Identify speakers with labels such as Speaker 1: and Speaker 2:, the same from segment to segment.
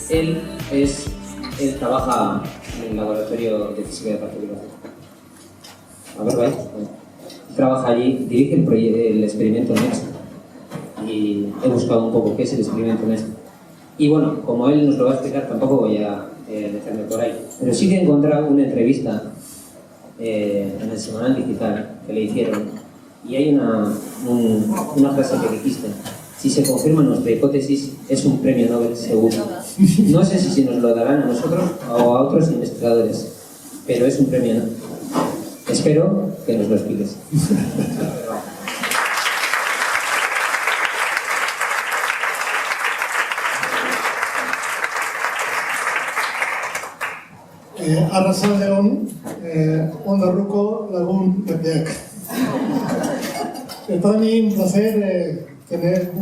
Speaker 1: Él trabaja en el laboratorio de física de partículas. A ver, ¿vais? Trabaja allí, dirige el experimento NEXT. Y he buscado un poco qué es el experimento NEXT. Y bueno, como él nos lo va a explicar, tampoco voy a meterme por ahí. Pero sí que he encontrado una entrevista en el Semanal Digital que le hicieron. Y hay una frase que dijiste: si se confirma nuestra hipótesis, es un premio Nobel seguro. No sé si nos lo darán a nosotros o a otros investigadores, pero es un premio Nobel. Espero que nos lo expliques.
Speaker 2: Arratsalde-on, Ondarruko Lagun Berdeak. Es para mí un placer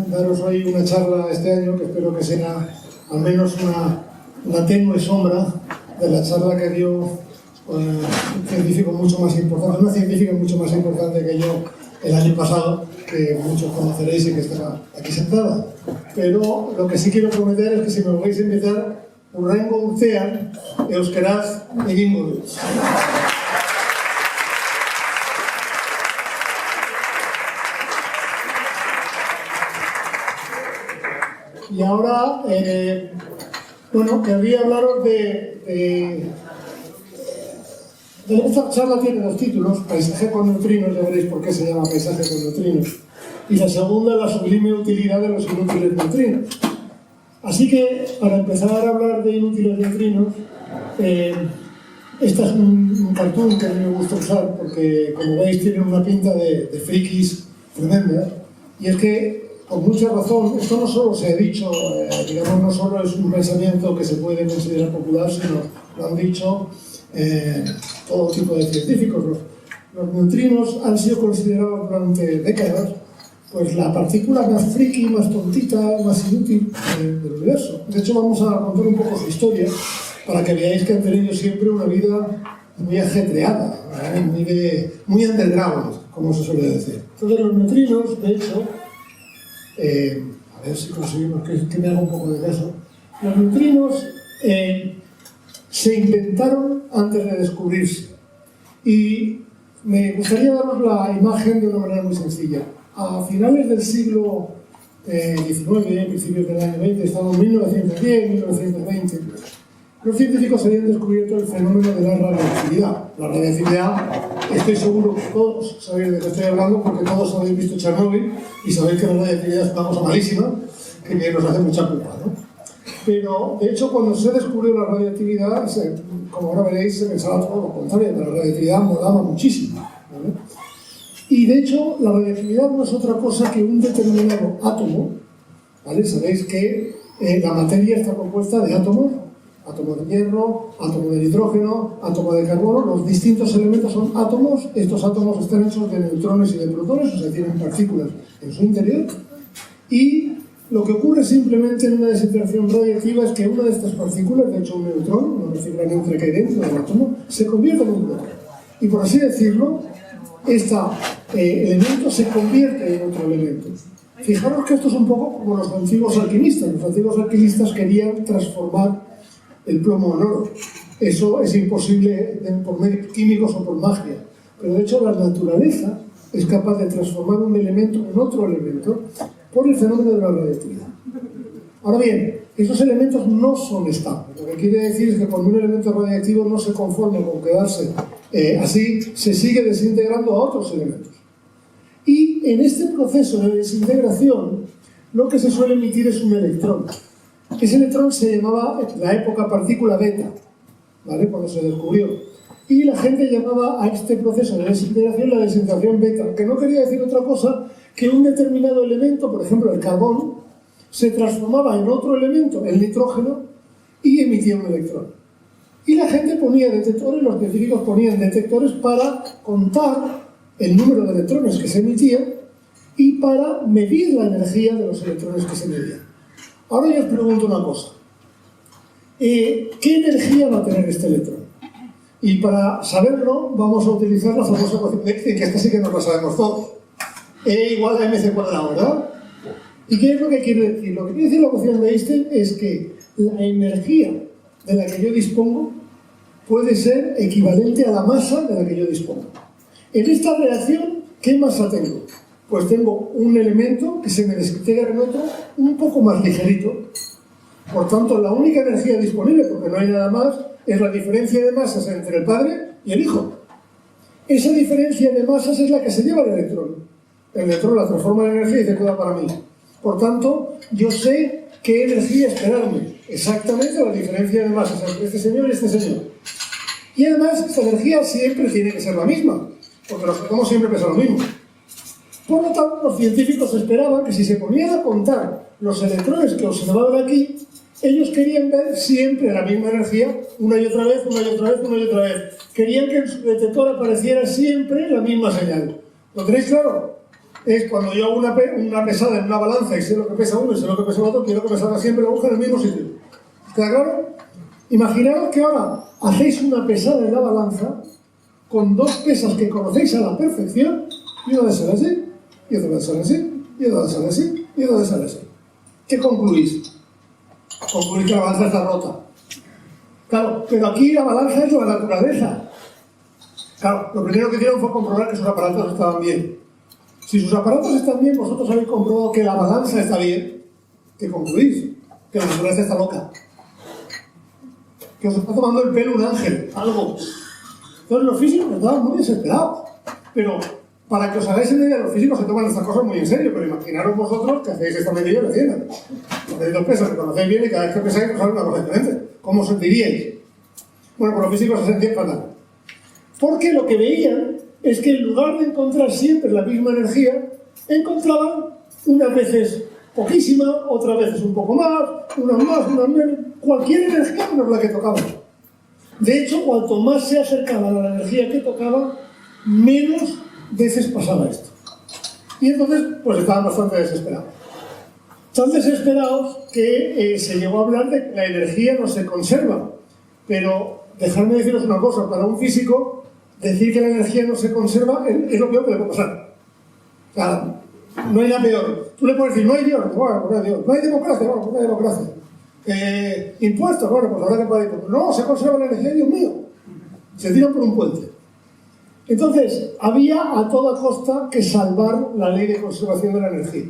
Speaker 2: daros hoy una charla este año, que espero que sea al menos una tenue sombra de la charla que dio un científico mucho más importante, una científica mucho más importante que yo el año pasado, que muchos conoceréis y que estará aquí sentada. Pero lo que sí quiero prometer es que si me vais a invitar, hurrengo urtean euskeraz egingo dut. Y ahora, bueno, querría hablaros esta charla tiene dos títulos: Paisaje con neutrinos, ya veréis por qué se llama Paisaje con neutrinos, y la segunda, la sublime utilidad de los inútiles neutrinos. Así que, para empezar a hablar de inútiles neutrinos, este es un cartoon que a mí me gusta usar porque, como veis, tiene una pinta de frikis tremenda, y es que, por mucha razón, esto no solo se ha dicho, digamos, no solo es un pensamiento que se puede considerar popular, sino lo han dicho todo tipo de científicos. Los neutrinos han sido considerados durante décadas pues la partícula más friki, más tontita, más inútil del universo. De hecho, vamos a contar un poco su historia para que veáis que han tenido siempre una vida muy ajetreada, muy underground, como se suele decir. Entonces, los neutrinos, de hecho, a ver si conseguimos que me haga un poco de caso, los neutrinos se inventaron antes de descubrirse. Y me gustaría daros la imagen de una manera muy sencilla. A finales del siglo XIX, principios del año 20, estamos en 1910, 1920, los científicos habían descubierto el fenómeno de la radioactividad. La radioactividad, estoy seguro que todos sabéis de qué estoy hablando, porque todos habéis visto Chernobyl y sabéis que la radioactividad es una cosa malísima, que nos hace mucha culpa, ¿no? Pero, de hecho, cuando se descubrió la radioactividad, como ahora veréis, se pensaba todo lo contrario, que la radioactividad molaba muchísimo, ¿vale? Y, de hecho, la radioactividad no es otra cosa que un determinado átomo, ¿vale? Sabéis que la materia está compuesta de átomos, átomo de hierro, átomo de nitrógeno, átomo de carbono. Los distintos elementos son átomos. Estos átomos están hechos de neutrones y de protones, o sea, tienen partículas en su interior. Y lo que ocurre simplemente en una desintegración radiactiva es que una de estas partículas, de hecho un neutrón, una partícula neutra que hay dentro del átomo, se convierte en un protón. Y por así decirlo, este elemento se convierte en otro elemento. Fijaros que esto es un poco como los antiguos alquimistas. Los antiguos alquimistas querían transformar el plomo en oro. Eso es imposible por medios químicos o por magia. Pero de hecho la naturaleza es capaz de transformar un elemento en otro elemento por el fenómeno de la radioactividad. Ahora bien, esos elementos no son estables. Lo que quiere decir es que cuando un elemento radioactivo no se conforma con quedarse así, se sigue desintegrando a otros elementos. Y en este proceso de desintegración, lo que se suele emitir es un electrón. Ese electrón se llamaba, en la época, partícula beta, ¿vale? Cuando se descubrió. Y la gente llamaba a este proceso de desintegración la desintegración beta, que no quería decir otra cosa que un determinado elemento, por ejemplo el carbón, se transformaba en otro elemento, el nitrógeno, y emitía un electrón. Y la gente ponía detectores, los científicos ponían detectores para contar el número de electrones que se emitían y para medir la energía de los electrones que se medían. Ahora yo os pregunto una cosa. ¿Qué energía va a tener este electrón? Y para saberlo vamos a utilizar la famosa ecuación de Einstein, que esta sí que nos la sabemos todos. E igual a mc², ¿verdad? ¿Y qué es lo que quiere decir? Lo que quiere decir la ecuación de Einstein es que la energía de la que yo dispongo puede ser equivalente a la masa de la que yo dispongo. En esta reacción, ¿qué masa tengo? Pues tengo un elemento que se me desintegra en otro un poco más ligerito. Por tanto, la única energía disponible, porque no hay nada más, es la diferencia de masas entre el padre y el hijo. Esa diferencia de masas es la que se lleva el electrón. El electrón la transforma en energía y dice, toda para mí. Por tanto, yo sé qué energía esperarme. Exactamente la diferencia de masas entre este señor y este señor. Y además, esta energía siempre tiene que ser la misma, porque los átomos siempre pesan lo mismo. Por lo tanto, los científicos esperaban que si se ponían a contar los electrones que observaban aquí, ellos querían ver siempre la misma energía, una y otra vez, una y otra vez, una y otra vez. Querían que en su detector apareciera siempre la misma señal. ¿Lo tenéis claro? Es cuando yo hago una pesada en una balanza y sé lo que pesa uno y sé lo que pesa el otro, quiero que me salga siempre la aguja en el mismo sitio. ¿Está claro? Imaginaos que ahora hacéis una pesada en la balanza con dos pesas que conocéis a la perfección y una de ser así, y otra de ser así, y otra de ser así, y otra de ser así. ¿Qué concluís? Concluís que la balanza está rota. Claro, pero aquí la balanza es la naturaleza. Claro, lo primero que hicieron fue comprobar que sus aparatos estaban bien. Si sus aparatos están bien, vosotros habéis comprobado que la balanza está bien. ¿Qué concluís? Que la naturaleza está loca. Que os está tomando el pelo un ángel, algo. Entonces los físicos estaban muy desesperados. Pero para que os hagáis una idea, los físicos se toman estas cosas muy en serio, pero imaginaros vosotros que hacéis esta medida de ciencia. Hacéis dos pesas que conocéis bien y cada vez que pesáis os sale una cosa diferente. ¿Cómo os sentiríais? Bueno, pues los físicos se sentían fatal. Porque lo que veían es que en lugar de encontrar siempre la misma energía, encontraban unas veces poquísima, otras veces un poco más, unas menos, cualquier energía menos la que tocaban. De hecho, cuanto más se acercaba a la energía que tocaba, menos veces pasaba esto. Y entonces, pues estaban bastante desesperados. Tan desesperados que se llegó a hablar de que la energía no se conserva. Pero dejadme deciros una cosa, para un físico, decir que la energía no se conserva es lo peor que le puede pasar. O sea, no hay nada peor. Tú le puedes decir, no hay Dios, bueno, pues no hay Dios. No hay democracia, bueno, pues no hay democracia. Impuestos, bueno, pues habrá que pagar impuestos. No, se conserva la energía, Dios mío. Se tiran por un puente. Entonces, había a toda costa que salvar la ley de conservación de la energía.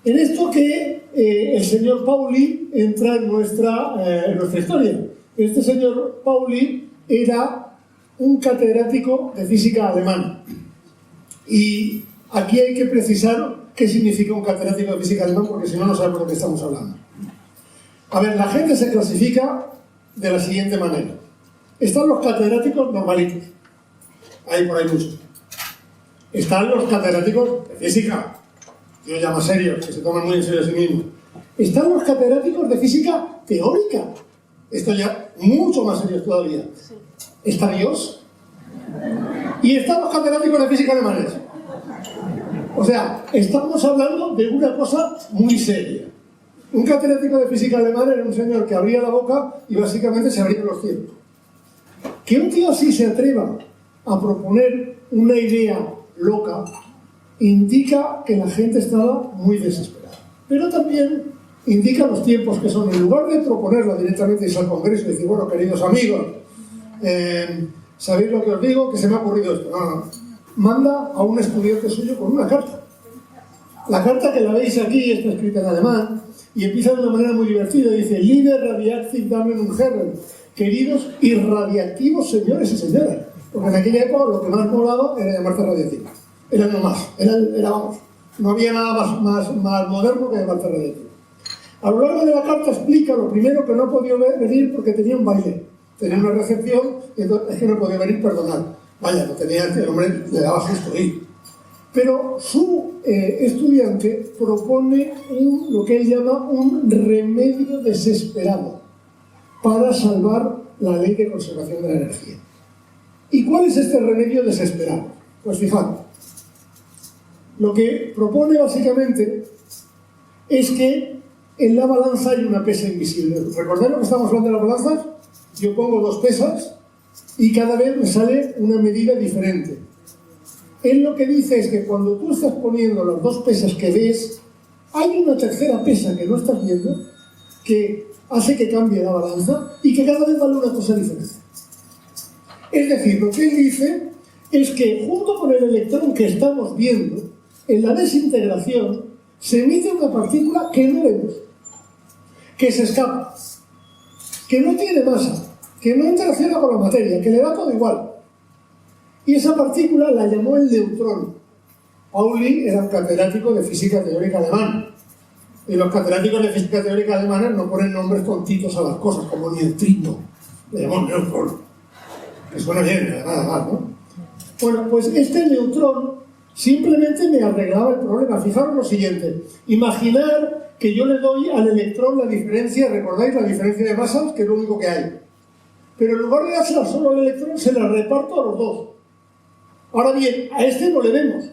Speaker 2: En esto que el señor Pauli entra en nuestra historia. Este señor Pauli era un catedrático de física alemán. Y aquí hay que precisar qué significa un catedrático de física alemán, porque si no, no sabemos de qué estamos hablando. A ver, la gente se clasifica de la siguiente manera. Están los catedráticos normalitos. Hay por ahí muchos. Están los catedráticos de física, yo llamo serios, que se toman muy en serio a sí mismos. Están los catedráticos de física teórica. Esto ya mucho más serios todavía. Está Dios. Y están los catedráticos de física alemanes. O sea, estamos hablando de una cosa muy seria. Un catedrático de física alemán era un señor que abría la boca y básicamente se abrían los cielos. Que un tío así se atreva a proponer una idea loca indica que la gente estaba muy desesperada. Pero también indica los tiempos que son. En lugar de proponerla directamente al Congreso y decir, bueno, queridos amigos, ¿sabéis lo que os digo? Que se me ha ocurrido esto. No. Manda a un estudiante suyo con una carta. La carta que la veis aquí está escrita en alemán y empieza de una manera muy divertida. Dice, Liebe radiactiv Damen und Herren, queridos y radiactivos señores y señoras. Porque en aquella época lo que más molaba era llamarse radiactivo. Era no más, era vamos. No había nada más moderno que llamarse radiactivo. A lo largo de la carta explica lo primero que no podía venir porque tenía un baile. Tenía una recepción y entonces es que no podía venir, perdonad. Vaya, no tenía, el hombre le daba susto ahí. Pero su estudiante propone lo que él llama un remedio desesperado para salvar la ley de conservación de la energía. ¿Y cuál es este remedio desesperado? Pues fijaos, lo que propone básicamente es que en la balanza hay una pesa invisible. ¿Recordáis lo que estamos hablando de las balanzas? Yo pongo dos pesas y cada vez me sale una medida diferente. Él lo que dice es que cuando tú estás poniendo las dos pesas que ves, hay una tercera pesa que no estás viendo, que hace que cambie la balanza y que cada vez vale una cosa diferente. Es decir, lo que él dice es que junto con el electrón que estamos viendo, en la desintegración se emite una partícula que no vemos, que se escapa, que no tiene masa, que no interacciona con la materia, que le da todo igual. Y esa partícula la llamó el neutrón. Pauli era un catedrático de física teórica alemán. Y los catedráticos de física teórica alemana no ponen nombres tontitos a las cosas, como neutrino. Le llamó neutrón. Que suena bien, además, ¿no? Bueno, pues este neutrón simplemente me arreglaba el problema. Fijaros lo siguiente. Imaginar que yo le doy al electrón la diferencia, ¿recordáis la diferencia de masas? Que es lo único que hay. Pero en lugar de dársela solo al electrón, se la reparto a los dos. Ahora bien, a este no le vemos.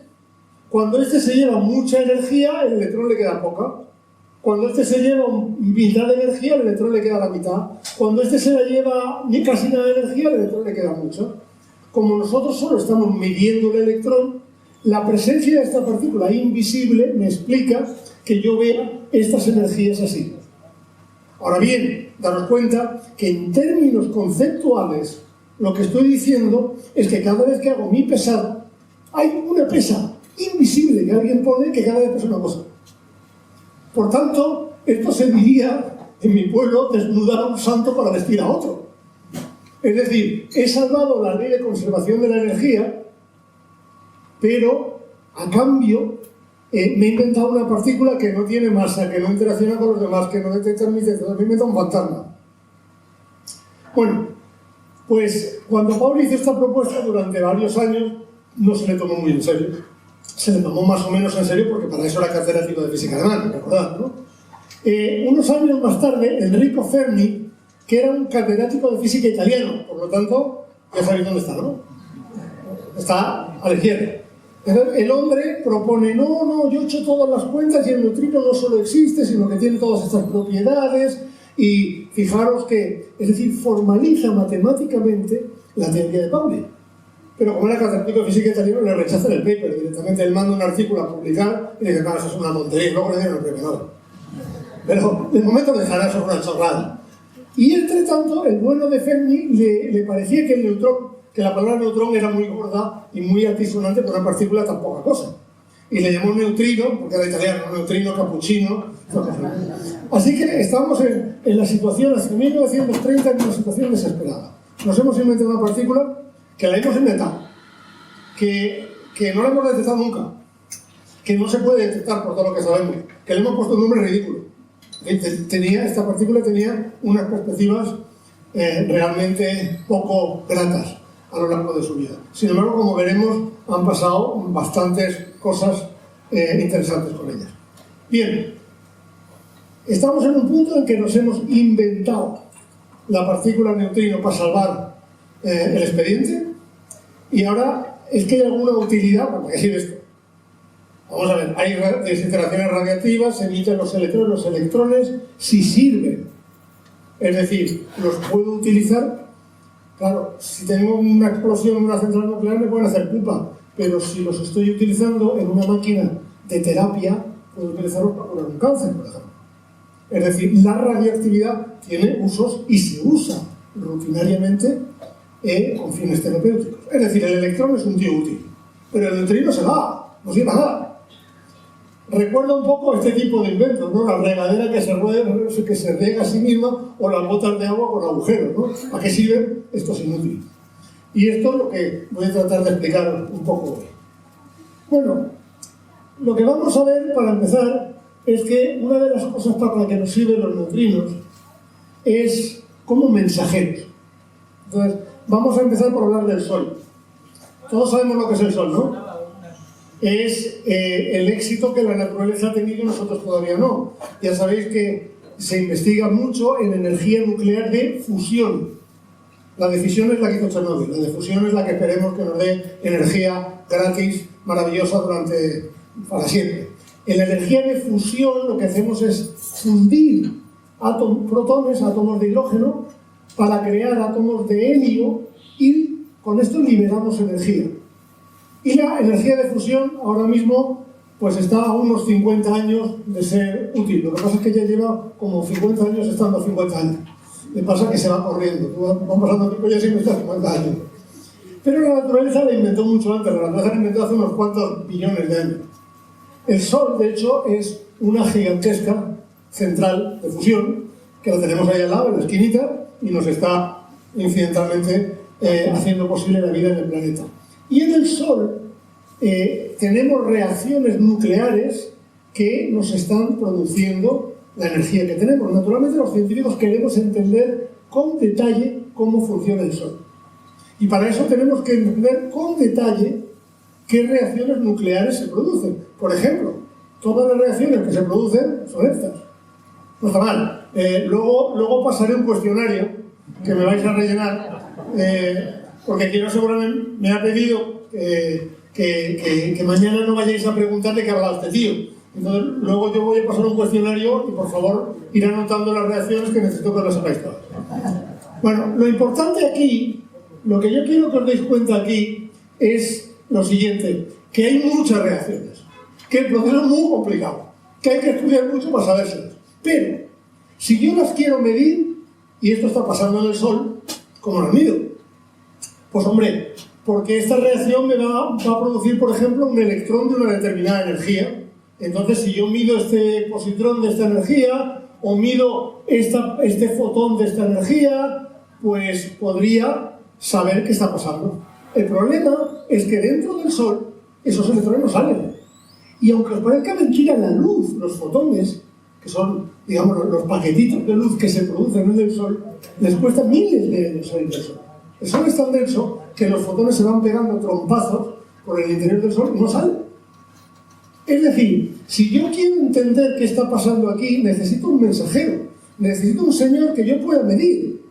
Speaker 2: Cuando este se lleva mucha energía, el electrón le queda poca. Cuando este se lleva mitad de energía, el electrón le queda la mitad. Cuando este se la lleva ni casi nada de energía, el electrón le queda mucho. Como nosotros solo estamos midiendo el electrón, la presencia de esta partícula invisible me explica que yo vea estas energías así. Ahora bien, daros cuenta que en términos conceptuales lo que estoy diciendo es que cada vez que hago mi pesado, hay una pesa invisible que alguien pone que cada vez pesa una cosa. Por tanto, esto se diría en mi pueblo desnudar a un santo para vestir a otro. Es decir, he salvado la ley de conservación de la energía, pero a cambio me he inventado una partícula que no tiene masa, que no interacciona con los demás, que no detecta mi detector, me he inventado un fantasma. Bueno, pues cuando Pauli hizo esta propuesta durante varios años no se le tomó muy en serio. Se le tomó más o menos en serio porque para eso era catedrático de física alemán, ¿recordad, no? Unos años más tarde, Enrico Fermi, que era un catedrático de física italiano, por lo tanto, ya sabéis dónde está, ¿no? Está a la izquierda. El hombre propone, no, yo he hecho todas las cuentas y el neutrino no solo existe, sino que tiene todas estas propiedades, y fijaros que, es decir, formaliza matemáticamente la teoría de Pauli. Pero como era catedrático de física italiano, le rechazan el paper directamente. Él manda un artículo a publicar y dice, claro, eso es una tontería, y luego le dieron el premio Nobel. Pero de momento dejará eso una chorrada. Y entre tanto, el bueno de Fermi le parecía que el neutrón, que la palabra neutrón era muy gorda y muy altisonante por una partícula tan poca cosa. Y le llamó neutrino, porque era italiano, neutrino, cappuccino. Así que estamos en la situación, hasta 1930, en una situación desesperada. Nos hemos inventado una partícula que la hemos inventado, que no la hemos detectado nunca, que no se puede detectar por todo lo que sabemos, que le hemos puesto un nombre ridículo. Esta partícula tenía unas perspectivas realmente poco gratas a lo largo de su vida. Sin embargo, como veremos, han pasado bastantes cosas interesantes con ella. Bien, estamos en un punto en que nos hemos inventado la partícula neutrino para salvar el expediente, y ahora es que hay alguna utilidad. ¿Para qué sirve esto? Vamos a ver, hay desintegraciones radiactivas, se emiten los electrones si sirven. Es decir, los puedo utilizar. Claro, si tengo una explosión en una central nuclear me pueden hacer pupa, pero si los estoy utilizando en una máquina de terapia, puedo utilizarlos para curar un cáncer, por ejemplo. Es decir, la radioactividad tiene usos y se usa rutinariamente con fines terapéuticos. Es decir, el electrón es un tío útil, pero el neutrino se va, no sirve a nada. Recuerda un poco este tipo de inventos, ¿no? La regadera que se riega a sí misma, o las botas de agua con agujeros, ¿no? ¿Para qué sirven? Esto es inútil. Y esto es lo que voy a tratar de explicar un poco hoy. Bueno, lo que vamos a ver para empezar es que una de las cosas para las que nos sirven los neutrinos es como mensajeros. Entonces, vamos a empezar por hablar del Sol. Todos sabemos lo que es el Sol, ¿no? Es el éxito que la naturaleza ha tenido y nosotros todavía no. Ya sabéis que se investiga mucho en energía nuclear de fusión. La de fisión es la que hizo Chernobyl, la de fusión es la que esperemos que nos dé energía gratis, maravillosa para siempre. En la energía de fusión lo que hacemos es fundir protones, átomos de hidrógeno, para crear átomos de helio, y con esto liberamos energía. Y la energía de fusión ahora mismo pues está a unos 50 años de ser útil. Lo que pasa es que ya lleva como 50 años estando a 50 años. Le pasa que se va corriendo. Van pasando tiempo y ya siempre está a 50 años. Pero la naturaleza la inventó mucho antes. La naturaleza la inventó hace unos cuantos billones de años. El Sol, de hecho, es una gigantesca central de fusión que la tenemos ahí al lado, en la esquinita, y nos está incidentalmente haciendo posible la vida en el planeta. Y en el Sol tenemos reacciones nucleares que nos están produciendo la energía que tenemos. Naturalmente, los científicos queremos entender con detalle cómo funciona el Sol. Y para eso tenemos que entender con detalle qué reacciones nucleares se producen. Por ejemplo, todas las reacciones que se producen son estas. No está mal. Luego pasaré un cuestionario que me vais a rellenar, porque quiero seguramente, me ha pedido que mañana no vayáis a preguntarle qué habla este tío. Entonces, luego yo voy a pasar un cuestionario y por favor ir anotando las reacciones que necesito que las sepáis todas. Bueno, lo importante aquí, lo que yo quiero que os deis cuenta aquí es lo siguiente, que hay muchas reacciones, que el proceso es muy complicado, que hay que estudiar mucho para sabérselas. Pero, si yo las quiero medir, y esto está pasando en el Sol, ¿cómo las mido? Pues hombre, porque esta reacción me va a producir, por ejemplo, un electrón de una determinada energía. Entonces, si yo mido este positrón de esta energía, o mido este fotón de esta energía, pues podría saber qué está pasando. El problema es que dentro del Sol esos electrones no salen. Y aunque os parezca mentira, la luz, los fotones, que son, digamos, los paquetitos de luz que se producen en el Sol, les cuesta miles de años salir del Sol. El Sol es tan denso que los fotones se van pegando trompazos por el interior del Sol y no salen. Es decir, si yo quiero entender qué está pasando aquí, necesito un mensajero, necesito un señor que yo pueda medir.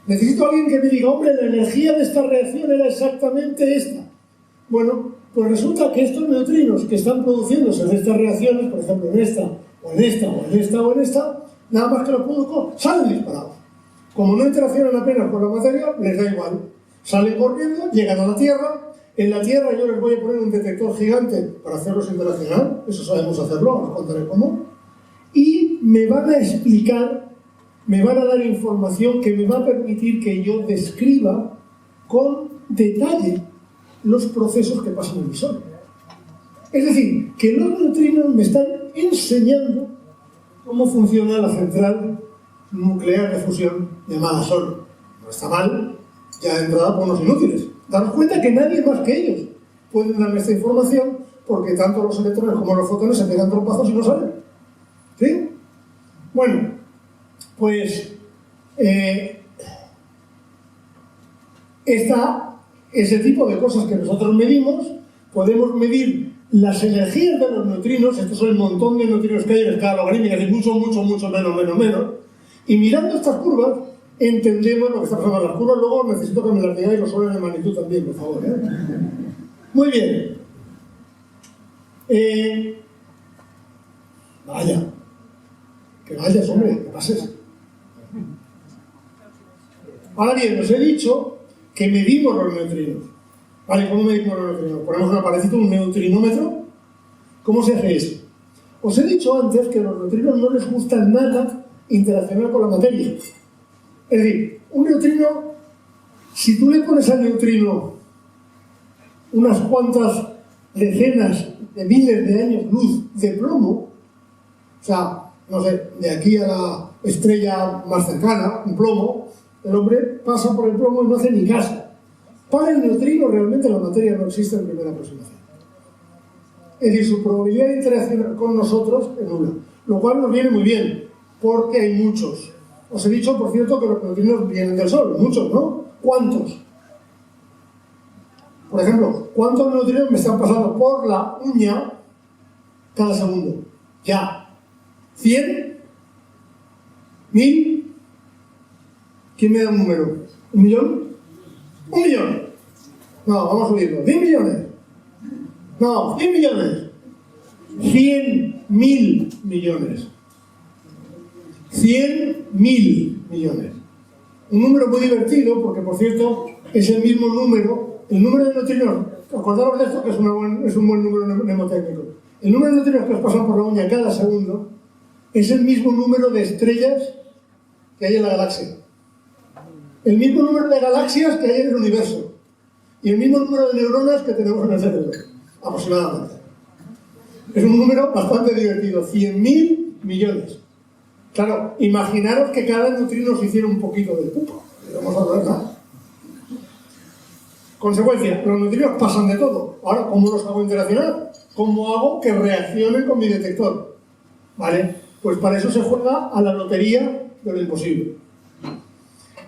Speaker 2: Necesito a alguien que me diga, hombre, la energía de esta reacción era exactamente esta. Bueno, pues resulta que estos neutrinos que están produciéndose en estas reacciones, por ejemplo, en esta, o en esta, o en esta, o en esta, nada más que los produzco, salen disparados. Como no interaccionan apenas con la materia, les da igual. Salen corriendo, llegan a la Tierra. En la Tierra yo les voy a poner un detector gigante para hacerlos interaccionar, eso sabemos hacerlo, os contaré cómo. Y me van a explicar, me van a dar información que me va a permitir que yo describa con detalle los procesos que pasan en el Sol. Es decir, que los neutrinos me están enseñando cómo funciona la central nuclear de fusión llamada Sol. No está mal, ya de entrada por unos inútiles. Daros cuenta que nadie más que ellos pueden darme esta información porque tanto los electrones como los fotones se pegan trompazos y no salen. ¿Sí? Bueno, pues ese tipo de cosas que nosotros medimos, podemos medir las energías de los neutrinos, estos son el montón de neutrinos que hay en escala logarítmica, es mucho, mucho, mucho menos, y mirando estas curvas entendemos lo que está pasando en las curvas. Luego necesito que me las digáis los órdenes de magnitud también, por favor. Muy bien. Vaya. Que vayas, hombre, que pases. Ahora bien, os he dicho que medimos los neutrinos. Vale, ¿cómo medimos los neutrinos? Ponemos un aparatito, un neutrinómetro. ¿Cómo se hace eso? Os he dicho antes que a los neutrinos no les gusta nada interaccionar con la materia. Es decir, un neutrino, si tú le pones al neutrino unas cuantas decenas de miles de años luz de plomo, o sea, no sé, de aquí a la estrella más cercana, un plomo, el hombre pasa por el plomo y no hace ni caso. Para el neutrino realmente la materia no existe en primera aproximación. Es decir, su probabilidad de interaccionar con nosotros es nula, lo cual nos viene muy bien, porque hay muchos. Os he dicho, por cierto, que los neutrinos vienen del Sol, muchos, ¿no? ¿Cuántos? Por ejemplo, ¿cuántos neutrinos me están pasando por la uña cada segundo? Ya. ¿100? ¿1000? ¿Quién me da un número? ¿1 millón? ¡1 millón! No, vamos a subirlo. ¿10 millones? No, 100 millones. 100.000 millones. 100.000 millones. Un número muy divertido porque, por cierto, es el mismo número, el número de neutrinos. Acordaros de esto, que es un buen número mnemotécnico. El número de neutrinos que nos pasan por la uña cada segundo es el mismo número de estrellas que hay en la galaxia. El mismo número de galaxias que hay en el universo. Y el mismo número de neuronas que tenemos en el cerebro, aproximadamente. Es un número bastante divertido, 100.000 millones. Claro, imaginaros que cada neutrino se hiciera un poquito de pupa. No vamos a ver nada. Consecuencia, los neutrinos pasan de todo. Ahora, ¿cómo los hago interaccionar? ¿Cómo hago que reaccionen con mi detector? ¿Vale? Pues para eso se juega a la lotería de lo imposible.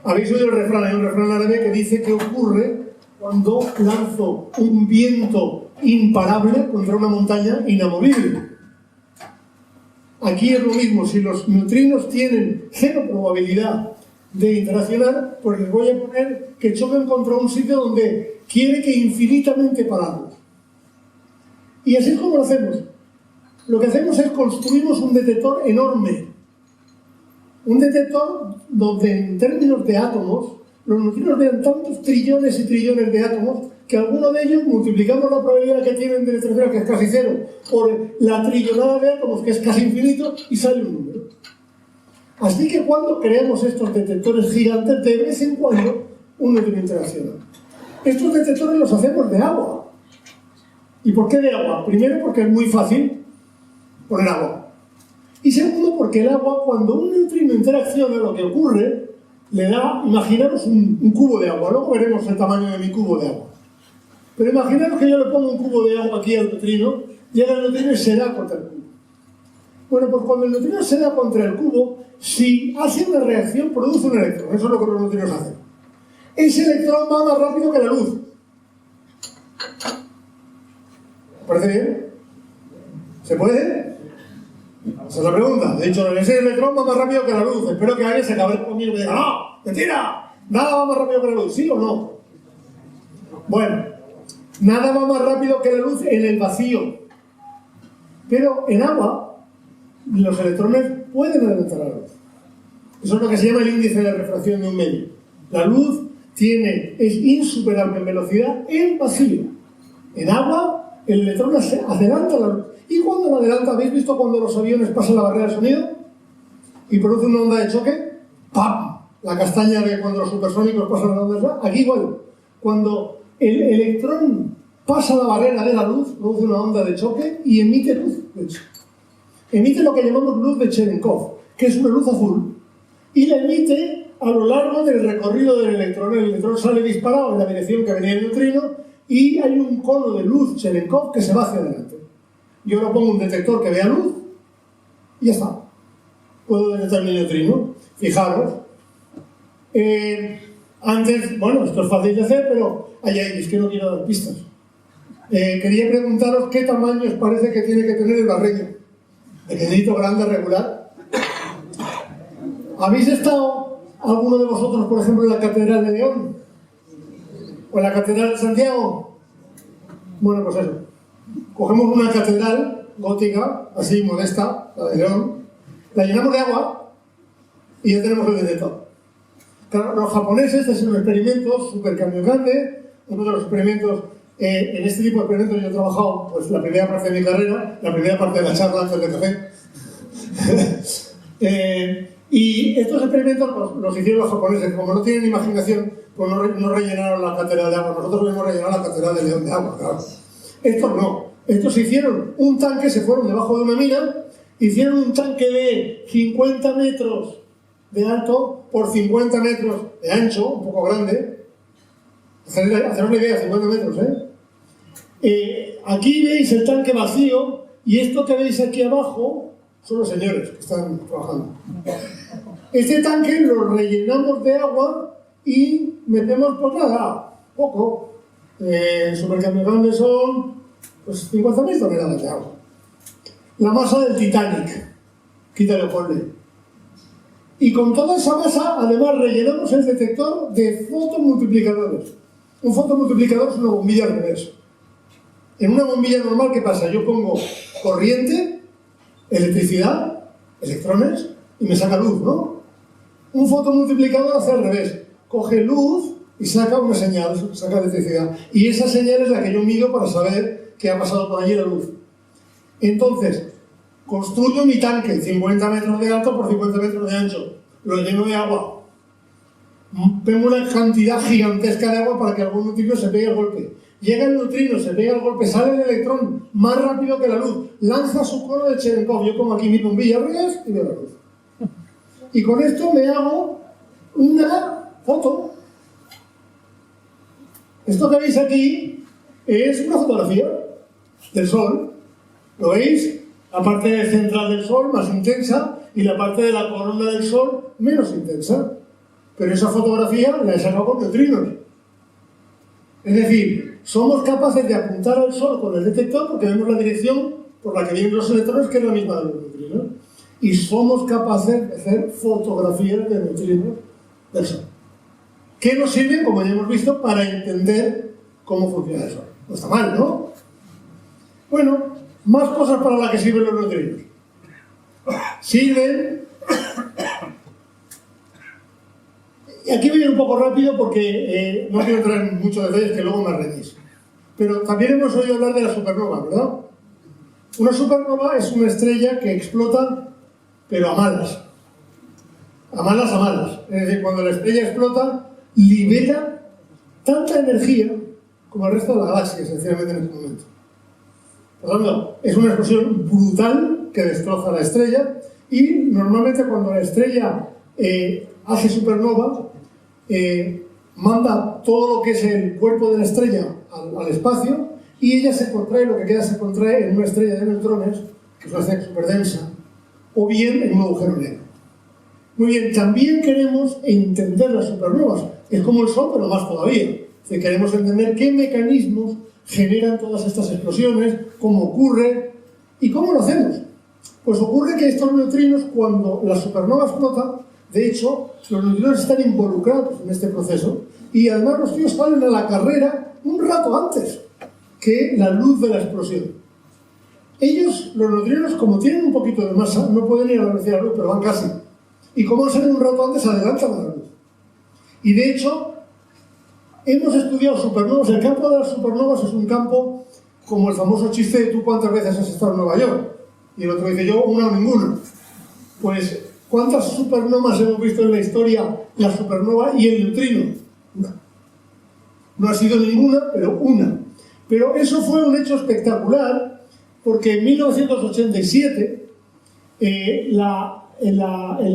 Speaker 2: Habéis oído el refrán, hay un refrán árabe que dice que ocurre cuando lanzo un viento imparable contra una montaña inamovible. Aquí es lo mismo, si los neutrinos tienen cero probabilidad de interaccionar, pues les voy a poner que choquen contra un sitio donde quiere que infinitamente pararlos. Y así es como lo hacemos. Lo que hacemos es construimos un detector enorme. Un detector donde en términos de átomos, los neutrinos vean tantos trillones y trillones de átomos que algunos de ellos multiplicamos la probabilidad que tienen de interaccionar, que es casi cero, por la trillonada de átomos, que es casi infinito, y sale un número. Así que cuando creamos estos detectores gigantes, de vez en cuando un neutrino interacciona. Estos detectores los hacemos de agua. ¿Y por qué de agua? Primero porque es muy fácil poner agua. Y segundo porque el agua, cuando un neutrino interacciona, lo que ocurre, le da, imaginaros un cubo de agua. Luego veremos el tamaño de mi cubo de agua. Pero imaginaros que yo le pongo un cubo de agua aquí al neutrino, llega el neutrino y se da contra el cubo. Bueno, pues cuando el neutrino se da contra el cubo, si hace una reacción, produce un electrón. Eso es lo que los neutrinos hacen. Ese electrón va más rápido que la luz. ¿Os parece bien? ¿Se puede? Esa es la pregunta. De hecho, ese electrón va más rápido que la luz. Espero que alguien se cabre conmigo y me diga, ¡no! ¡Mentira! Nada va más rápido que la luz, ¿sí o no? Bueno, nada va más rápido que la luz en el vacío. Pero en agua, los electrones pueden adelantar la luz. Eso es lo que se llama el índice de refracción de un medio. La luz es insuperable en velocidad en vacío. En agua, el electrón adelanta la luz. ¿Y cuando la adelanta? ¿Habéis visto cuando los aviones pasan la barrera del sonido? Y produce una onda de choque. ¡Pam! La castaña de cuando los supersónicos pasan la onda de choque. Aquí igual. Cuando el electrón pasa la barrera de la luz, produce una onda de choque y emite luz. De hecho, emite lo que llamamos luz de Cherenkov, que es una luz azul. Y la emite a lo largo del recorrido del electrón. El electrón sale disparado en la dirección que venía el neutrino y hay un cono de luz Cherenkov que se va hacia adelante. Yo ahora pongo un detector que vea luz y ya está. Puedo detectar mi neutrino. Fijaros. Antes, bueno, esto es fácil de hacer, pero es que no quiero dar pistas. Quería preguntaros qué tamaño os parece que tiene que tener el barreño. Pequeñito, grande, regular. ¿Habéis estado alguno de vosotros, por ejemplo, en la Catedral de León? ¿O en la Catedral de Santiago? Bueno, pues eso. Cogemos una catedral gótica, así modesta, la de León, la llenamos de agua y ya tenemos el detector. Claro, los japoneses hacen un experimento súper grande. Uno de los experimentos, en este tipo de experimentos yo he trabajado pues, la primera parte de mi carrera, la primera parte de la charla antes del café. Y estos experimentos los hicieron los japoneses. Como no tienen imaginación, pues no rellenaron la catedral de agua. Nosotros hemos rellenado la catedral de León de agua, claro. Estos no. Estos hicieron un tanque, se fueron debajo de una mina, hicieron un tanque de 50 metros de alto por 50 metros de ancho, un poco grande. Haceros una idea, 50 metros, aquí veis el tanque vacío y esto que veis aquí abajo son los señores que están trabajando. Este tanque lo rellenamos de agua y metemos, pues nada, poco. Supercambios grandes son pues 50.000 toneladas de agua. La masa del Titanic, quítale ponle. Y con toda esa masa, además, rellenamos el detector de fotomultiplicadores. Un fotomultiplicador es una bombilla al revés. En una bombilla normal, ¿qué pasa? Yo pongo corriente, electricidad, electrones, y me saca luz, ¿no? Un fotomultiplicador hace al revés. Coge luz y saca una señal, saca electricidad. Y esa señal es la que yo mido para saber que ha pasado por allí la luz. Entonces, construyo mi tanque, 50 metros de alto por 50 metros de ancho, lo lleno de agua. Tengo una cantidad gigantesca de agua para que algún neutrino se pegue el golpe. Llega el neutrino, se pega el golpe, sale el electrón más rápido que la luz, lanza su cono de Cherenkov. Yo pongo aquí mi bombilla y veo la luz. Y con esto me hago una foto. Esto que veis aquí es una fotografía del Sol. ¿Lo veis? La parte central del Sol más intensa y la parte de la corona del Sol menos intensa. Pero esa fotografía la he sacado con neutrinos. Es decir, somos capaces de apuntar al Sol con el detector porque vemos la dirección por la que vienen los electrones, que es la misma de los neutrinos. Y somos capaces de hacer fotografías de neutrinos del Sol. Que nos sirven, como ya hemos visto, para entender cómo funciona el Sol. No está mal, ¿no? Bueno, más cosas para las que sirven los neutrinos. Sirven... Y aquí voy a ir un poco rápido porque no quiero entrar en muchos detalles que luego me reñís. Pero también hemos oído hablar de la supernova, ¿verdad? Una supernova es una estrella que explota, pero a malas. A malas, a malas. Es decir, cuando la estrella explota, libera tanta energía como el resto de la galaxia, esencialmente, en este momento. Por lo tanto, es una explosión brutal que destroza la estrella y normalmente cuando la estrella hace supernova, manda todo lo que es el cuerpo de la estrella al espacio y ella se contrae, lo que queda se contrae en una estrella de neutrones, que es una estrella súper densa, o bien en un agujero negro. Muy bien, también queremos entender las supernovas. Es como el Sol, pero más todavía. Queremos entender qué mecanismos generan todas estas explosiones, cómo ocurre y cómo lo hacemos. Pues ocurre que estos neutrinos, cuando la supernova explota, de hecho, los neutrinos están involucrados en este proceso y además los tíos salen a la carrera un rato antes que la luz de la explosión. Ellos, los neutrinos, como tienen un poquito de masa, no pueden ir a la velocidad de la luz, pero van casi. Y como salen un rato antes, adelantan a la luz. Y de hecho, hemos estudiado supernovas. El campo de las supernovas es un campo como el famoso chiste de tú cuántas veces has estado en Nueva York. Y el otro dice yo, una o ninguna. Pues, ¿cuántas supernovas hemos visto en la historia? La supernova y el neutrino. Una. No ha sido ninguna, pero una. Pero eso fue un hecho espectacular porque en 1987 en la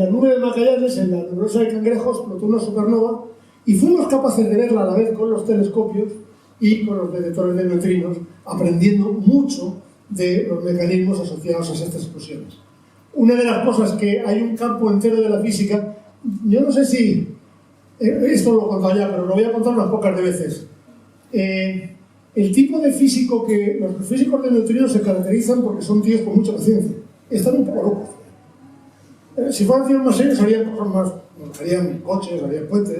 Speaker 2: nube de Magallanes, en la nebulosa de Cangrejo, explotó una supernova y fuimos capaces de verla a la vez con los telescopios y con los detectores de neutrinos, aprendiendo mucho de los mecanismos asociados a estas explosiones. Una de las cosas que hay un campo entero de la física, yo no sé si esto lo he contado ya, pero lo voy a contar unas pocas de veces. El tipo de físico que los físicos de neutrinos se caracterizan porque son tíos con mucha paciencia. Están un poco locos. Si fueran tíos más serios harían cosas más, harían coches, harían puentes.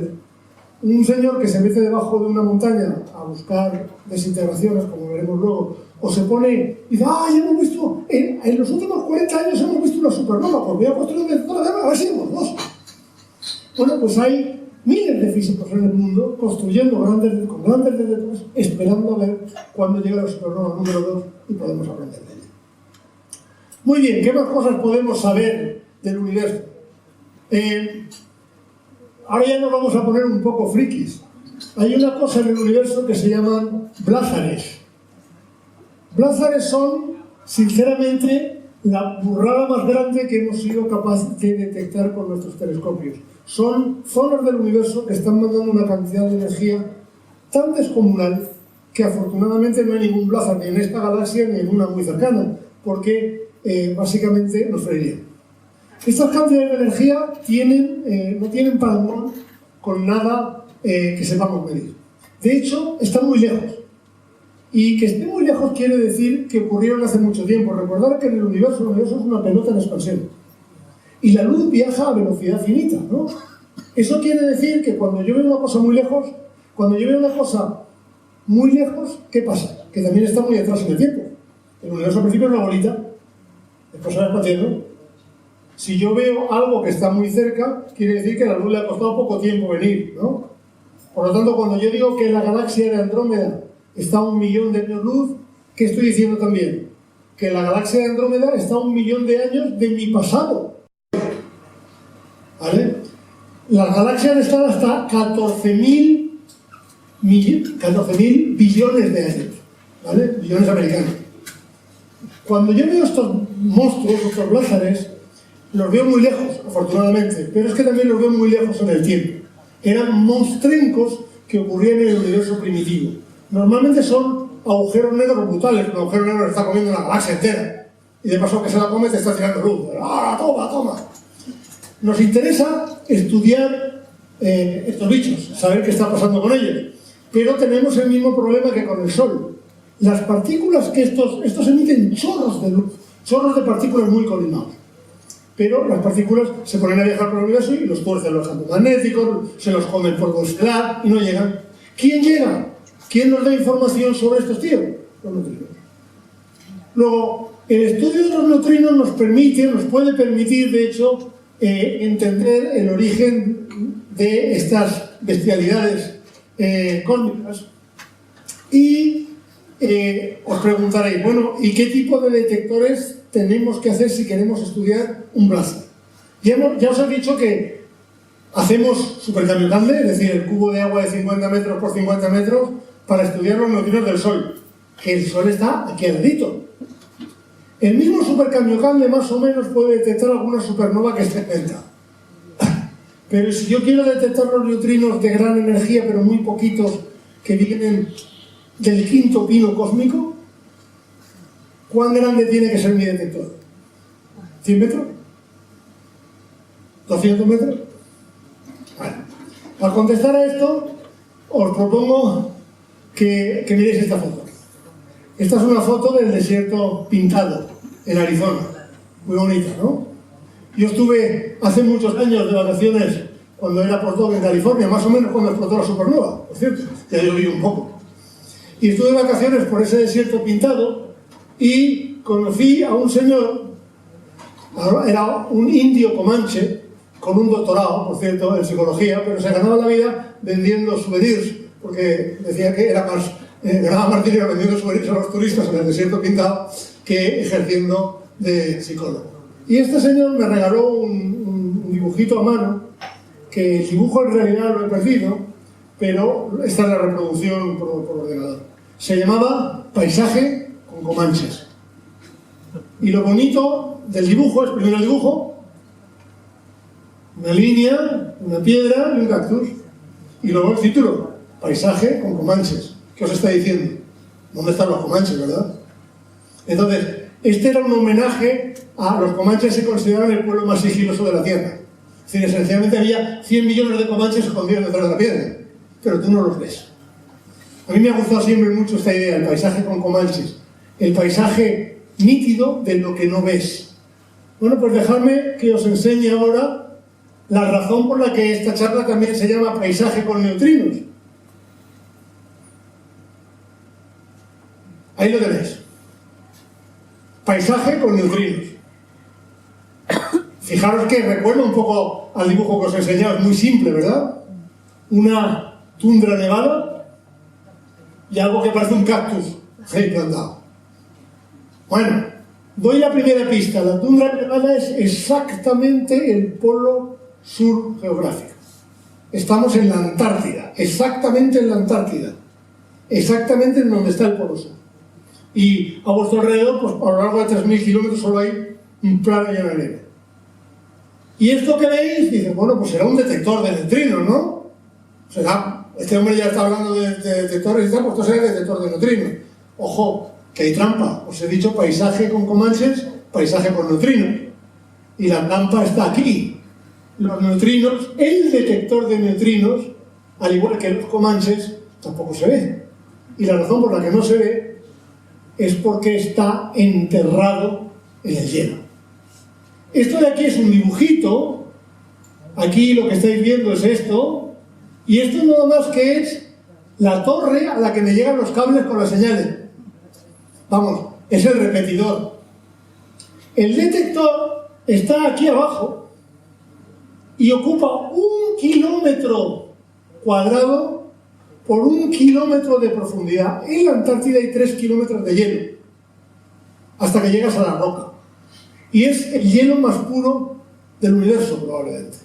Speaker 2: Un señor que se mete debajo de una montaña a buscar desintegraciones, como veremos luego, o se pone y dice, ya hemos visto, en los últimos 40 años hemos visto una supernova, pues voy a construir un detector de a ver si hemos dos. Bueno, pues hay miles de físicos en el mundo construyendo con grandes detectores, esperando a ver cuándo llega la supernova número 2 y podemos aprender de ella. Muy bien, ¿qué más cosas podemos saber del universo? Ahora ya nos vamos a poner un poco frikis. Hay una cosa en el universo que se llaman blázares. Blázares son, sinceramente, la burrada más grande que hemos sido capaces de detectar con nuestros telescopios. Son zonas del universo que están mandando una cantidad de energía tan descomunal que afortunadamente no hay ningún blázar ni en esta galaxia ni en una muy cercana, porque básicamente nos freirían. Estas cantidades de energía no tienen parangón con nada que sepamos medir. De hecho, están muy lejos. Y que esté muy lejos quiere decir que ocurrieron hace mucho tiempo. Recordar que en el universo es una pelota en expansión. Y la luz viaja a velocidad finita, ¿no? Eso quiere decir que cuando yo veo una cosa muy lejos, ¿qué pasa? Que también está muy atrás en el tiempo. El universo al principio es una bolita, después se va expandiendo. Si yo veo algo que está muy cerca, quiere decir que a la luz le ha costado poco tiempo venir, ¿no? Por lo tanto, cuando yo digo que la galaxia de Andrómeda está a 1 millón de años luz, ¿qué estoy diciendo también? que la galaxia de Andrómeda está a 1 millón de años de mi pasado. ¿Vale? Las galaxias están hasta 14.000 billones de años, ¿vale? Billones americanos. Cuando yo veo estos monstruos, estos blázares, los veo muy lejos, afortunadamente, pero es que también los veo muy lejos en el tiempo. Eran monstrencos que ocurrían en el universo primitivo. Normalmente son agujeros negros brutales. Un agujero negro está comiendo una galaxia entera. Y de paso que se la come te está tirando luz. ¡Ah, toma, toma! Nos interesa estudiar estos bichos, saber qué está pasando con ellos. Pero tenemos el mismo problema que con el Sol. Las partículas que estos emiten chorros de luz, chorros de partículas muy colimados. Pero las partículas se ponen a viajar por el universo y los tuercen los campos magnéticos, se los come el polvo estelar y no llegan. ¿Quién llega? ¿Quién nos da información sobre estos tíos? Los neutrinos. Luego, el estudio de los neutrinos nos puede permitir, de hecho, entender el origen de estas bestialidades cósmicas. Y os preguntaréis, bueno, ¿y qué tipo de detectores tenemos que hacer si queremos estudiar un blázar? Ya os he dicho que hacemos supercambio Candle, es decir, el cubo de agua de 50 metros por 50 metros, para estudiar los neutrinos del Sol, que el Sol está aquí al ladito. El mismo supercambio Candle más o menos puede detectar alguna supernova que esté cerca. Pero si yo quiero detectar los neutrinos de gran energía, pero muy poquitos, que vienen del quinto pino cósmico, ¿cuán grande tiene que ser mi detector? ¿100 metros? ¿200 metros? Bueno, al contestar a esto, os propongo que miréis esta foto. Esta es una foto del desierto pintado, en Arizona. Muy bonita, ¿no? Yo estuve hace muchos años de vacaciones, cuando era postdoc en California, más o menos cuando explotó la supernova, por cierto. Ya yo viví un poco. Y estuve de vacaciones por ese desierto pintado y conocí a un señor, era un indio comanche, con un doctorado, por cierto, en psicología, pero se ganaba la vida vendiendo souvenirs, porque decía que ganaba más dinero vendiendo souvenirs a los turistas en el desierto pintado que ejerciendo de psicólogo. Y este señor me regaló un dibujito a mano, que el dibujo en realidad lo he perdido, pero esta es la reproducción por ordenador. Se llamaba Paisaje con Comanches. Y lo bonito del dibujo es, primero el dibujo, una línea, una piedra y un cactus. Y luego el título, Paisaje con Comanches. ¿Qué os está diciendo? ¿Dónde están los comanches, verdad? Entonces, este era un homenaje a los comanches, se consideraban el pueblo más sigiloso de la Tierra. Es decir, esencialmente había 100 millones de comanches escondidos detrás de la piedra, pero tú no los ves. A mí me ha gustado siempre mucho esta idea, el paisaje con comanches, el paisaje nítido de lo que no ves. Bueno, pues dejadme que os enseñe ahora la razón por la que esta charla también se llama Paisaje con neutrinos. Ahí lo tenéis. Paisaje con neutrinos. Fijaros que recuerda un poco al dibujo que os he enseñado, es muy simple, ¿verdad? Una tundra nevada y algo que parece un cactus ahí plantado. Bueno, doy la primera pista. La tundra nevada es exactamente el polo sur geográfico. Estamos en la Antártida, exactamente en la Antártida, exactamente en donde está el polo sur. Y a vuestro alrededor, pues a lo largo de 3.000 kilómetros solo hay un plano lleno de nieve. Y esto que veis, dices, bueno, pues será un detector de neutrinos, ¿no? Será, este hombre ya está hablando de detectores y tal, pues esto será detector de neutrinos. Ojo, que hay trampa. Os he dicho paisaje con comanches, paisaje con neutrinos. Y la trampa está aquí. Los neutrinos, el detector de neutrinos, al igual que los comanches, tampoco se ve. Y la razón por la que no se ve es porque está enterrado en el hielo. Esto de aquí es un dibujito, aquí lo que estáis viendo es esto, y esto nada más que es la torre a la que me llegan los cables con las señales. Vamos, es el repetidor. El detector está aquí abajo y ocupa 1 kilómetro cuadrado por 1 kilómetro de profundidad. En la Antártida hay 3 kilómetros de hielo. hasta que llegas a la roca. Y es el hielo más puro del universo, probablemente.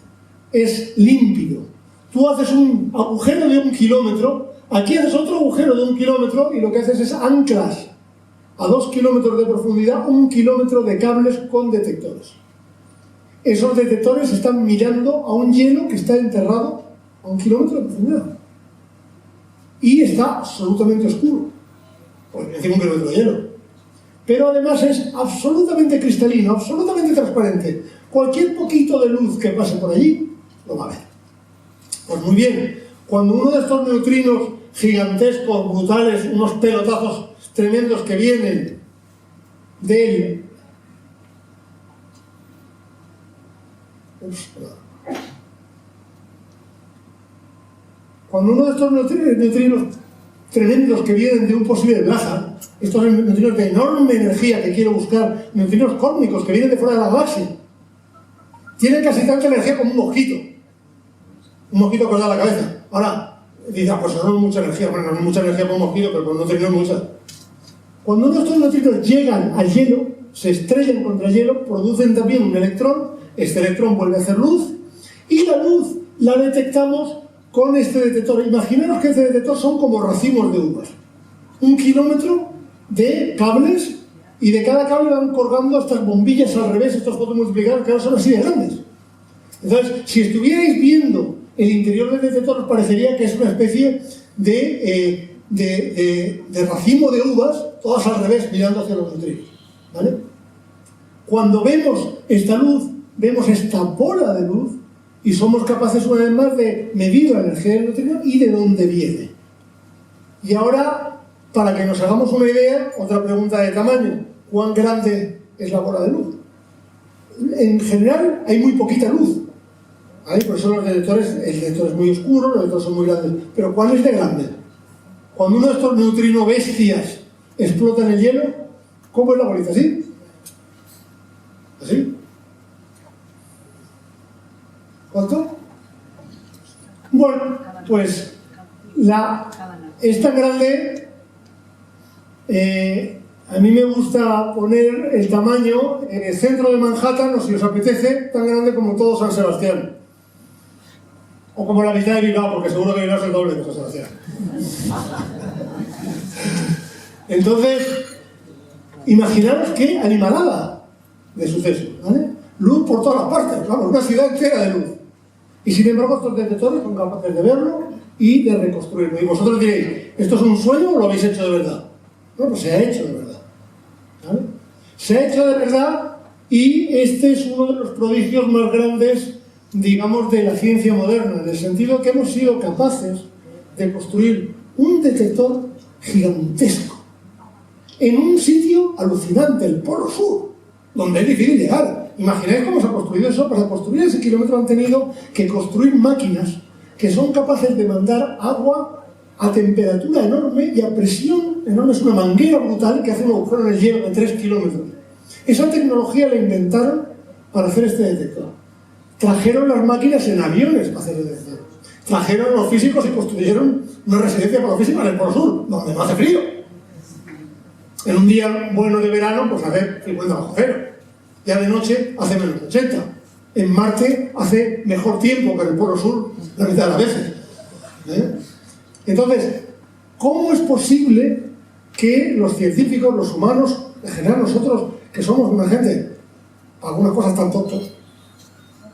Speaker 2: Es límpido. Tú haces un agujero de 1 kilómetro, aquí haces otro agujero de 1 kilómetro y lo que haces es anclas a 2 kilómetros de profundidad 1 kilómetro de cables con detectores. Esos detectores están mirando a un hielo que está enterrado a 1 kilómetro de profundidad. Y está absolutamente oscuro. Pues encima 1 kilómetro de hielo. Pero además es absolutamente cristalino, absolutamente transparente. Cualquier poquito de luz que pase por allí, lo va a ver. Pues muy bien, cuando uno de estos neutrinos gigantescos, brutales, unos pelotazos tremendos que vienen del... Cuando uno de estos neutrinos tremendos que vienen de un posible blázar, estos neutrinos de enorme energía que quiero buscar, neutrinos cósmicos que vienen de fuera de la galaxia, tienen casi tanta energía como un mosquito que os da la cabeza. Ahora, dice, pues no es mucha energía. Bueno, no es mucha energía para un mosquito, pero por un neutrino es mucha. Cuando uno de estos neutrinos llegan al hielo, se estrellan contra el hielo, producen también un electrón, este electrón vuelve a hacer luz, y la luz la detectamos con este detector. Imaginaros que este detector son como racimos de uvas. 1 kilómetro de cables, y de cada cable van colgando estas bombillas al revés, estos fotomultiplicadores que ahora son así de grandes. Entonces, si estuvierais viendo el interior del detector, os parecería que es una especie de racimo de uvas, todas al revés, mirando hacia los neutrinos. ¿Vale? Cuando vemos esta luz, vemos esta bola de luz, y somos capaces una vez más de medir la energía del neutrino y de dónde viene. Y ahora, para que nos hagamos una idea, otra pregunta de tamaño: ¿cuán grande es la bola de luz? En general hay muy poquita luz. ¿Vale? Por eso los detectores, el detector es muy oscuro, los detectores son muy grandes. Pero ¿cuál es de grande? Cuando uno de estos neutrinos bestias explota en el hielo, ¿cómo es la bolita? ¿Así? ¿Así? ¿Cuánto? Bueno, pues es tan grande. A mí me gusta poner el tamaño en el centro de Manhattan, o si os apetece, tan grande como todo San Sebastián. O como la mitad de Bilbao, porque seguro que Bilbao es el doble de San Sebastián. Entonces, imaginaros qué animalada de suceso, ¿vale? Luz por todas las partes, vamos, una ciudad entera de luz. Y sin embargo, estos detectores son capaces de verlo y de reconstruirlo. Y vosotros diréis, ¿esto es un sueño o lo habéis hecho de verdad? No, pues se ha hecho de verdad. ¿Vale? Se ha hecho de verdad, y este es uno de los prodigios más grandes, digamos, de la ciencia moderna, en el sentido que hemos sido capaces de construir un detector gigantesco en un sitio alucinante, el Polo Sur, donde es difícil llegar. Imagináis cómo se ha construido eso. Para construir ese kilómetro han tenido que construir máquinas que son capaces de mandar agua a temperatura enorme y a presión enorme. Es una manguera brutal que hace un agujero en el hielo de 3 kilómetros. Esa tecnología la inventaron para hacer este detector. Trajeron las máquinas en aviones para hacer el detector. Trajeron los físicos y construyeron una residencia para los físicos en el Polo Sur, donde no hace frío. En un día bueno de verano, pues hace 50 bajo cero. Ya de noche hace menos de 80. En Marte hace mejor tiempo que en el Polo Sur la mitad de las veces. Entonces, ¿cómo es posible que los científicos, los humanos, en general nosotros, que somos una gente, algunas cosas tan tontas,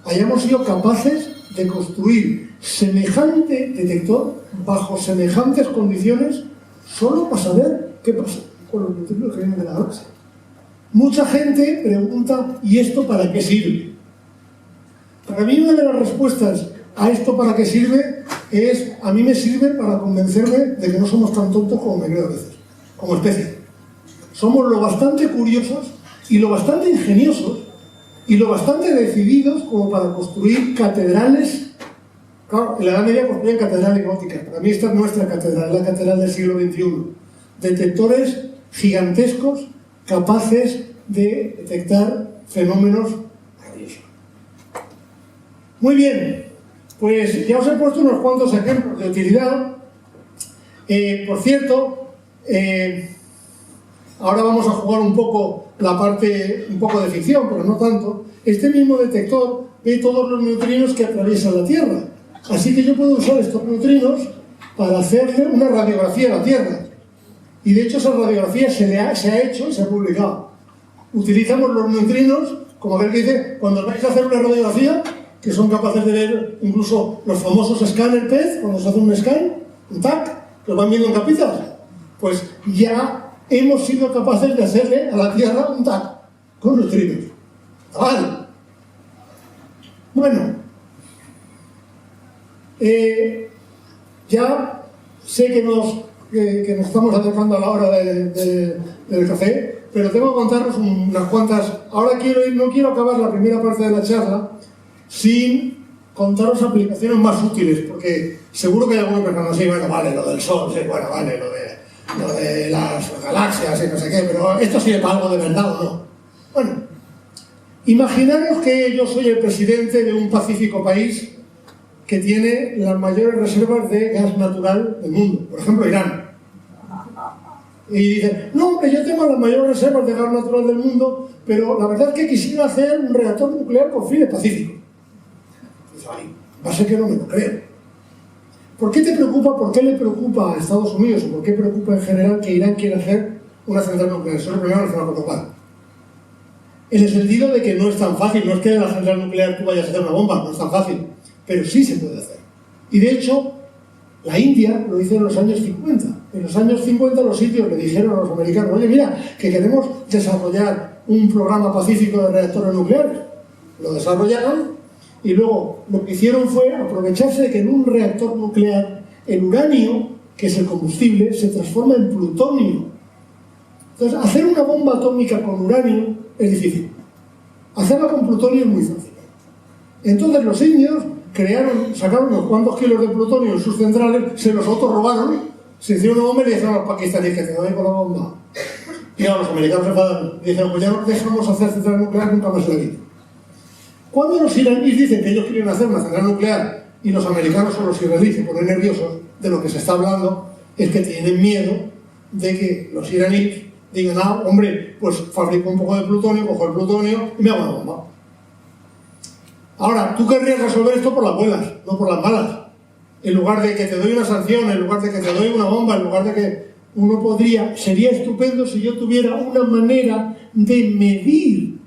Speaker 2: hayamos sido capaces de construir semejante detector bajo semejantes condiciones solo para saber qué pasa con los neutrinos que vienen de la galaxia? Mucha gente pregunta, ¿y esto para qué sirve? Para mí una de las respuestas a esto para qué sirve es, a mí me sirve para convencerme de que no somos tan tontos como me creo a veces, como especie. Somos lo bastante curiosos y lo bastante ingeniosos y lo bastante decididos como para construir catedrales. Claro, en la Edad Media construían catedrales góticas. Para mí esta es nuestra catedral, la catedral del siglo XXI. Detectores gigantescos capaces de detectar fenómenos maravillosos. Muy bien, pues ya os he puesto unos cuantos ejemplos de utilidad. Por cierto, ahora vamos a jugar un poco la parte, un poco de ficción, pero no tanto, este mismo detector ve todos los neutrinos que atraviesan la Tierra. Así que yo puedo usar estos neutrinos para hacerle una radiografía a la Tierra. Y de hecho esa radiografía se ha hecho y se ha publicado. Utilizamos los neutrinos, como aquel que dice, cuando vais a hacer una radiografía, que son capaces de ver incluso los famosos escáner PET, cuando se hace un scan, un TAC, que lo van viendo en capitas, pues ya hemos sido capaces de hacerle a la Tierra un TAC con neutrinos. ¡Vale! Bueno, ya sé que nos estamos acercando a la hora del café, pero tengo que contaros unas cuantas. Ahora no quiero acabar la primera parte de la charla sin contaros aplicaciones más útiles, porque seguro que hay alguna persona así, bueno, vale, lo del Sol, sí, bueno, vale, lo de las galaxias y no sé qué, pero esto sirve para algo de verdad o no. Bueno, imaginaros que yo soy el presidente de un pacífico país que tiene las mayores reservas de gas natural del mundo, por ejemplo Irán. Y dicen, no, hombre, yo tengo las mayores reservas de gas natural del mundo, pero la verdad es que quisiera hacer un reactor nuclear por fines pacíficos. Dice, ay, va a ser que no me lo creo. ¿Por qué te preocupa, por qué le preocupa a Estados Unidos, o por qué preocupa en general que Irán quiera hacer una central nuclear? Eso es lo primero que se va a preocupar. En el sentido de que no es tan fácil, no es que en la central nuclear tú vayas a hacer una bomba, no es tan fácil, pero sí se puede hacer. Y de hecho, la India lo hizo en los años 50. En los años 50 los sitios le dijeron a los americanos, oye, mira, que queremos desarrollar un programa pacífico de reactores nucleares. Lo desarrollaron y luego lo que hicieron fue aprovecharse de que en un reactor nuclear el uranio, que es el combustible, se transforma en plutonio. Entonces, hacer una bomba atómica con uranio es difícil. Hacerla con plutonio es muy fácil. Entonces los indios sacaron unos cuantos kilos de plutonio en sus centrales, se los autorrobaron, se hicieron una bomba y le dijeron a los pakistaníes que se vayan con la bomba. Y ahora los americanos se enfadaron y dijeron, pues ya no dejamos hacer central nuclear nunca más en la vida. Cuando los iraníes dicen que ellos quieren hacer una central nuclear y los americanos o los israelíes se ponen nerviosos, de lo que se está hablando es que tienen miedo de que los iraníes digan, ah, hombre, pues fabrico un poco de plutonio, cojo el plutonio y me hago una bomba. Ahora, tú querrías resolver esto por las buenas, no por las malas. En lugar de que te doy una sanción, en lugar de que te doy una bomba, en lugar de que uno podría... Sería estupendo si yo tuviera una manera de medir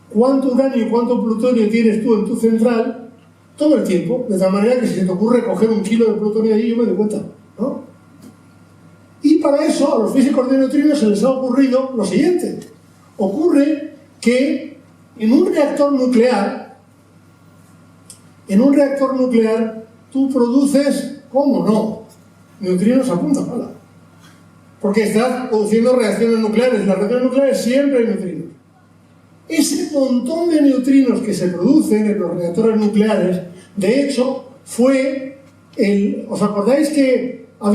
Speaker 2: cuánto uranio y cuánto plutonio tienes tú en tu central todo el tiempo, de tal manera que si se te ocurre coger un kilo de plutonio allí, yo me doy cuenta, ¿no? Y para eso a los físicos de neutrinos se les ha ocurrido lo siguiente. Ocurre que en un reactor nuclear tú produces, ¿cómo no?, neutrinos a punta pala. Porque estás produciendo reacciones nucleares. En las reacciones nucleares siempre hay neutrinos. Ese montón de neutrinos que se producen en los reactores nucleares, de hecho, fue el... ¿Os acordáis que nos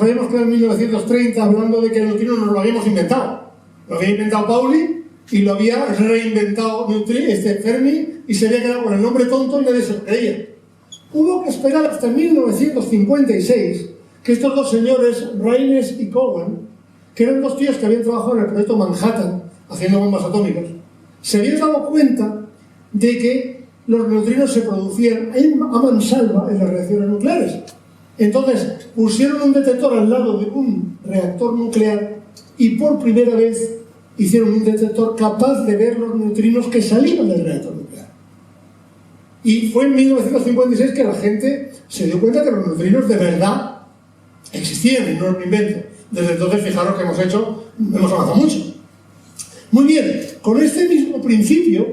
Speaker 2: habíamos quedado en 1930 hablando de que el neutrino nos lo habíamos inventado? Lo había inventado Pauli y lo había reinventado Fermi y se había quedado con el nombre tonto y nadie se lo creía. Hubo que esperar hasta 1956 que estos dos señores, Raynes y Cowan, que eran dos tíos que habían trabajado en el proyecto Manhattan haciendo bombas atómicas, se habían dado cuenta de que los neutrinos se producían a mansalva en las reacciones nucleares. Entonces pusieron un detector al lado de un reactor nuclear y por primera vez hicieron un detector capaz de ver los neutrinos que salían del reactor nuclear. Y fue en 1956 que la gente se dio cuenta que los neutrinos de verdad existían y no es un invento. Desde entonces, fijaros que hemos avanzado mucho. Muy bien, con este mismo principio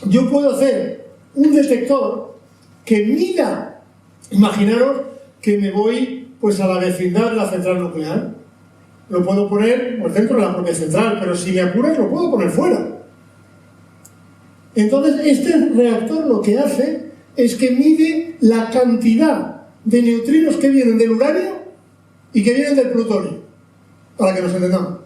Speaker 2: yo puedo hacer un detector que mida, imaginaros que me voy pues a la vecindad de la central nuclear. Lo puedo poner pues, dentro de la propia central, pero si me apuras lo puedo poner fuera. Entonces este reactor lo que hace es que mide la cantidad de neutrinos que vienen del uranio y que vienen del plutonio, para que nos entendamos.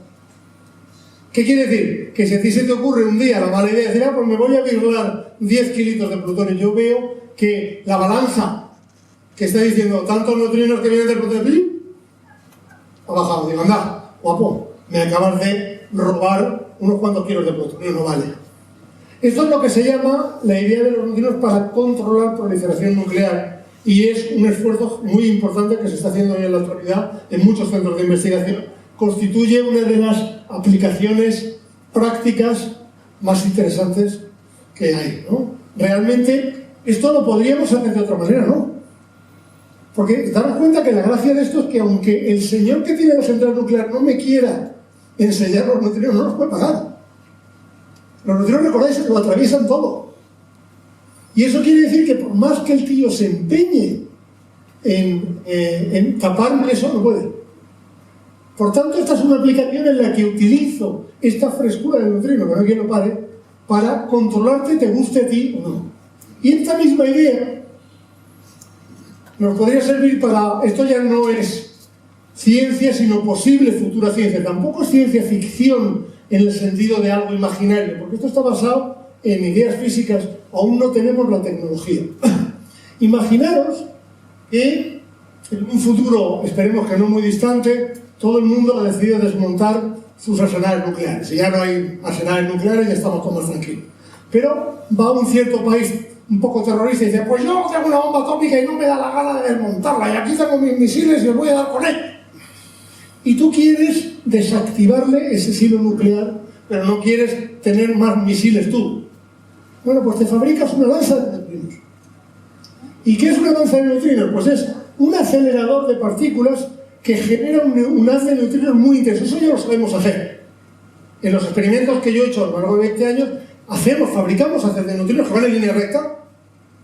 Speaker 2: ¿Qué quiere decir? Que si a ti se te ocurre un día la mala idea de decir, pues me voy a virlar 10 kilitos de plutonio, yo veo que la balanza que está diciendo tantos neutrinos que vienen del plutonio ha bajado. Digo, anda, guapo, me acabas de robar unos cuantos kilos de plutonio, no vale. Esto es lo que se llama la idea de los neutrinos para controlar proliferación nuclear, y es un esfuerzo muy importante que se está haciendo hoy en la actualidad en muchos centros de investigación. Constituye una de las aplicaciones prácticas más interesantes que hay, ¿no? Realmente esto lo podríamos hacer de otra manera, ¿no? Porque daros cuenta que la gracia de esto es que aunque el señor que tiene la central nuclear no me quiera enseñar los neutrinos, no los puede pagar. Los neutrinos, recordáis, lo atraviesan todo. Y eso quiere decir que por más que el tío se empeñe en taparme eso, no puede. Por tanto, esta es una aplicación en la que utilizo esta frescura del neutrino, que no hay quien lo pare, para controlarte, te guste a ti o no. Y esta misma idea nos podría servir para... Esto ya no es ciencia, sino posible futura ciencia. Tampoco es ciencia ficción en el sentido de algo imaginario, porque esto está basado en ideas físicas. Aún no tenemos la tecnología. Imaginaros que en un futuro, esperemos que no muy distante, todo el mundo ha decidido desmontar sus arsenales nucleares. Y ya no hay arsenales nucleares y estamos todos más tranquilos. Pero va un cierto país un poco terrorista y dice, pues yo tengo una bomba atómica y no me da la gana de desmontarla, y aquí tengo mis misiles y os voy a dar con él. Y tú quieres desactivarle ese silo nuclear, pero no quieres tener más misiles tú. Bueno, pues te fabricas una lanza de neutrinos. ¿Y qué es una lanza de neutrinos? Pues es un acelerador de partículas que genera un haz de neutrinos muy intenso. Eso ya lo sabemos hacer. En los experimentos que yo he hecho a lo largo de 20 años, fabricamos haces de neutrinos que van en línea recta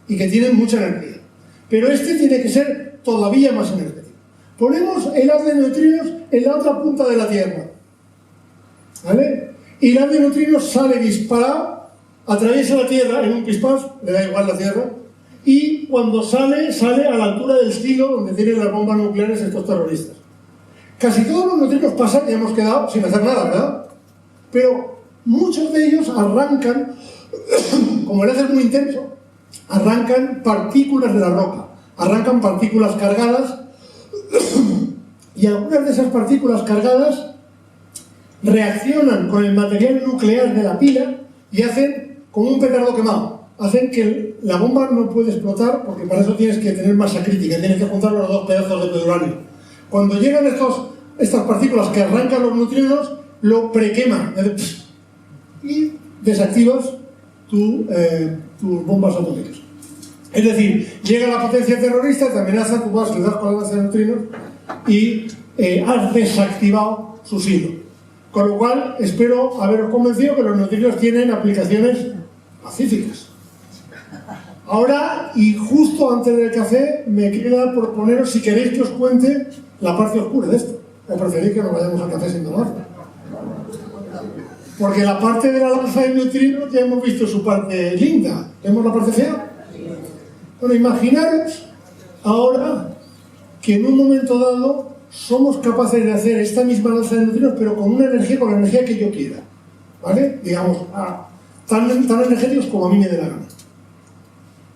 Speaker 2: y que tienen mucha energía. Pero este tiene que ser todavía más energético. Ponemos el haz de neutrinos en la otra punta de la Tierra, ¿vale? Y el haz de neutrinos sale disparado, atraviesa la Tierra en un pispás, le da igual la Tierra, y cuando sale a la altura del silo donde tienen las bombas nucleares estos terroristas. Casi todos los neutrinos pasan y hemos quedado sin hacer nada, ¿verdad? Pero muchos de ellos arrancan, como el haz es muy intenso, arrancan partículas de la roca, arrancan partículas cargadas, y algunas de esas partículas cargadas reaccionan con el material nuclear de la pila y hacen como un petardo quemado. Hacen que la bomba no puede explotar, porque para eso tienes que tener masa crítica, tienes que juntar los dos pedazos de peduranio. Cuando llegan estas partículas que arrancan los neutrinos, lo prequeman y desactivas tus bombas atómicas. Es decir, llega la potencia terrorista, te amenaza, tú vas, le das con la lanza de neutrinos y has desactivado su silo. Con lo cual, espero haberos convencido que los neutrinos tienen aplicaciones pacíficas. Ahora, y justo antes del café, me queda proponeros, si queréis que os cuente la parte oscura de esto. O preferís que nos vayamos al café sin tomar. Porque la parte de la lanza de neutrinos ya hemos visto su parte linda. ¿Vemos la parte fea? Bueno, imaginaros ahora que en un momento dado somos capaces de hacer esta misma lanza de neutrinos, pero con una energía, con la energía que yo quiera. ¿Vale? Digamos, tan energéticos como a mí me dé la gana.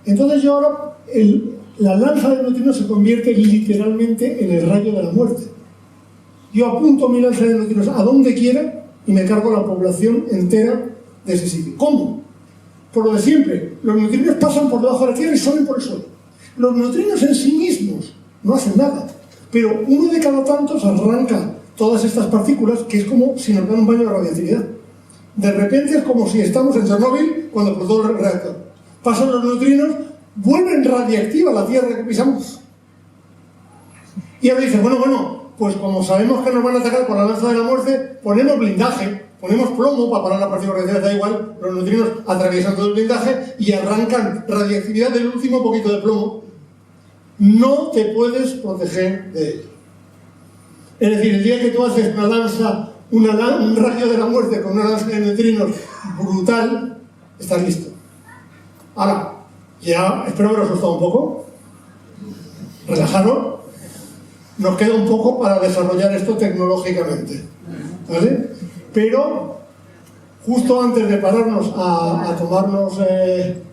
Speaker 2: Entonces yo ahora, la lanza de neutrinos se convierte literalmente en el rayo de la muerte. Yo apunto mi lanza de neutrinos a donde quiera y me cargo la población entera de ese sitio. ¿Cómo? Por lo de siempre. Los neutrinos pasan por debajo de la Tierra y salen por el suelo. Los neutrinos en sí mismos no hacen nada, pero uno de cada tantos arranca todas estas partículas, que es como si nos dan un baño de radioactividad. De repente es como si estamos en Chernóbil cuando explotó el reactor. Pasan los neutrinos, vuelven radiactiva la Tierra que pisamos. Y ahora dicen, bueno, pues como sabemos que nos van a atacar con la lanza de la muerte, ponemos blindaje, ponemos plomo para parar la partícula radiactiva, da igual, los neutrinos atraviesan todo el blindaje y arrancan radiactividad del último poquito de plomo. No te puedes proteger de ello. Es decir, el día que tú haces una lanza, un rayo de la muerte con una lanza de neutrinos brutal, estás listo. Ahora, ya espero haberos asustado un poco. Relajaros. Nos queda un poco para desarrollar esto tecnológicamente, ¿vale? Pero justo antes de pararnos a tomarnos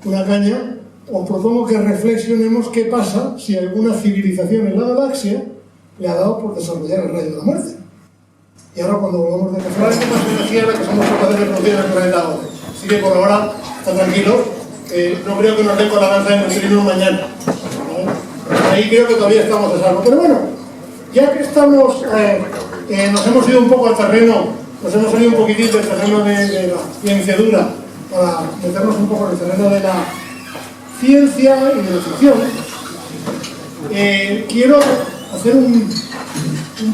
Speaker 2: una caña, os propongo que reflexionemos qué pasa si alguna civilización en la galaxia le ha dado por desarrollar el rayo de la muerte. y ahora cuando volvamos de probablemente más energía la que somos capaces de producir en el planeta ahora. Así que por ahora, está tranquilo, no creo que nos den con la danza de neutrinos mañana. Ahí creo que todavía estamos a salvo. Pero bueno, ya que estamos, nos hemos ido un poco al terreno, nos hemos salido un poquitito del terreno de la ciencia dura para meternos un poco en el terreno de la ciencia y de la ficción. Quiero hacer un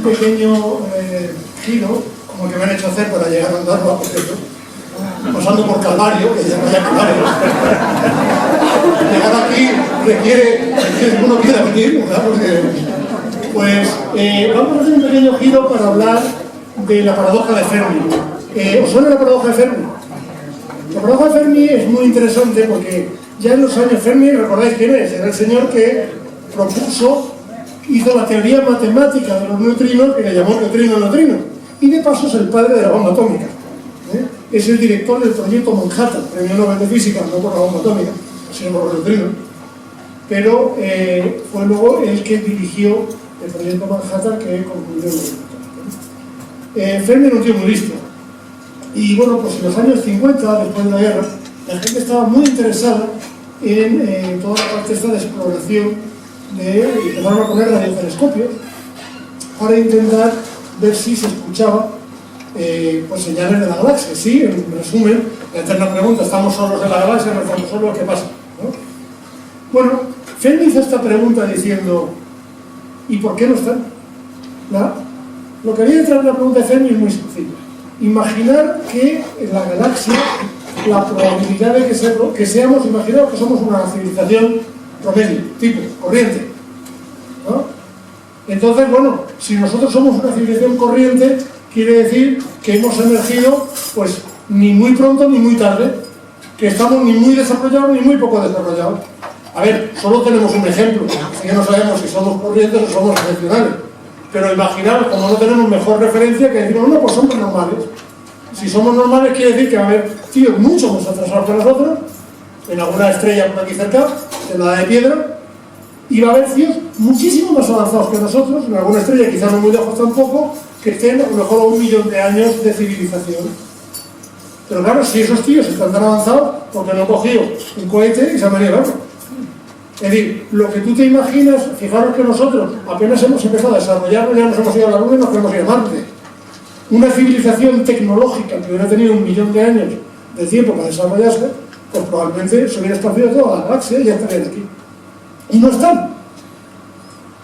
Speaker 2: pequeño giro, como que me han hecho hacer para llegar a Andorra, por ejemplo, pasando por Calvario, que ya no hay Calvario. Llegar aquí requiere que uno quiera venir, ¿verdad? Pues vamos a hacer un pequeño giro para hablar de la paradoja de Fermi. ¿Os suena la paradoja de Fermi? La paradoja de Fermi es muy interesante porque ya en los años Fermi, ¿recordáis quién es? Era el señor que hizo la teoría matemática de los neutrinos, que le llamó neutrino, y de paso es el padre de la bomba atómica. Es el director del proyecto Manhattan, premio Nobel de Física, no por la bomba atómica, sino por los neutrinos. Pero fue luego el que dirigió el proyecto Manhattan que concluyó la bomba atómica. Fermi era un tío muy listo. Y bueno, pues en los años 50, después de la guerra, la gente estaba muy interesada en toda la parte esta de exploración y empezaron a poner radiotelescopios para intentar ver si se escuchaba pues señales de la galaxia. Sí, en resumen, la eterna pregunta, ¿estamos solos en la galaxia? ¿No estamos solos? ¿Qué pasa? ¿No? Bueno, Fermi hizo esta pregunta diciendo, ¿y por qué no están? Lo que había detrás de la pregunta de Fermi es muy sencillo. Imaginar que en la galaxia la probabilidad de que seamos, imaginaos que somos una civilización promedio, tipo, corriente, ¿no? Entonces, bueno, si nosotros somos una civilización corriente, quiere decir que hemos emergido, pues, ni muy pronto ni muy tarde, que estamos ni muy desarrollados ni muy poco desarrollados. A ver, solo tenemos un ejemplo, así que no sabemos si somos corrientes o somos excepcionales. Pero imaginaros, como no tenemos mejor referencia, que decimos, no, pues somos normales. Si somos normales, quiere decir que va a haber tíos mucho más atrasados que nosotros, en alguna estrella por aquí cerca, en la de piedra, y va a haber tíos muchísimo más avanzados que nosotros, en alguna estrella, quizás no muy lejos tampoco, que estén a lo mejor a 1 millón de años de civilización. Pero claro, si esos tíos están tan avanzados, porque no han cogido un cohete y se han venido a verlo. Es decir, lo que tú te imaginas, fijaros que nosotros apenas hemos empezado a desarrollarnos, ya nos hemos ido a la Luna y nos queremos ir a Marte. Una civilización tecnológica que hubiera tenido 1 millón de años de tiempo para desarrollarse, pues probablemente se hubiera expandido toda la galaxia y ya estarían aquí. Y no están.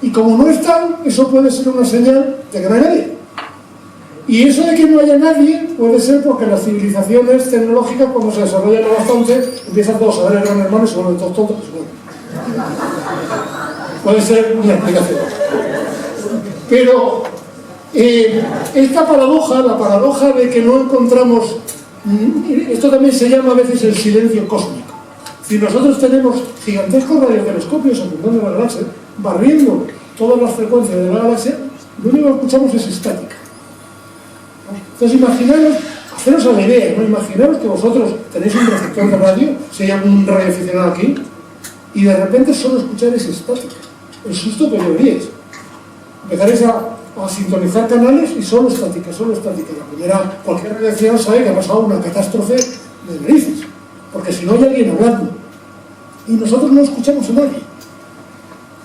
Speaker 2: Y como no están, eso puede ser una señal de que no hay nadie. Y eso de que no haya nadie puede ser porque las civilizaciones tecnológicas, cuando se desarrollan lo bastante, empiezan todos a ver el gran hermano y se vuelven todos tontos. Puede ser una explicación. Pero esta paradoja, la paradoja de que no encontramos, esto también se llama a veces el silencio cósmico. Si nosotros tenemos gigantescos radiotelescopios apuntando a la galaxia, barriendo todas las frecuencias de la galaxia, lo único que escuchamos es estática. Entonces imaginaros, haceros a la idea, ¿no? Imaginaros que vosotros tenéis un receptor de radio, si hay algún radioaficionado aquí, y de repente solo escucharéis estática. El susto que llevaríais. Empezaréis a sintonizar canales y solo estática, solo estática. La primera, cualquier redacción sabe que ha pasado una catástrofe de narices, porque si no hay alguien hablando. Y nosotros no escuchamos a nadie.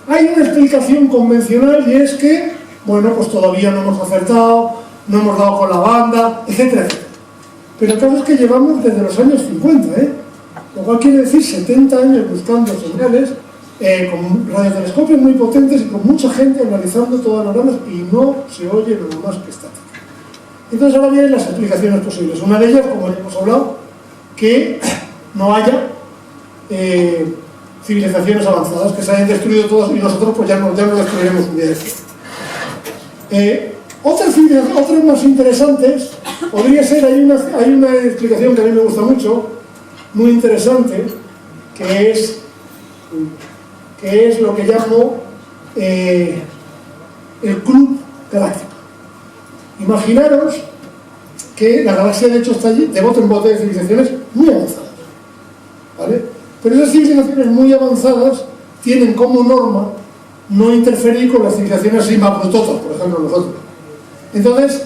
Speaker 2: Hay una explicación convencional y es que, bueno, pues todavía no hemos acertado, no hemos dado con la banda, etcétera, etcétera. Pero el caso es que llevamos desde los años 50, lo cual quiere decir 70 años buscando señales, con radiotelescopios muy potentes y con mucha gente analizando todas las ramas y no se oye nada más que estática. Entonces ahora vienen las explicaciones posibles. Una de ellas, como ya hemos hablado, que no haya civilizaciones avanzadas, que se hayan destruido todas y nosotros pues ya no destruiremos un día de esto. Otras más interesantes podría ser, hay una explicación que a mí me gusta mucho, muy interesante, que es lo que llamo el Club Galáctico. Imaginaros que la galaxia de hecho está allí de bote en bote de civilizaciones muy avanzadas, ¿vale? Pero esas civilizaciones muy avanzadas tienen como norma no interferir con las civilizaciones así más brutotas, por ejemplo nosotros. Entonces,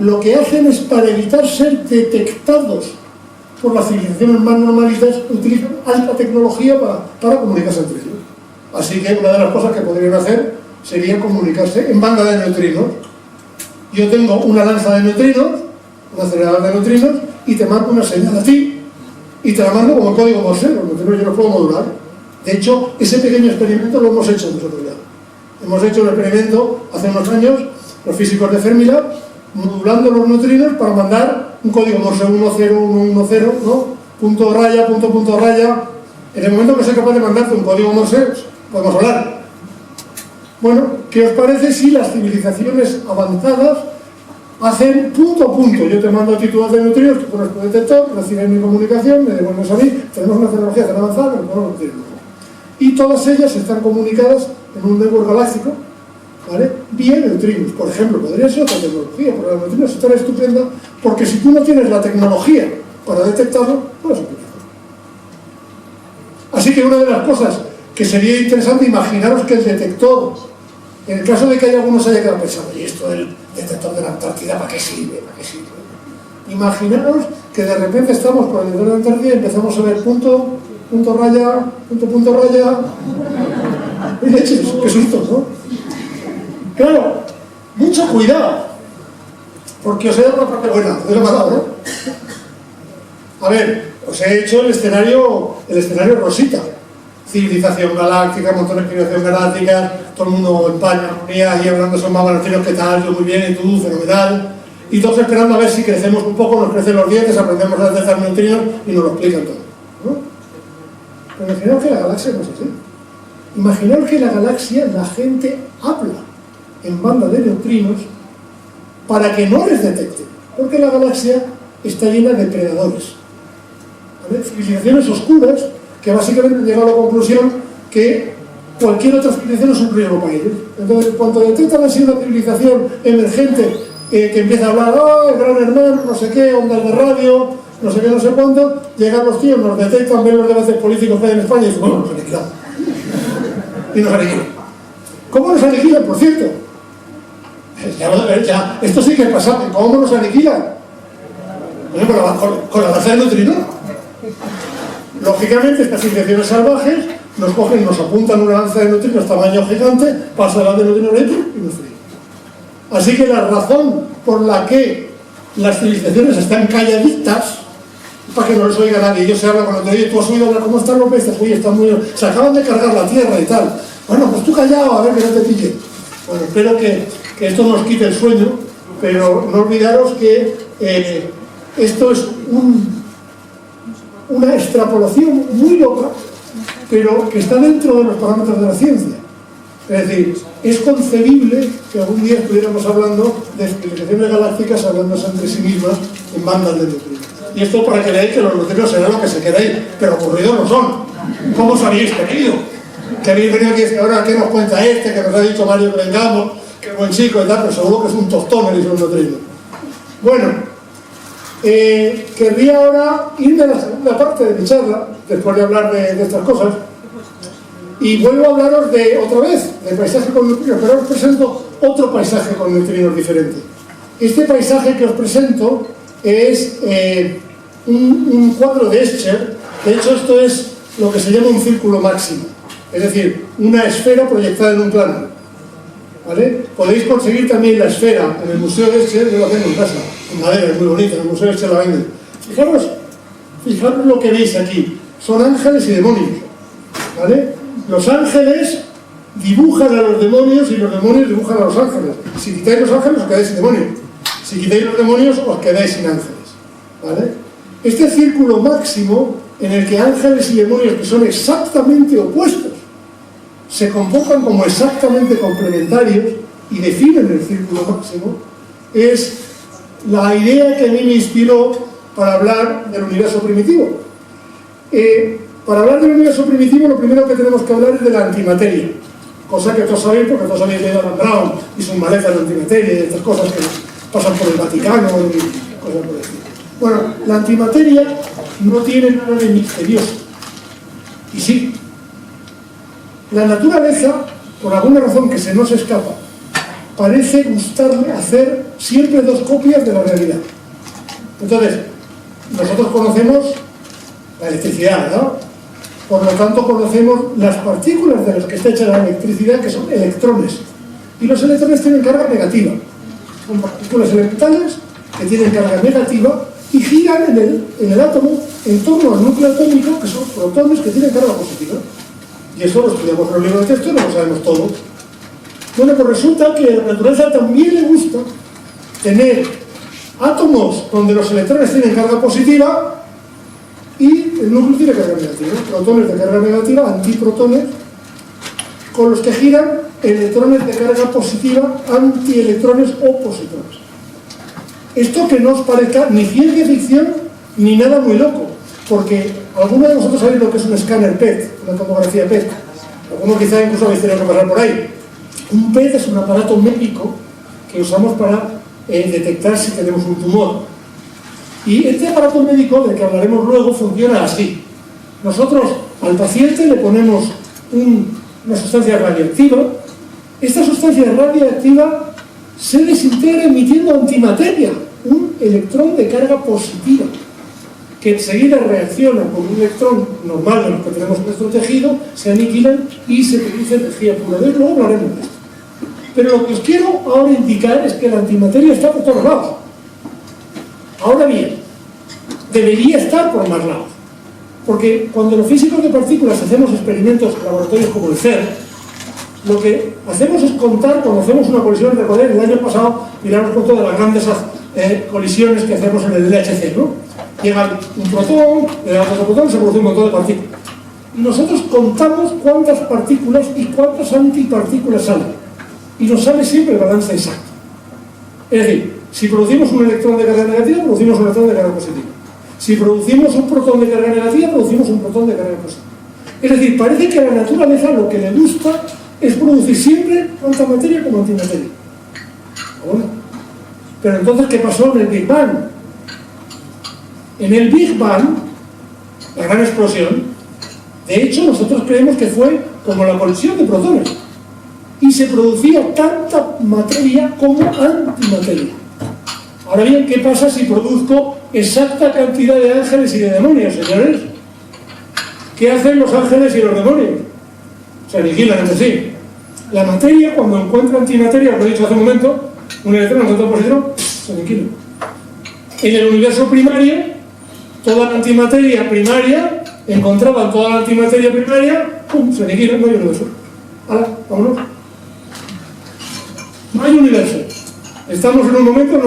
Speaker 2: lo que hacen es, para evitar ser detectados por las civilizaciones más normalistas, utilizan alta tecnología para comunicarse entre ellos. Así que una de las cosas que podrían hacer sería comunicarse en banda de neutrinos. Yo tengo una lanza de neutrinos, un acelerador de neutrinos, y te mando una señal a ti, y te la mando como código Morse. Los neutrinos yo los puedo modular. De hecho, ese pequeño experimento lo hemos hecho nosotros ya. Hemos hecho un experimento hace unos años, los físicos de Fermilab, modulando los neutrinos para mandar un código Morse 10110, ¿no? Punto raya, punto raya. En el momento que soy capaz de mandarte un código Morse, podemos hablar. Bueno, ¿qué os parece si las civilizaciones avanzadas hacen punto a punto? Yo te mando títulos de neutrinos, tú pones tu detector, recibes mi comunicación, me devuelves a mí, tenemos una tecnología tan avanzada que podemos decir. Y todas ellas están comunicadas en un network galáctico, ¿vale? Vía neutrinos. Por ejemplo, podría ser otra tecnología, pero la neutrinos es tan estupenda porque si tú no tienes la tecnología para detectarlo, no lo utilizas. Así que una de las cosas que sería interesante, imaginaros que el detector, en el caso de que haya algunos haya quedado pensando, ¿y esto del detector de la Antártida para qué sirve? ¿Para qué sirve? Imaginaros que de repente estamos con el detector de la Antártida y empezamos a ver punto raya, punto raya. ¡Qué leches! ¡Qué susto!, ¿no? Claro, mucho cuidado, porque os he dado una parte buena, os he matado, ¿no? A ver, os he hecho el escenario Rosita. Civilización galáctica, montones de civilización galáctica, todo el mundo en paz, en armonía, y hablando son más neutrinos, ¿qué tal? Yo muy bien, y tú, fenomenal. Y todos esperando a ver si crecemos un poco, nos crecen los dientes, aprendemos a detectar neutrinos y nos lo explican todo, ¿no? Pero imaginaos que la galaxia no es así. Imaginaos que la galaxia, la gente habla en banda de neutrinos para que no les detecten, porque la galaxia está llena de predadores, ¿vale? Civilizaciones oscuras que básicamente han llegado a la conclusión que cualquier otra civilización es un riesgo para ellos. Entonces, cuando detectan así una civilización emergente que empieza a hablar, el gran hermano, no sé qué, ondas de radio, no sé qué, no sé cuánto, llegan los tíos, nos detectan, ven los debates políticos que hay en España y dicen, bueno, nos aniquilan. Y nos aniquilan. ¿Cómo nos aniquilan, por cierto? Ya, esto sí que pasa. ¿Cómo nos aniquilan? Con la lanza de neutrinos. Lógicamente, estas civilizaciones salvajes nos cogen, nos apuntan una lanza de neutrinos tamaño gigante, pasa la de neutrinos dentro y nos fríen. Así que la razón por la que las civilizaciones están calladitas, para que no les oiga nadie, ellos se hablan cuando te oyen, tú has oído hablar, ¿cómo están los peces? Oye, están muy... se acaban de cargar la tierra y tal. Bueno, pues tú callado, a ver que no te pille. Bueno, espero que esto nos quite el sueño, pero no olvidaros que esto es una extrapolación muy loca, pero que está dentro de los parámetros de la ciencia. Es decir, es concebible que algún día estuviéramos hablando de civilizaciones galácticas hablándose entre sí mismas en bandas de neutrinos. Y esto para que veáis que los neutrinos serán lo que se queréis, pero ocurridos no son. ¿Cómo os habéis querido? Que habéis venido aquí y ahora qué nos cuenta este, que nos ha dicho Mario que vengamos, que buen chico y tal, pero seguro que es un tostón el neutrino. Bueno, querría ahora irme a la segunda parte de mi charla, después de hablar de estas cosas, y vuelvo a hablaros de, otra vez, de paisaje con neutrinos, pero os presento otro paisaje con neutrinos diferente. Este paisaje que os presento es un cuadro de Escher. De hecho, esto es lo que se llama un círculo máximo, es decir, una esfera proyectada en un plano, ¿vale? Podéis conseguir también la esfera en el Museo de Escher, yo la tengo en casa, en madera, es muy bonita, en el Museo de Escher la venden. Fijaros lo que veis aquí, son ángeles y demonios, ¿vale? Los ángeles dibujan a los demonios y los demonios dibujan a los ángeles. Si quitáis los ángeles os quedáis sin demonios, si quitáis los demonios os quedáis sin ángeles, ¿vale? Este círculo máximo en el que ángeles y demonios, que son exactamente opuestos, se convocan como exactamente complementarios y definen el círculo máximo, es la idea que a mí me inspiró para hablar del universo primitivo. Para hablar del universo primitivo, lo primero que tenemos que hablar es de la antimateria, cosa que todos sabéis, porque todos habéis leído a Dan Brown y sus maletas de antimateria y estas cosas que pasan por el Vaticano y cosas por el estilo. Bueno, la antimateria no tiene nada de misterioso. Y sí, la naturaleza, por alguna razón que se nos escapa, parece gustarle hacer siempre dos copias de la realidad. Entonces, nosotros conocemos la electricidad, ¿verdad? Por lo tanto, conocemos las partículas de las que está hecha la electricidad, que son electrones. Y los electrones tienen carga negativa. Son partículas elementales que tienen carga negativa y giran en el átomo en torno al núcleo atómico, que son protones que tienen carga positiva. Y eso lo estudiamos en el libro de texto y lo sabemos todo. Bueno, pues resulta que a la naturaleza también le gusta tener átomos donde los electrones tienen carga positiva y el núcleo tiene carga negativa. Protones de carga negativa, antiprotones, con los que giran electrones de carga positiva, antielectrones o positrones. Esto que no os parezca ni ciencia ficción ni nada muy loco, porque algunos de vosotros sabéis lo que es un escáner PET, una tomografía PET. Algunos quizá incluso habéis tenido que pasar por ahí. Un PET es un aparato médico que usamos para detectar si tenemos un tumor. Y este aparato médico, del que hablaremos luego, funciona así. Nosotros al paciente le ponemos una sustancia radioactiva. Esta sustancia radioactiva se desintegra emitiendo antimateria, un electrón de carga positiva, que enseguida reacciona con un electrón normal de los que tenemos en nuestro tejido, se aniquilan y se produce energía pura. Luego hablaremos de esto. Pero lo que os quiero ahora indicar es que la antimateria está por todos lados. Ahora bien, debería estar por más lados. Porque cuando los físicos de partículas hacemos experimentos en laboratorios como el CERN, lo que hacemos es contar, cuando hacemos una colisión, recordad, el año pasado miramos con todas las grandes colisiones que hacemos en el LHC, ¿no? Llega un protón, le damos otro protón, se produce un montón de partículas. Y nosotros contamos cuántas partículas y cuántas antipartículas salen. Y nos sale siempre el balance exacto. Es decir, si producimos un electrón de carga negativa, producimos un electrón de carga positiva. Si producimos un protón de carga negativa, producimos un protón de carga positiva. Es decir, parece que a la naturaleza lo que le gusta es producir siempre tanta materia como antimateria. Bueno, pero entonces, ¿qué pasó en el Big Bang? En el Big Bang, la gran explosión, de hecho, nosotros creemos que fue como la colisión de protones. Y se producía tanta materia como antimateria. Ahora bien, ¿qué pasa si produzco exacta cantidad de ángeles y de demonios, señores? ¿Qué hacen los ángeles y los demonios? Se aniquilan entre sí. La materia, cuando encuentra antimateria, lo he dicho hace un momento, un electrón encuentra un positivo, se aniquila. En el universo primario, toda la antimateria primaria, encontraban toda la antimateria primaria, ¡pum!, se aniquila, no hay universo. ¡Hala, vámonos! No hay universo. Estamos en un momento,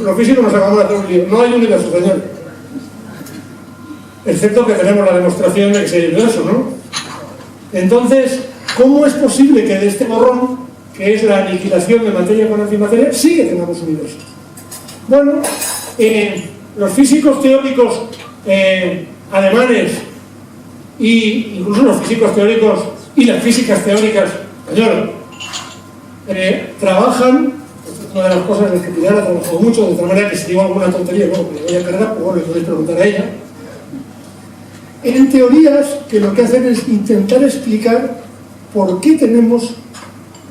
Speaker 2: los físicos nos acabamos de hacer un lío. No hay universo, señor. Excepto que tenemos la demostración de que sí hay universo, ¿no? Entonces, ¿cómo es posible que de este borrón, que es la aniquilación de materia con antimateria, sí que tengamos universo? Bueno, los físicos teóricos alemanes y incluso los físicos teóricos y las físicas teóricas, señor, trabajan, una de las cosas en las que Pilar ha trabajado mucho, de tal manera que si digo alguna tontería, bueno, que le voy a cargar, pues bueno, le podéis preguntar a ella, en teorías que lo que hacen es intentar explicar por qué tenemos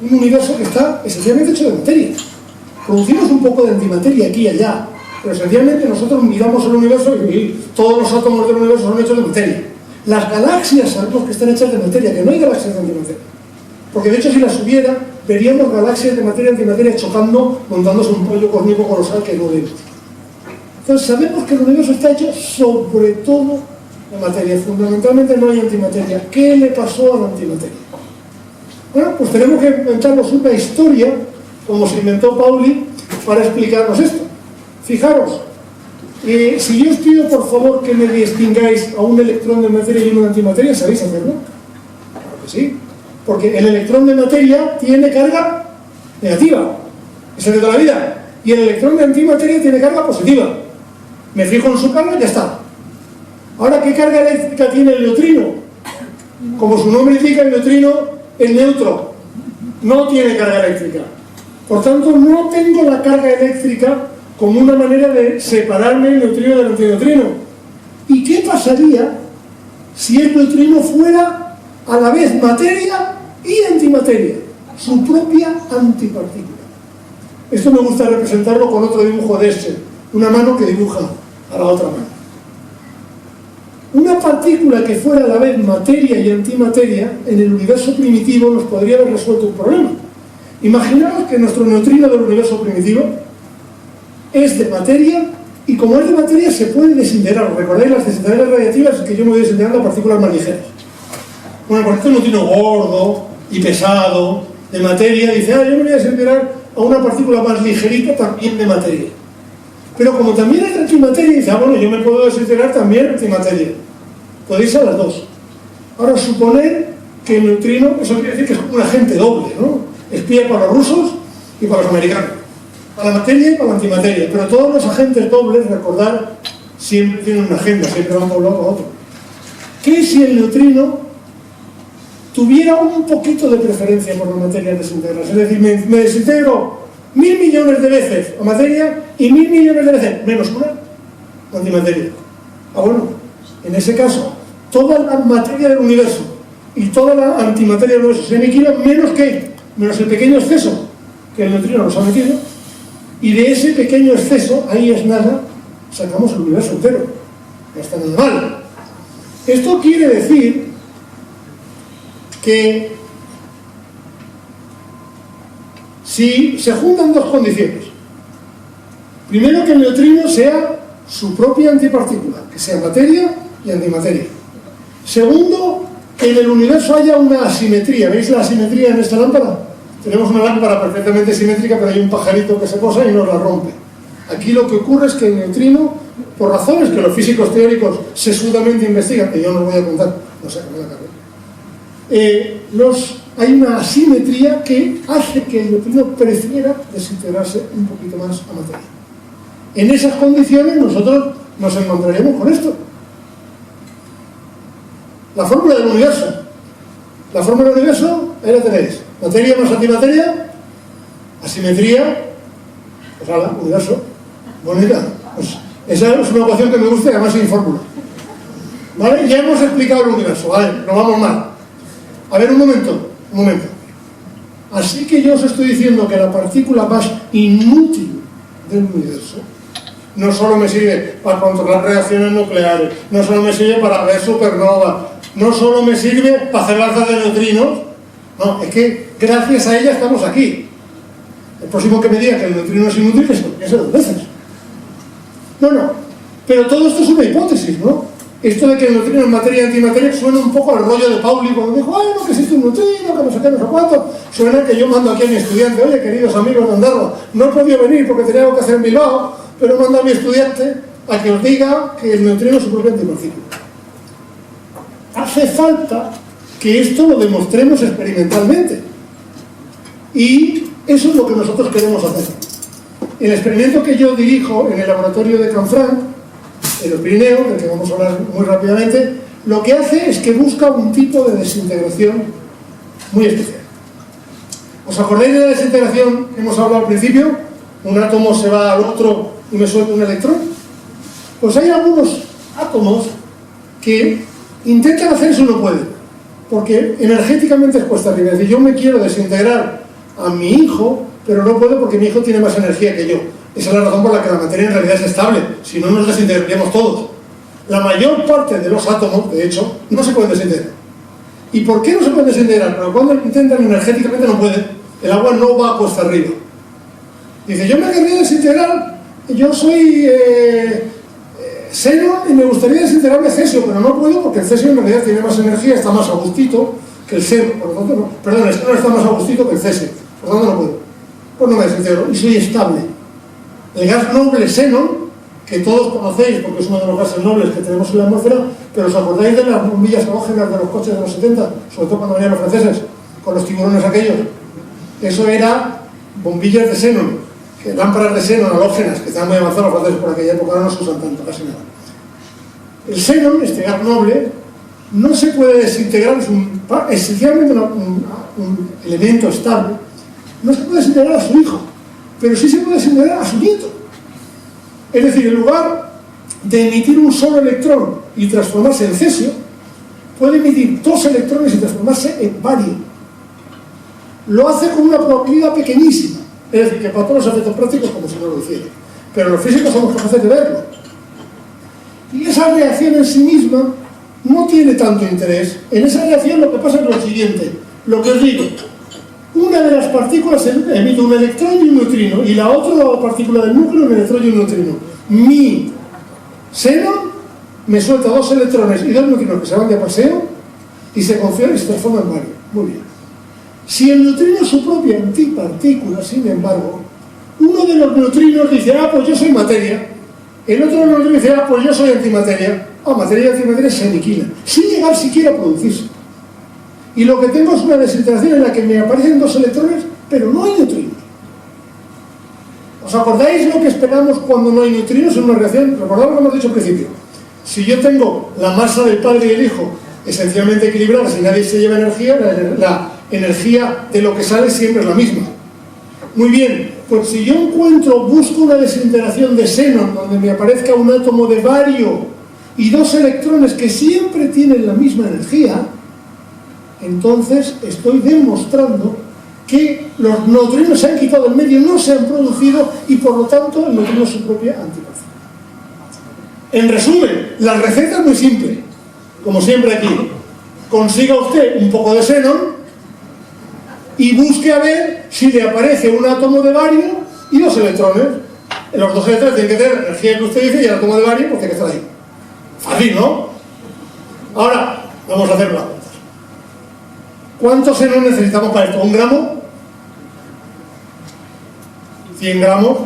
Speaker 2: un universo que está esencialmente hecho de materia. Producimos un poco de antimateria aquí y allá, pero esencialmente nosotros miramos el universo y todos los átomos del universo son hechos de materia. Las galaxias sabemos que están hechas de materia, que no hay galaxias de antimateria. Porque de hecho si las hubiera, veríamos galaxias de materia y antimateria chocando, montándose un pollo cósmico colosal que no vemos. Entonces sabemos que el universo está hecho sobre todo de materia, fundamentalmente no hay antimateria. ¿Qué le pasó a la antimateria? Bueno, pues tenemos que inventarnos una historia, como se inventó Pauli, para explicarnos esto. Fijaros, si yo os pido por favor que me distingáis a un electrón de materia y uno de antimateria, ¿sabéis hacerlo? Claro que sí. Porque el electrón de materia tiene carga negativa, es el de toda la vida, y el electrón de antimateria tiene carga positiva. Me fijo en su carga y ya está. Ahora, ¿qué carga eléctrica tiene el neutrino? Como su nombre indica, el neutrino es neutro, no tiene carga eléctrica. Por tanto, no tengo la carga eléctrica como una manera de separarme el neutrino del antineutrino. ¿Y qué pasaría si el neutrino fuera a la vez materia y antimateria, su propia antipartícula? Esto me gusta representarlo con otro dibujo de este, una mano que dibuja a la otra mano. Una partícula que fuera a la vez materia y antimateria, en el universo primitivo nos podría haber resuelto un problema. Imaginaos que nuestro neutrino del universo primitivo es de materia, y como es de materia se puede desintegrar. ¿Recordáis las desintegradas radiativas? Que yo me voy desintegrando a partículas más ligeras. Bueno, por este neutrino gordo y pesado, de materia, dice, yo me voy a desintegrar a una partícula más ligerita, también de materia. Pero como también es de antimateria, dice, bueno, yo me puedo desintegrar también de antimateria. Podéis a las dos. Ahora, suponer que el neutrino, eso quiere decir que es como un agente doble, ¿no? Espía para los rusos y para los americanos. Para la materia y para la antimateria. Pero todos los agentes dobles, recordar, siempre tienen una agenda, siempre van de un lado a otro. ¿Qué si el neutrino tuviera un poquito de preferencia por la materia desintegrada? Es decir, me desintegro 1000 millones de veces a materia y 1000 millones de veces menos una antimateria. Bueno, en ese caso, toda la materia del universo y toda la antimateria del universo se aniquilan menos que, menos el pequeño exceso que el neutrino nos ha metido, y de ese pequeño exceso, ahí es nada, sacamos el universo entero. No está nada mal. Esto quiere decir que si se juntan dos condiciones, primero que el neutrino sea su propia antipartícula, que sea materia y antimateria. Segundo, que en el universo haya una asimetría. ¿Veis la asimetría en esta lámpara? Tenemos una lámpara perfectamente simétrica, pero hay un pajarito que se posa y nos la rompe. Aquí lo que ocurre es que el neutrino, por razones que los físicos teóricos sesudamente investigan, que yo no voy a contar, no sé cómo la carrera, hay una asimetría que hace que el neutrino prefiera desintegrarse un poquito más a materia. En esas condiciones nosotros nos encontraremos con esto. La fórmula del universo. La fórmula del universo, ahí la tenéis. Materia más antimateria, asimetría, pues ala, universo. Bonita. Pues esa es una ecuación que me gusta y además sin fórmula. ¿Vale? Ya hemos explicado el universo, ¿vale? No vamos mal. A ver, un momento. Así que yo os estoy diciendo que la partícula más inútil del universo no solo me sirve para controlar reacciones nucleares, no solo me sirve para ver supernovas, no solo me sirve para hacer lanzas de neutrinos, no, es que gracias a ella estamos aquí. El próximo que me diga que el neutrino es inútil, es que piense dos veces. Bueno, pero todo esto es una hipótesis, ¿no? Esto de que el neutrino es materia y antimateria suena un poco al rollo de Pauli cuando dijo, no, que existe un neutrino, que no sé qué, no sé cuánto. Suena que yo mando aquí a mi estudiante, oye, queridos amigos de Ondarroa, no he podido venir porque tenía algo que hacer en Bilbao, pero mando a mi estudiante a que os diga que el neutrino es su propia antipartícula. Hace falta que esto lo demostremos experimentalmente. Y eso es lo que nosotros queremos hacer. El experimento que yo dirijo en el laboratorio de Canfranc, en los Pirineos, del que vamos a hablar muy rápidamente, lo que hace es que busca un tipo de desintegración muy especial. ¿Os acordáis de la desintegración que hemos hablado al principio? Un átomo se va al otro y me suelta un electrón. Pues hay algunos átomos que intentan hacer eso y no pueden, porque energéticamente es cuesta arriba. Es decir, yo me quiero desintegrar a mi hijo, pero no puedo porque mi hijo tiene más energía que yo. Esa es la razón por la que la materia en realidad es estable, si no nos desintegraríamos todos. La mayor parte de los átomos, de hecho, no se pueden desintegrar. ¿Y por qué no se pueden desintegrar? Porque cuando intentan energéticamente no pueden. El agua no va a cuesta arriba. Dice, yo me querría desintegrar, yo soy xenón y me gustaría desintegrarme cesio, pero no puedo porque el cesio en realidad tiene más energía, está más a gustito que el xenón, por lo tanto no. Perdón, el xenón está más a gustito que el cesio, por lo tanto no puedo. Pues no me desintegro y soy estable. El gas noble xenón, que todos conocéis porque es uno de los gases nobles que tenemos en la atmósfera, pero ¿os acordáis de las bombillas halógenas de los coches de los 70? Sobre todo cuando venían los franceses, con los tiburones aquellos. Eso era bombillas de xenón, lámparas de xenón halógenas, que estaban muy avanzados los franceses por aquella época, ahora no se usan tanto, casi nada. El xenón, este gas noble, no se puede desintegrar, es esencialmente un elemento estable, no se puede desintegrar a su hijo, pero sí se puede desintegrar a su nieto. Es decir, en lugar de emitir un solo electrón y transformarse en cesio, puede emitir 2 electrones y transformarse en bario. Lo hace con una probabilidad pequeñísima, Es decir, que para todos los efectos prácticos como si no lo hiciera. Pero los físicos somos capaces de verlo. Y esa reacción en sí misma no tiene tanto interés. En esa reacción lo que pasa es lo siguiente, lo que os digo. Una de las partículas emite un electrón y un neutrino, y la otra partícula del núcleo un electrón y un neutrino. Mi xenón me suelta 2 electrones y 2 neutrinos que se van de paseo y se confían y se transforman en bario. Muy bien. Si el neutrino es su propia antipartícula, sin embargo, uno de los neutrinos dice, ah, pues yo soy materia. El otro de los neutrinos dice, ah, pues yo soy antimateria. Ah, materia y antimateria se aniquilan, sin llegar siquiera a producirse. Y lo que tengo es una desintegración en la que me aparecen 2 electrones, pero no hay neutrinos. ¿Os acordáis lo que esperamos cuando no hay neutrinos en una reacción? Recordad lo que hemos dicho al principio. Si yo tengo la masa del padre y el hijo esencialmente equilibradas y nadie se lleva energía, la energía de lo que sale siempre es la misma. Muy bien, pues si yo busco una desintegración de xenón donde me aparezca un átomo de bario y 2 electrones que siempre tienen la misma energía, entonces estoy demostrando que los neutrinos se han quitado del medio, no se han producido y por lo tanto el neutrino es su propia antipartícula. En resumen, la receta es muy simple, como siempre aquí. Consiga usted un poco de xenón y busque a ver si le aparece un átomo de bario y 2 electrones. Los 2 electrones tienen que tener la energía que usted dice y el átomo de bario pues tiene que estar ahí. Fácil, ¿no? Ahora, vamos a hacer una cuenta. ¿Cuánto xenón necesitamos para esto? ¿1 gramo? ¿100 gramos?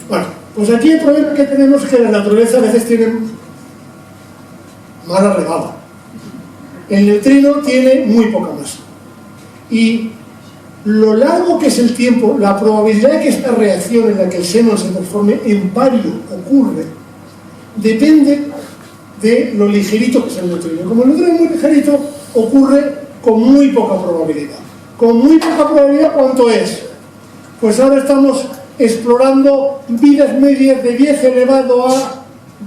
Speaker 2: Bueno, pues aquí el problema que tenemos es que la naturaleza a veces tiene mala regada. El neutrino tiene muy poca masa. Y lo largo que es el tiempo, la probabilidad de que esta reacción en la que el xenón se transforme en bario ocurre, depende de lo ligerito que es el neutrino. Como el neutrino es muy ligerito, ocurre con muy poca probabilidad. Con muy poca probabilidad, ¿cuánto es? Pues ahora estamos explorando vidas medias de 10 elevado a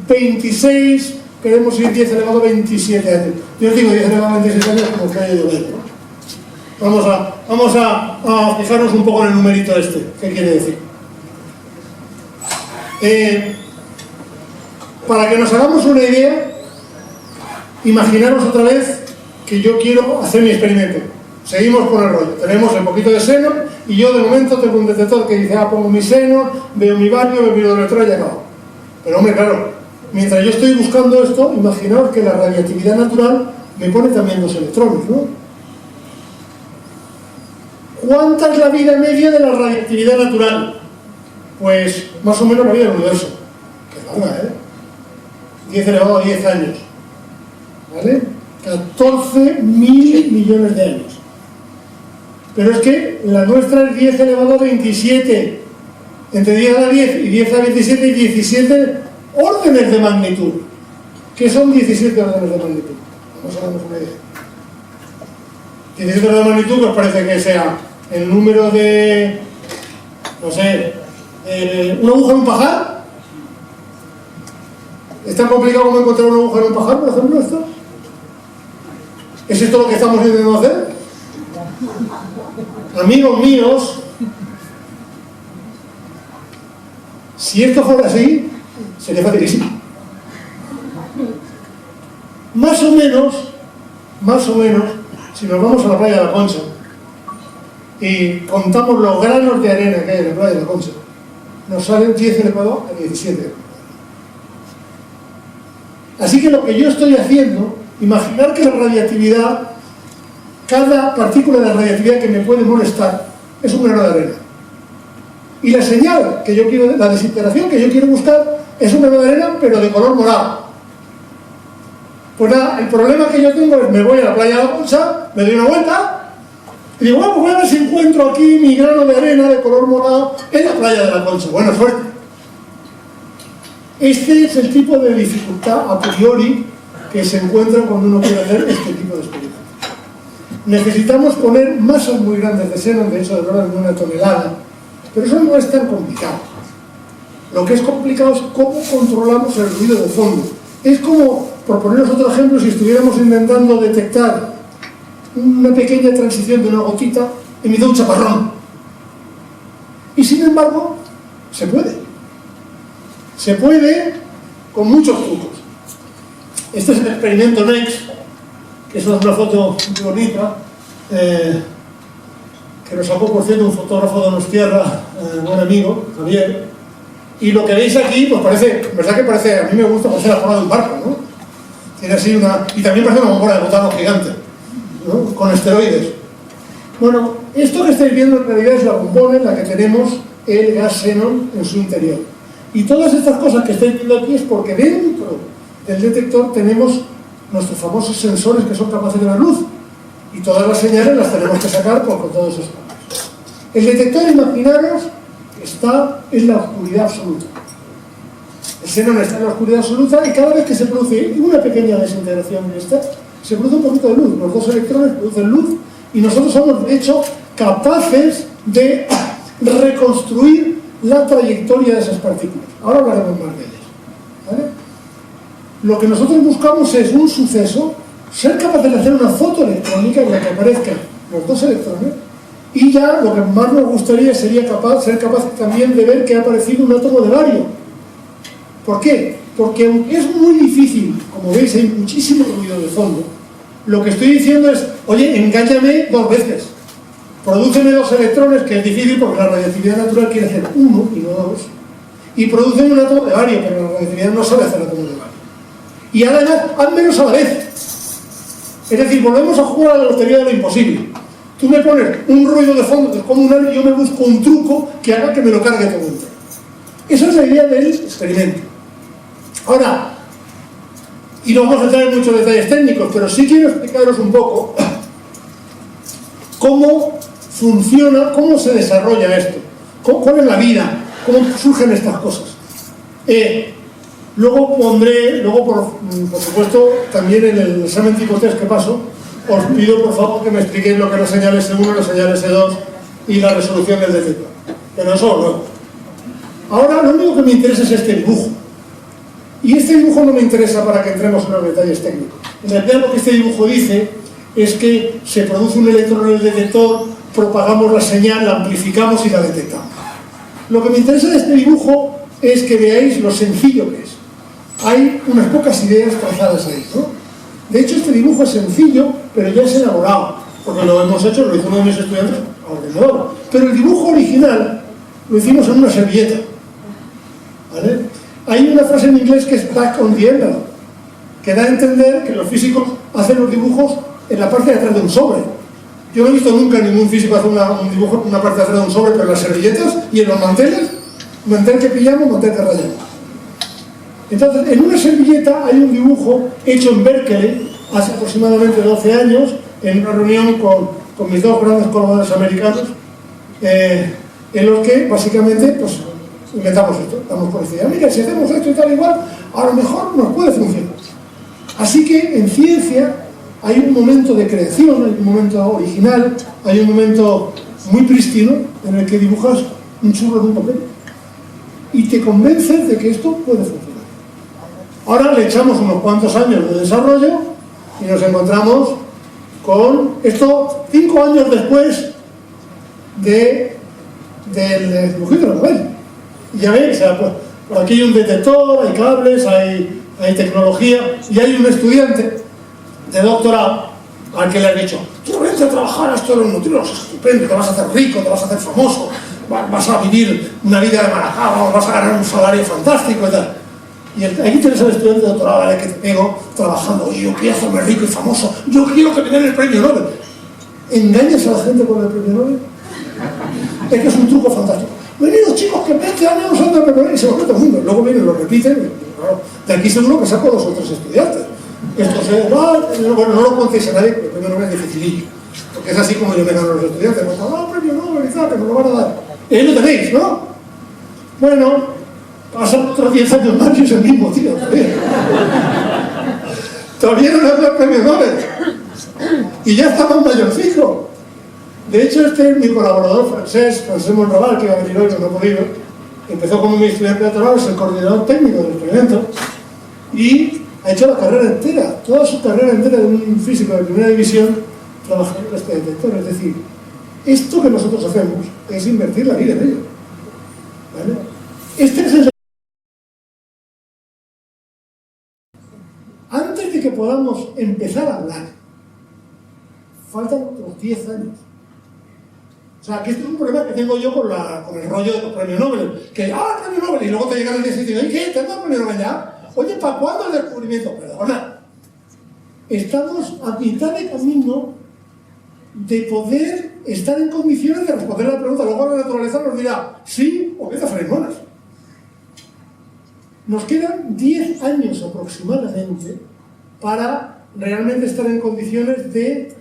Speaker 2: 26, queremos ir 10 elevado a 27 años. Yo os digo 10 elevado a 27 años como que haya llover, ¿no? Vamos a fijarnos un poco en el numerito este. ¿Qué quiere decir? Para que nos hagamos una idea, imaginaros otra vez que yo quiero hacer mi experimento. Seguimos con el rollo. Tenemos el poquito de xenón y yo de momento tengo un detector que dice, ah, pongo mi xenón, veo mi bario, veo mi electrón y acabo. Pero hombre, claro, mientras yo estoy buscando esto, imaginaos que la radiactividad natural me pone también 2 electrones, ¿no? ¿Cuánta es la vida media de la radiactividad natural? Pues más o menos la vida del universo. Que larga, ¿eh? 10 elevado a 10 años. ¿Vale? 14.000 millones de años. Pero es que la nuestra es 10 elevado a 27. Entre 10 a la 10 y 10 a 27 y 17 órdenes de magnitud. ¿Qué son 17 órdenes de magnitud? Vamos a darnos una idea. 17 órdenes de magnitud, pues parece que sea el número de, no sé, una aguja en un pajar. ¿Es tan complicado como encontrar una aguja en un pajar, por ejemplo, esto? ¿Es esto lo que estamos intentando hacer? Amigos míos, si esto fuera así, sería facilísimo. Más o menos, si nos vamos a la playa de la Concha y contamos los granos de arena que hay en la playa de la Concha, nos salen 10 elevado a 17. Así que lo que yo estoy haciendo, imaginar que la radiactividad, cada partícula de radiactividad que me puede molestar es un grano de arena. Y la señal que yo quiero, la desintegración que yo quiero buscar es un grano de arena, pero de color morado. Pues nada, el problema que yo tengo es, me voy a la playa de la Concha, me doy una vuelta, y digo, bueno, pues voy a ver si encuentro aquí mi grano de arena de color morado en la playa de la Concha. Buena suerte. Este es el tipo de dificultad a priori que se encuentra cuando uno quiere hacer este tipo de experimentos. Necesitamos poner masas muy grandes de xenón, de hecho, del orden de 1 tonelada, pero eso no es tan complicado. Lo que es complicado es cómo controlamos el ruido de fondo. Es como, por poneros otro ejemplo, si estuviéramos intentando detectar una pequeña transición de una gotita, emite un chaparrón. Y sin embargo, se puede. Se puede con muchos trucos. Este es el experimento NEXT, que es una foto muy bonita, que nos sacó, por cierto, un fotógrafo de Donostierra, buen amigo, Javier. Y lo que veis aquí, pues parece, ¿verdad que parece? A mí me gusta, parece la forma de un barco, ¿no? Tiene así una... Y también parece una bombona de butano gigante, ¿no? Con esteroides. Bueno, esto que estáis viendo en realidad es la bombona en la que tenemos el gas xenón en su interior. Y todas estas cosas que estáis viendo aquí es porque dentro del detector tenemos nuestros famosos sensores que son capaces de ver luz. Y todas las señales las tenemos que sacar con todos esos cambios. El detector, imaginaros, está en la oscuridad absoluta. El xenón está en la oscuridad absoluta y cada vez que se produce una pequeña desintegración en esta, se produce un poquito de luz. Los dos electrones producen luz y nosotros somos, de hecho, capaces de reconstruir la trayectoria de esas partículas. Ahora hablaremos más de ellas, ¿vale? Lo que nosotros buscamos es un suceso, ser capaces de hacer una foto electrónica en la que aparezcan los dos electrones, y ya lo que más nos gustaría sería ser capaz también de ver que ha aparecido un átomo de bario. ¿Por qué? Porque aunque es muy difícil, como veis hay muchísimo ruido de fondo, lo que estoy diciendo es, oye, engáñame 2 veces. Prodúceme 2 electrones, que es difícil porque la radioactividad natural quiere hacer 1 y no 2. Y producen un átomo de bario, pero la radioactividad no sabe hacer átomos de bario. Y además, házmelos a la vez. Es decir, volvemos a jugar a la lotería de lo imposible. Tú me pones un ruido de fondo descomunal y yo me busco un truco que haga que me lo cargue todo entero. Esa es la idea del experimento. Ahora, y no vamos a entrar en muchos detalles técnicos, pero sí quiero explicaros un poco cómo funciona, cómo se desarrolla esto, cuál es la vida, cómo surgen estas cosas. Luego pondré, por supuesto, también en el examen tipo test que paso, os pido por favor que me expliquéis lo que es la señal S1, la señal S2 y la resolución del detector. Pero eso luego. Ahora lo único que me interesa es este dibujo. Y este dibujo no me interesa para que entremos en los detalles técnicos. En realidad lo que este dibujo dice es que se produce un electrón en el detector, propagamos la señal, la amplificamos y la detectamos. Lo que me interesa de este dibujo es que veáis lo sencillo que es. Hay unas pocas ideas trazadas ahí, ¿no? De hecho, este dibujo es sencillo, pero ya es elaborado, porque lo hemos hecho, lo hizo uno de mis estudiantes a ordenador. Pero el dibujo original lo hicimos en una servilleta, ¿vale? Hay una frase en inglés que es back on the envelope, que da a entender que los físicos hacen los dibujos en la parte de atrás de un sobre. Yo no he visto nunca ningún físico hacer un dibujo en una parte de atrás de un sobre, pero en las servilletas y en los manteles, mantel que pillamos, mantel que rayamos. Entonces, en una servilleta hay un dibujo hecho en Berkeley hace aproximadamente 12 años, en una reunión con mis 2 grandes colaboradores americanos, en los que básicamente pues, inventamos esto, damos por decir, mira, si hacemos esto y tal igual, a lo mejor nos puede funcionar. Así que en ciencia hay un momento de creación, hay un momento original, hay un momento muy prístino en el que dibujas un churro de un papel y te convences de que esto puede funcionar. Ahora le echamos unos cuantos años de desarrollo y nos encontramos con esto 5 años después del dibujito de la novela. Y ya veis, o sea, por aquí hay un detector, hay cables, hay tecnología, y hay un estudiante de doctorado al que le han dicho, tú vente a trabajar a esto de los neutrinos, es estupendo, te vas a hacer rico, te vas a hacer famoso, vas a vivir una vida de Maracaibo, vas a ganar un salario fantástico y tal. Y aquí tienes al estudiante de doctorado que te pego trabajando, oye, yo quiero hacerme rico y famoso, yo quiero que me den el premio Nobel. ¿Engañas a la gente con el premio Nobel? Es que es un truco fantástico. Venidos chicos que 20 años usando el premio Nobel y se lo mete todo el mundo. Luego vienen y lo repiten. Claro, de aquí seguro que saco 2 o 3 estudiantes. Esto bueno, no lo contéis a nadie, porque el premio Nobel es dificilillo. Porque es así como yo me gano a los estudiantes. Pues, premio Nobel y tal, que me lo van a dar. Y ahí lo tenéis, ¿no? Bueno. Pasan otros 10 años más y es el mismo tío todavía no le han dado el premio Nobel y ya está más mayorcico. De hecho, este es mi colaborador Francesc Monraval, que iba a venir hoy, pero no ha podido. Empezó como mi estudiante de doctorado, es el coordinador técnico del experimento y ha hecho la carrera entera, toda su carrera entera de un físico de primera división trabajando en este detector. Es decir, esto que nosotros hacemos es invertir la vida en ello. ¿Vale? Este es el... Antes de que podamos empezar a hablar, faltan otros 10 años. O sea, que este es un problema que tengo yo con el rollo de los premios Nobel. Que, premio Nobel, y luego te llegan el día siguiente y dices, ¿qué? ¿Tengo el premio Nobel ya? Oye, ¿para cuándo el descubrimiento? Perdona. Estamos a mitad de camino de poder estar en condiciones de responder a la pregunta. Luego la naturaleza nos dirá sí o empieza a freír monas. Nos quedan 10 años aproximadamente para realmente estar en condiciones de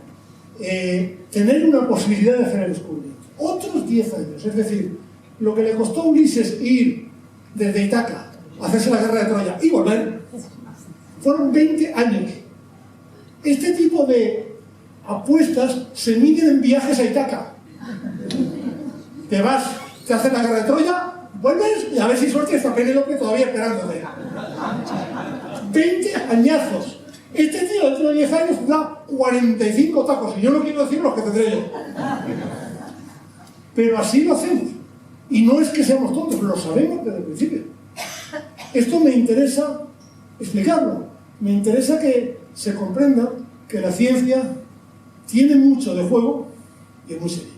Speaker 2: tener una posibilidad de hacer el descubrimiento. Otros 10 años, es decir, lo que le costó a Ulises ir desde Ítaca a hacerse la guerra de Troya y volver, fueron 20 años. Este tipo de apuestas se miden en viajes a Ítaca. Te vas, te haces la guerra de Troya, vuelves y a ver si suerte está Penélope todavía esperándote. 20 añazos. Este tío dentro de 10 años da 45 tacos, y yo no quiero decir los que tendré yo. Pero así lo hacemos. Y no es que seamos tontos, lo sabemos desde el principio. Esto me interesa explicarlo. Me interesa que se comprenda que la ciencia tiene mucho de juego y es muy serio.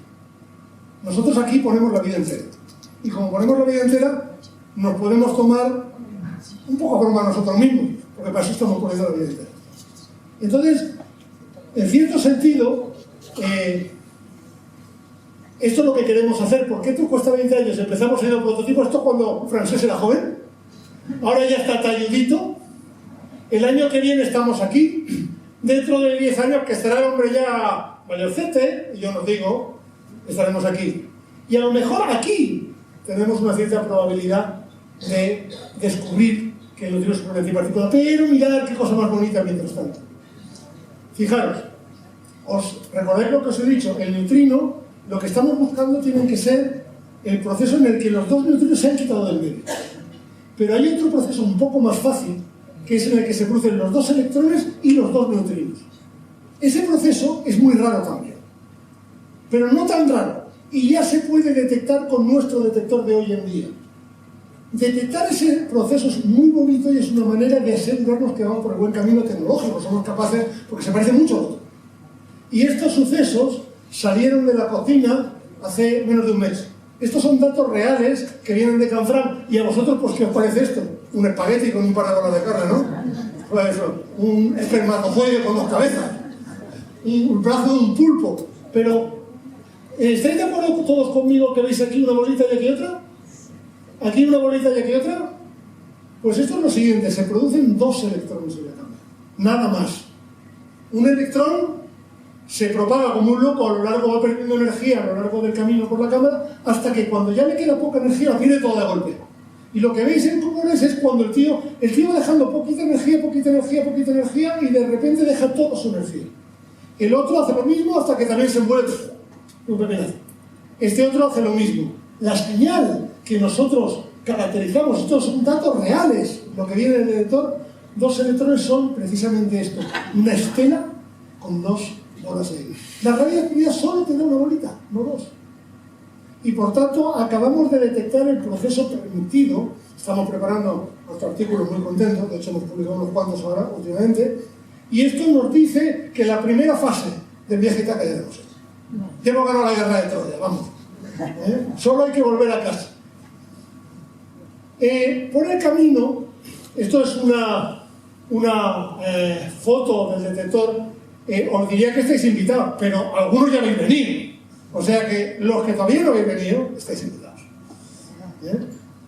Speaker 2: Nosotros aquí ponemos la vida entera. Y como ponemos la vida entera, nos podemos tomar un poco a broma nosotros mismos, porque para eso estamos poniendo la vida entera. Entonces, en cierto sentido, esto es lo que queremos hacer. ¿Por qué tú cuesta 20 años? Empezamos en el prototipo, esto cuando Francés era joven, ahora ya está talludito. El año que viene estamos aquí, dentro de 10 años que estará el hombre ya mayorcete, y yo nos digo, estaremos aquí. Y a lo mejor aquí tenemos una cierta probabilidad de descubrir que el neutrino es una antipartícula, pero mirad qué cosa más bonita mientras tanto. Fijaros, os recordáis lo que os he dicho, el neutrino, lo que estamos buscando tiene que ser el proceso en el que los dos neutrinos se han quitado del medio. Pero hay otro proceso un poco más fácil, que es en el que se producen los dos electrones y los dos neutrinos. Ese proceso es muy raro también, pero no tan raro, y ya se puede detectar con nuestro detector de hoy en día. Detectar ese proceso es muy bonito y es una manera de asegurarnos que vamos por el buen camino tecnológico, somos capaces, porque se parece mucho a otro. Y estos sucesos salieron de la cocina hace menos de un mes. Estos son datos reales que vienen de Canfranc. ¿Y a vosotros, pues, qué os parece esto? Un espagueti con un par de bolas de carne, ¿no? Pues eso, un espermatozoide con dos cabezas, un brazo de un pulpo. Pero, ¿estáis de acuerdo todos conmigo que veis aquí una bolita y aquí otra? Aquí una bolita y aquí otra. Pues esto es lo siguiente, se producen dos electrones en la cámara, nada más. Un electrón se propaga como un loco, a lo largo va perdiendo energía a lo largo del camino por la cámara, hasta que cuando ya le queda poca energía la pierde toda de golpe. Y lo que veis en colores es cuando el tío va dejando poquita energía, y de repente deja toda su energía. El otro hace lo mismo hasta que también se envuelve un pepenazo. Este otro hace lo mismo. La señal que nosotros caracterizamos, estos son datos reales, lo que viene del detector, dos electrones son precisamente esto, una estela con dos bolas ahí. La radioactividad solo tendrá una bolita, no dos. Y por tanto, acabamos de detectar el proceso permitido, estamos preparando nuestro artículo muy contentos, de hecho hemos publicado unos cuantos ahora últimamente, y esto nos dice que la primera fase del viaje a Ítaca ya hemos hecho. Ya hemos ganado la guerra de Troya, vamos. Solo hay que volver a casa. Por el camino, esto es una foto del detector, os diría que estáis invitados, pero algunos ya habéis venido. O sea que los que todavía no habéis venido, estáis invitados.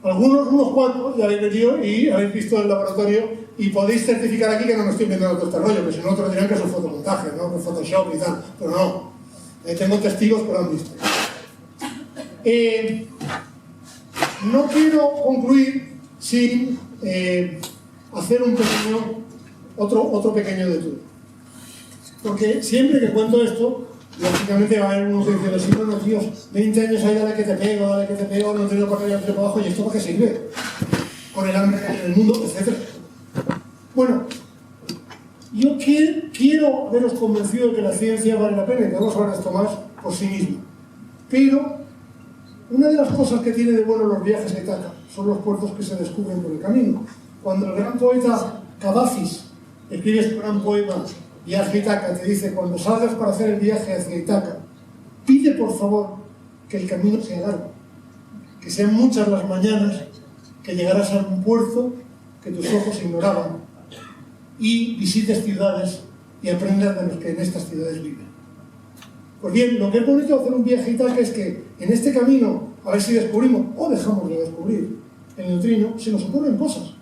Speaker 2: Algunos, unos cuantos, ya habéis venido y habéis visto el laboratorio y podéis certificar aquí que no me estoy inventando todo este rollo, que si no otros dirán que son fotomontajes, ¿no? Que Photoshop y tal, pero no. Tengo testigos que lo han visto. No quiero concluir sin hacer otro pequeño detour. Porque siempre que cuento esto, lógicamente va a haber unos que dicen, sí, bueno, tíos, 20 años ahí, dale que te pego, no tengo para arriba, no tengo para abajo, ¿y esto para qué sirve? Con el hambre en el mundo, etc. Bueno, yo quiero veros convencido de que la ciencia vale la pena y que vamos a hablar de esto más por sí mismo. Pero Una de las cosas que tiene de bueno los viajes a Ítaca son los puertos que se descubren por el camino. Cuando el gran poeta Cavafis escribe este gran poema, Viaje a Ítaca, te dice: cuando salgas para hacer el viaje hacia Ítaca, pide por favor que el camino sea largo, que sean muchas las mañanas, que llegarás a un puerto que tus ojos ignoraban, y visites ciudades y aprendas de los que en estas ciudades viven. Pues bien, lo que es bonito de hacer un viaje a Ítaca es que en este camino, a ver si descubrimos o dejamos de descubrir el neutrino, se nos ocurren cosas.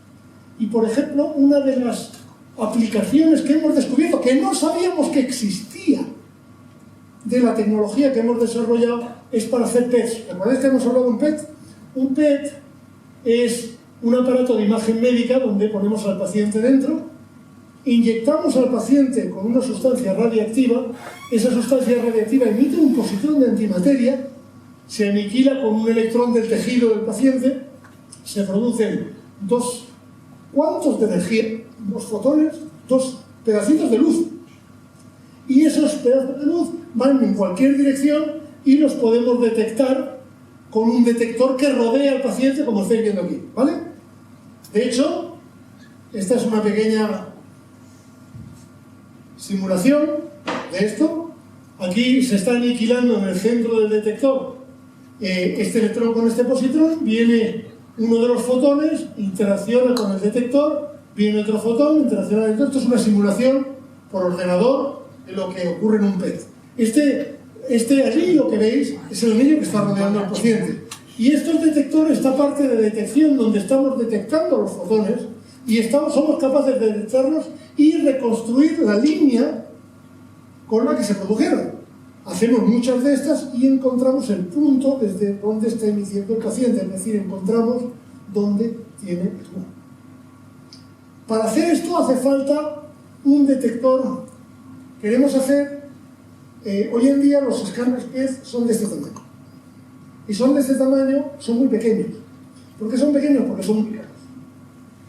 Speaker 2: Y por ejemplo, una de las aplicaciones que hemos descubierto, que no sabíamos que existía, de la tecnología que hemos desarrollado, es para hacer PETs. ¿Recordáis que hemos hablado de un PET? Un PET es un aparato de imagen médica donde ponemos al paciente dentro, inyectamos al paciente con una sustancia radiactiva, esa sustancia radiactiva emite un positrón de antimateria, se aniquila con un electrón del tejido del paciente, se producen dos cuantos de energía, dos fotones, dos pedacitos de luz. Y esos pedazos de luz van en cualquier dirección y los podemos detectar con un detector que rodea al paciente, como estáis viendo aquí, ¿vale? De hecho, esta es una pequeña simulación de esto. Aquí se está aniquilando en el centro del detector este electrón con este positrón, viene uno de los fotones, interacciona con el detector, viene otro fotón, interacciona con el detector. Esto es una simulación por ordenador de lo que ocurre en un PET. Este anillo que veis es el anillo que está rodeando al paciente. Y estos detectores, esta parte de detección donde estamos detectando los fotones, y somos capaces de detectarlos y reconstruir la línea con la que se produjeron. Hacemos muchas de estas y encontramos el punto desde donde está emitiendo el paciente, es decir, encontramos dónde tiene el tumor. Para hacer esto hace falta un detector. Queremos hacer, hoy en día los escáneres PET son de este tamaño. Y son de este tamaño, son muy pequeños. ¿Por qué son pequeños? Porque son muy caros.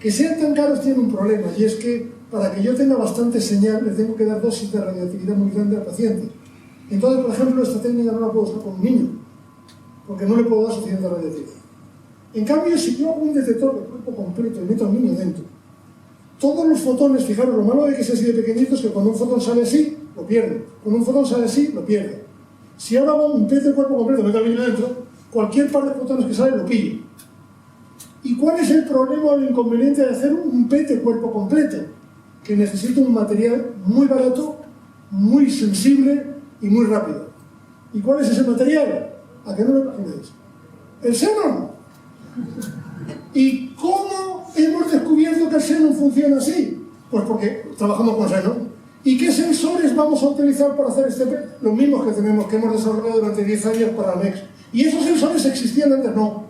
Speaker 2: Que sean tan caros tiene un problema, y es que para que yo tenga bastante señal le tengo que dar dosis de radioactividad muy grande al paciente. Entonces, por ejemplo, esta técnica no la puedo usar con un niño, porque no le puedo dar suficiente radioactividad. En cambio, si yo hago un detector de cuerpo completo y meto al niño dentro, todos los fotones, fijaros, lo malo de que sea así de pequeñito es que cuando un fotón sale así, lo pierde. Cuando un fotón sale así, lo pierde. Si ahora hago un PET de cuerpo completo y meto al niño dentro, cualquier par de fotones que sale lo pillo. ¿Y cuál es el problema o el inconveniente de hacer un PET de cuerpo completo? Que necesita un material muy barato, muy sensible y muy rápido. ¿Y cuál es ese material? ¿A qué no lo imagináis? El xenón. ¿Y cómo hemos descubierto que el xenón funciona así? Pues porque trabajamos con xenón. ¿Y qué sensores vamos a utilizar para hacer este PET? Los mismos que hemos desarrollado durante 10 años para NEX. ¿Y esos sensores existían antes? No.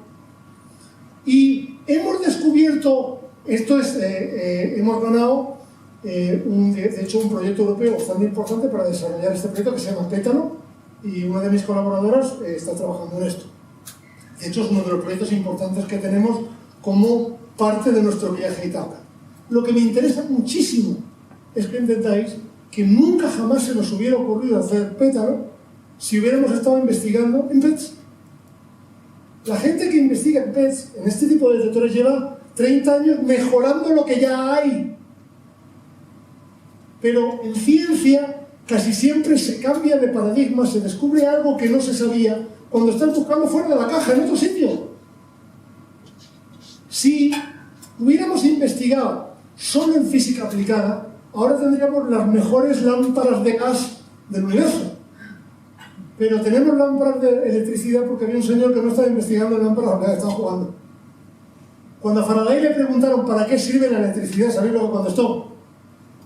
Speaker 2: Y hemos descubierto, hemos ganado, de hecho, un proyecto europeo bastante importante para desarrollar este proyecto que se llama Pétalo, y una de mis colaboradoras está trabajando en esto. De hecho, es uno de los proyectos importantes que tenemos como parte de nuestro viaje a Ítaca. Lo que me interesa muchísimo es que entendáis que nunca jamás se nos hubiera ocurrido hacer Pétalo si hubiéramos estado investigando en PETs. La gente que investiga en PETs, en este tipo de detectores, lleva 30 años mejorando lo que ya hay. Pero en ciencia casi siempre se cambia de paradigma, se descubre algo que no se sabía cuando estás buscando fuera de la caja, en otro sitio. Si hubiéramos investigado solo en física aplicada, ahora tendríamos las mejores lámparas de gas del universo. Pero tenemos lámparas de electricidad porque había un señor que no estaba investigando en lámparas, estaba jugando. Cuando a Faraday le preguntaron para qué sirve la electricidad, ¿sabéis lo que contestó?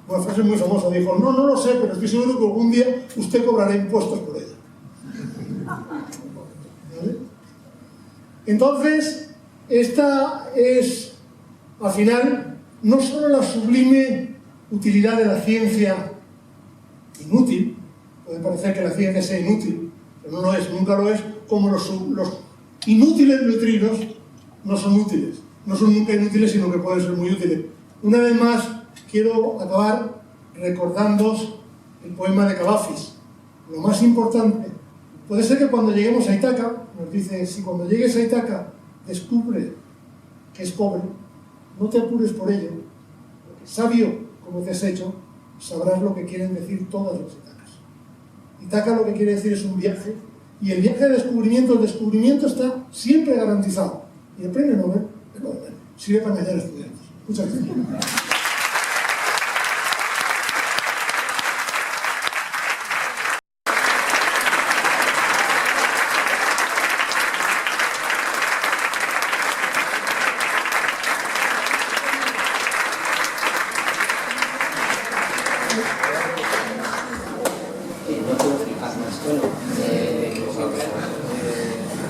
Speaker 2: Una frase muy famosa, dijo: no lo sé, pero estoy seguro que algún día usted cobrará impuestos por ella. ¿Vale? Entonces, esta es, al final, no solo la sublime utilidad de la ciencia inútil. Puede parecer que la ciencia sea inútil, pero no lo es, nunca lo es, como los inútiles neutrinos no son útiles. No son nunca inútiles, sino que pueden ser muy útiles. Una vez más, quiero acabar recordándoos el poema de Cavafis. Lo más importante, puede ser que cuando lleguemos a Ítaca nos dice, si cuando llegues a Ítaca descubre que es pobre, no te apures por ello, porque sabio como te has hecho, sabrás lo que quieren decir todas las Ítacas. Ítaca lo que quiere decir es un viaje, y el viaje de descubrimiento, el descubrimiento está siempre garantizado. Y el premio Nobel sirve para engañar a estudiantes. Muchas gracias.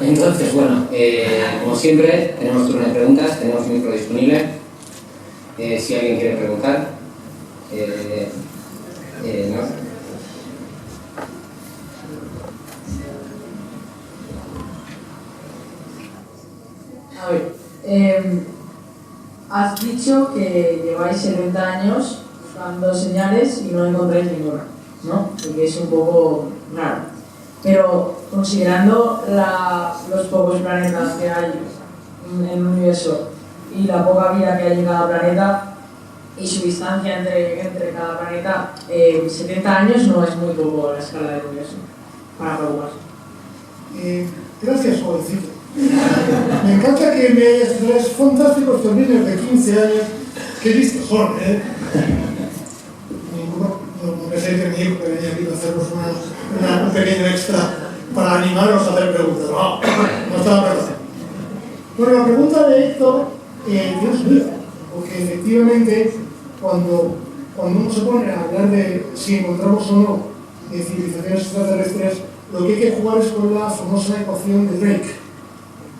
Speaker 1: Entonces, bueno, como siempre, tenemos turno de preguntas, tenemos un micro disponible. Si alguien quiere preguntar, no.
Speaker 3: A ver, has dicho que lleváis 70 años buscando señales y no encontráis ninguna, ¿no? Y que es un poco raro. Pero considerando los pocos planetas que hay en el universo y la poca vida que hay en cada planeta y su distancia entre cada planeta, 70 años no es muy poco la escala del universo para preocuparse.
Speaker 2: Gracias, jovencito. Me encanta que me hayas traído fantásticos niños de 15 años. Qué listos son, ¿eh? No pensé que mi hijo que venía aquí a hacernos un pequeño extra para animaros a hacer preguntas. No estaba preparado. Bueno, la pregunta de Héctor, Dios mío, porque efectivamente cuando uno se pone a hablar de si encontramos o no de civilizaciones extraterrestres, lo que hay que jugar es con la famosa ecuación de Drake.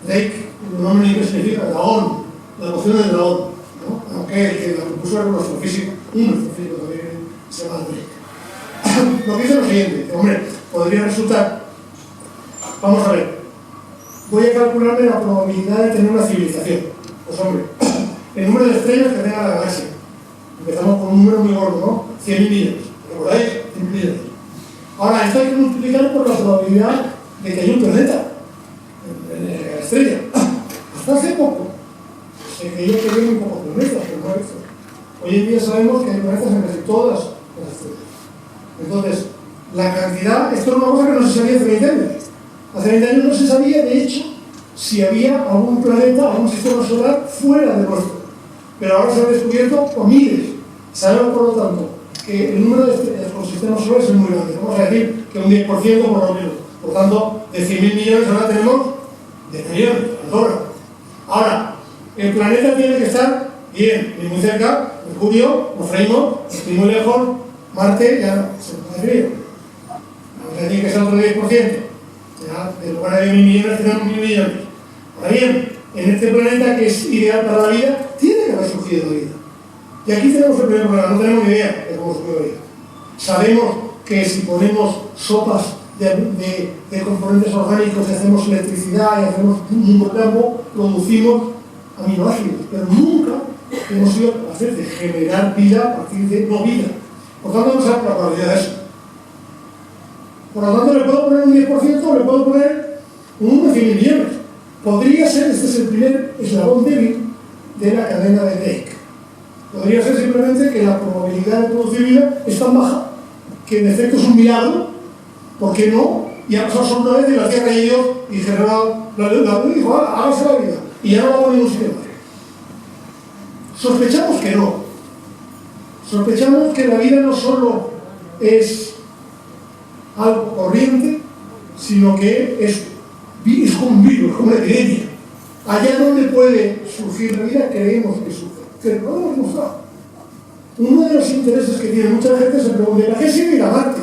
Speaker 2: Drake, el nombre en inglés significa dragón, la ecuación del dragón, ¿no? Aunque el que la propuso era un astrofísico también se llama Drake. Lo que dice es lo siguiente, que, hombre, podría resultar, vamos a ver, voy a calcularme la probabilidad de tener una civilización. Pues hombre, el número de estrellas que tenga la galaxia. Empezamos con un número muy gordo, ¿no? 100.000 millones. ¿Recordáis? 100 millones. Ahora, esto hay que multiplicar por la probabilidad de que haya un planeta en la estrella. Hasta hace poco se creía que había muy pocos planetas, pero no esto. Hoy en día sabemos que hay planetas en casi todas las estrellas. Entonces, la cantidad, esto es una cosa que no se sabía hace 20 años. Hace 20 años no se sabía, de hecho, si había algún planeta, algún sistema solar fuera de nuestro. Pero ahora se ha descubierto por miles. Sabemos, por lo tanto, que el número de sistemas solares es muy grande. Vamos a decir que un 10% por lo menos. Por tanto, de 100.000 millones ahora tenemos 10 millones. Ahora, el planeta tiene que estar bien, ni muy cerca. Mercurio, nos freímos, y muy lejos, Marte, ya se puede frío. Vamos a decir que es otro 10%. Ya, en lugar de 1.000 millones, tenemos 1.000 millones. Ahora bien, en este planeta que es ideal para la vida, tiene que haber surgido la vida. Y aquí tenemos el primer problema, no tenemos ni idea de cómo surgió la vida. Sabemos que si ponemos sopas de componentes orgánicos y hacemos electricidad y hacemos un campo, producimos aminoácidos, pero nunca hemos sido capaces de generar vida a partir de no vida. Por tanto, no sabemos la probabilidad de eso. Por lo tanto, le puedo poner un 10% o le puedo poner un 100.000 millones. Podría ser, este es el primer eslabón débil de la cadena de Drake. Podría ser simplemente que la probabilidad de producir vida es tan baja que en efecto es un milagro, ¿por qué no? Y ha pasado solo una vez y la Tierra y Dios dijeron, la dijo, hágase la vida, y ya no vamos a ningún sitio más. Sospechamos que no. Sospechamos que la vida no solo es algo corriente, sino que es como un virus, como una epidemia. Allá donde puede surgir la vida, creemos que surge. Pero no lo hemos mostrado. Uno de los intereses que tiene mucha gente se pregunta, ¿para qué sirve ir a Marte?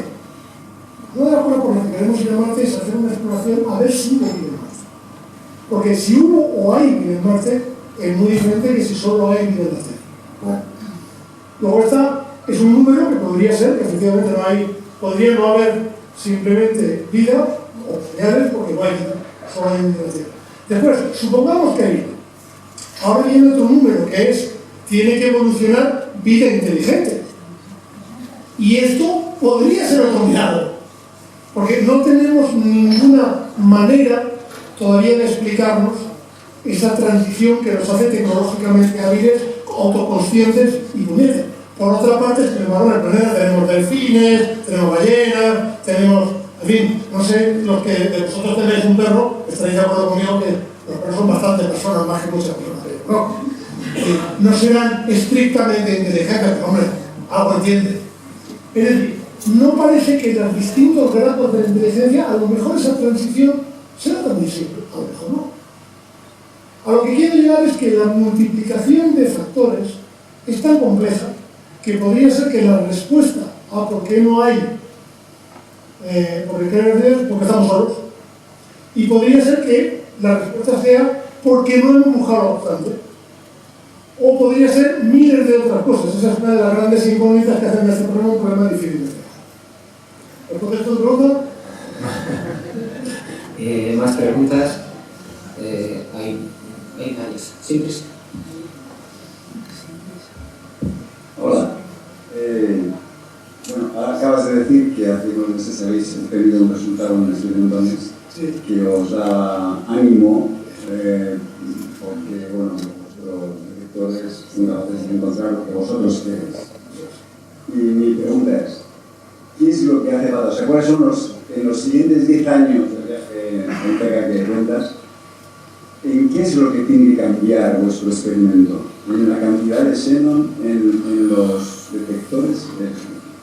Speaker 2: Una de las cosas por las que queremos ir a Marte es hacer una exploración a ver si hubo vida en Marte. Porque si hubo o hay vida en Marte, es muy diferente que si solo hay vida en la Tierra. ¿Vale? Luego es un número que podría ser, que efectivamente podría no haber simplemente vida, o señales, porque no hay vida, solo hay vida en la Tierra. Después, supongamos que hay vida. Ahora viene otro número que es, tiene que evolucionar vida inteligente. Y esto podría ser otro milagro, porque no tenemos ninguna manera todavía de explicarnos esa transición que nos hace tecnológicamente hábiles, autoconscientes y puñetes. Por otra parte, es que en el planeta tenemos delfines, tenemos ballenas, tenemos, en fin, no sé, los que de vosotros tenéis un perro, estaréis de acuerdo conmigo que los perros son bastante personas, más que muchas personas, ¿no? No serán estrictamente inteligentes, pero hombre, algo entienden. Es decir, no parece que los distintos grados de la inteligencia, a lo mejor esa transición será también simple, a lo mejor no. A lo que quiero llegar es que la multiplicación de factores es tan compleja que podría ser que la respuesta a por qué no hay, porque estamos solos, y podría ser que la respuesta sea porque no hemos buscado bastante. O podría ser miles de otras cosas. Esa es una de las grandes incógnitas que hacen de este problema un problema difícil de explicar. ¿El contexto de pregunta?
Speaker 1: Más preguntas. Hay varias. Sí, Chris.
Speaker 4: Hola. Bueno, ahora acabas de decir que hace unos meses habéis tenido un resultado en un estudio de Montones que os da ánimo porque, bueno, vuestros directores son capaces de encontrar lo que vosotros queréis. Y mi pregunta es, ¿qué es lo que hace falta? O sea, ¿cuáles son en los siguientes 10 años del viaje en Pega que cuentas, en qué es lo que tiene que cambiar vuestro experimento? ¿En la cantidad de xenón, en los detectores?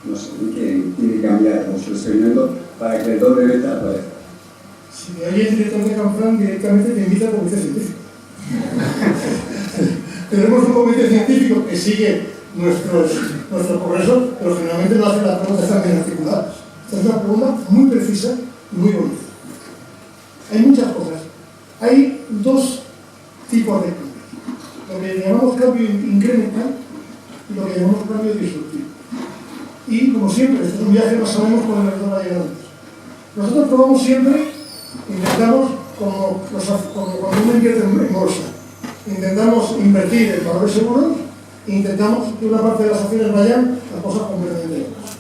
Speaker 4: No sé, ¿en qué tiene que cambiar vuestro experimento para que el doble beta aparezca?
Speaker 2: Si me oye el director de Canfranc, directamente te invita al comité científico. Tenemos un comité científico que sigue nuestro progreso, pero generalmente no hace las preguntas tan bien articuladas. Esta es una pregunta muy precisa y muy bonita. Hay muchas cosas. Hay dos tipos de cambios. Lo que llamamos cambio incremental y lo que llamamos cambio disruptivo. Y como siempre, este es un viaje, no sabemos cuándo va a llegar antes. Nosotros probamos siempre, intentamos, como cuando uno invierte en bolsa, intentamos invertir en valores seguros e intentamos que una parte de las acciones vayan a cosas completamente locas.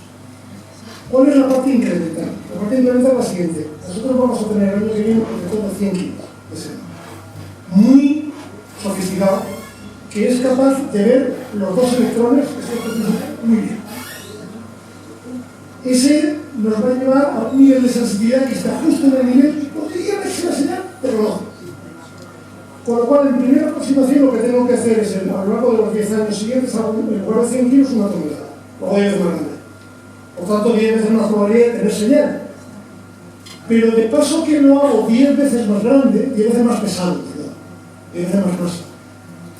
Speaker 2: ¿Cuál es la parte incremental? La parte incremental es la siguiente. Nosotros vamos a tener el año que viene un protector de 100 kilos de seno, muy sofisticado, que es capaz de ver los dos electrones muy bien. Ese nos va a llevar a un nivel de sensibilidad que está justo en el nivel, podría verse la señal, pero no. Con lo cual, en primera aproximación, lo que tengo que hacer es, a lo largo de los 10 años siguientes, en lugar de 100 kilos, una tonelada. Lo voy a hacer más grande. Por tanto, 10 veces más probabilidad de tener señal. Pero de paso que lo hago 10 veces más grande, 10 veces más pesado, 10 veces más masa.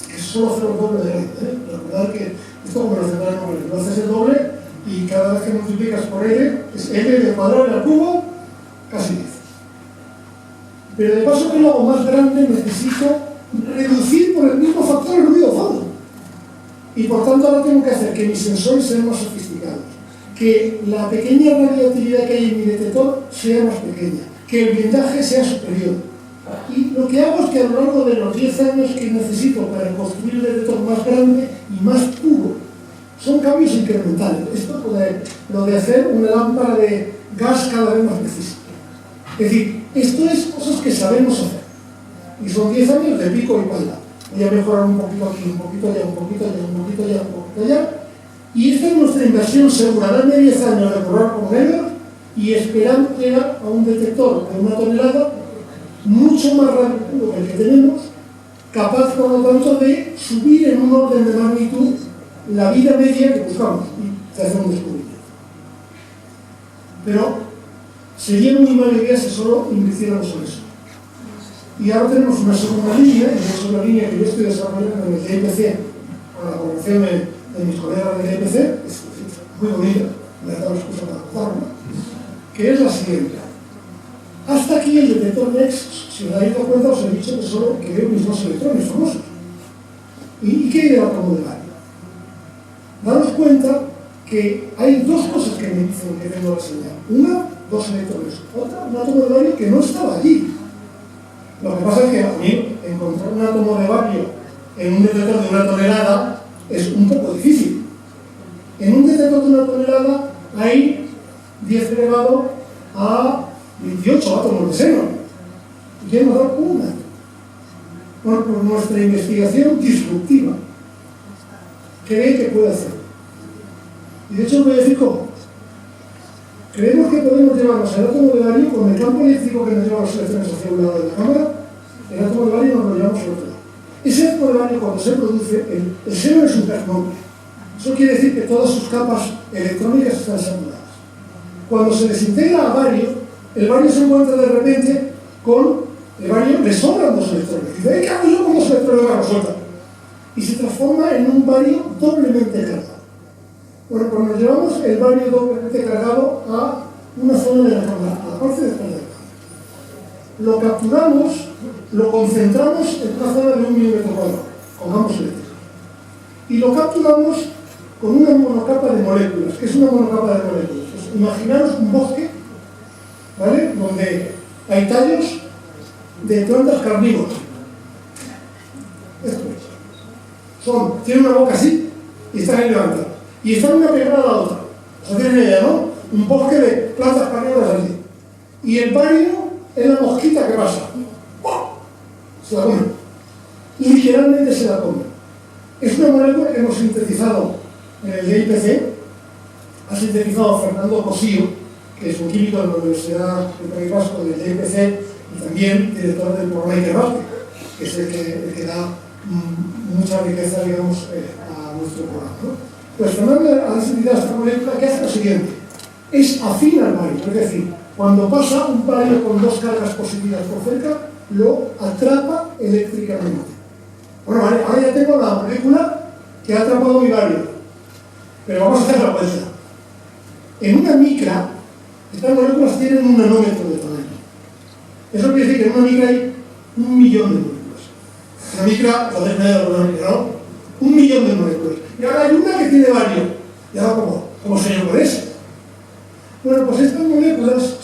Speaker 2: Que es solo hacer el doble de grande. Recordad que esto, como lo central, lo haces el doble y cada vez que multiplicas por L, es L de cuadrado al cubo, casi 10. Pero de paso que lo hago más grande, necesito reducir por el mismo factor el ruido fondo. Y por tanto ahora tengo que hacer que mis sensores sean más sofisticados, que la pequeña radiactividad que hay en mi detector sea más pequeña, que el blindaje sea superior. Y lo que hago es que a lo largo de los 10 años que necesito para construir el detector más grande y más puro, son cambios incrementales. Esto lo de hacer una lámpara de gas cada vez más precisa. Es decir, esto es cosas que sabemos hacer. Y son 10 años de pico y pala. Voy a mejorar un poquito aquí, un poquito allá, un poquito allá, un poquito allá, un poquito allá. Y esta es nuestra inversión segura. Darme 10 años de probar con Ever y esperar llegar a un detector de 1 tonelada mucho más rápido que el que tenemos, capaz, por lo tanto, de subir en un orden de magnitud la vida media que buscamos y hacer un descubrimiento. Pero sería muy mala idea si solo invirtiéramos en eso. Y ahora tenemos una segunda línea, y esa es una línea que yo estoy desarrollando en el DIPC, con la colaboración de mis colegas del DIPC, es muy bonita, me ha dado excusa para contarla, que es la siguiente. Hasta aquí el detector NEXT, si os habéis dado cuenta, os he dicho que solo que veo mis dos electrones famosos. ¿Y qué hay de la tomo de bario? Daros cuenta que hay dos cosas que me dicen que tengo la señal. Una, dos electrones. Otra, un átomo de bario que no estaba allí. Lo que pasa es que a mí encontrar un átomo de bario en un detector de 1 tonelada es un poco difícil. En un detector de 1 tonelada hay 10 elevado a 28 átomos de xenón. y ya hemos dado una. Bueno, por nuestra investigación disruptiva, cree que puede hacerlo. Y de hecho os voy a decir cómo. Creemos que podemos llevarnos el átomo de bario con el campo eléctrico que nos lleva los electrones hacia un lado de la cámara, el átomo de bario nos lo llevamos al otro lado. Ese átomo de bario, cuando se produce, el seno es un supernova. Eso quiere decir que todas sus capas electrónicas están saturadas. Cuando se desintegra a bario, el bario se encuentra de repente con el bario, le sobran 2 electrones. Dice, ¿qué hago yo con 2 electrones? Me lo suelta. Y se transforma en un bario doblemente cargado. Bueno, pues nos llevamos el bario doblemente cargado a una zona de la cámara, a la parte de atrás de la cámara. Lo capturamos, lo concentramos en una zona de 1 milímetro cuadrado, con campos eléctricos. Y lo capturamos con una monocapa de moléculas. ¿Qué es una monocapa de moléculas? Pues imaginaros un bosque, ¿vale?, donde hay tallos de plantas carnívoras. Esto es. Tienen una boca así y están ahí levantadas. Y están una pegada a la otra. O sea, tienen idea, ¿no? Un bosque de plantas carnívoras así. Y el bario es la mosquita que pasa. ¡Pum! Se la come. Y literalmente se la come. Es una molécula que hemos sintetizado en el DIPC. Ha sintetizado Fernando Cosío, que es un químico de la Universidad del País Vasco del DIPC y también director del programa Ikerbasque, que es el que da mucha riqueza, digamos, a nuestro programa, ¿no? Pues Fernando ha sintetizado esta molécula que hace lo siguiente: es afín al bario, es decir, cuando pasa un bario con 2 cargas positivas por cerca, lo atrapa eléctricamente. Bueno, vale, ahora ya tengo la molécula que ha atrapado mi bario, pero vamos a hacer la vuelta. En una micra, estas moléculas tienen 1 nanómetro de tamaño. Eso quiere decir que en una micra hay 1 millón de moléculas. Una micra, lo dejo de una micra, ¿no? 1 millón de moléculas. Y ahora hay una que tiene bario. ¿Y ahora cómo se llama eso? Bueno, pues estas moléculas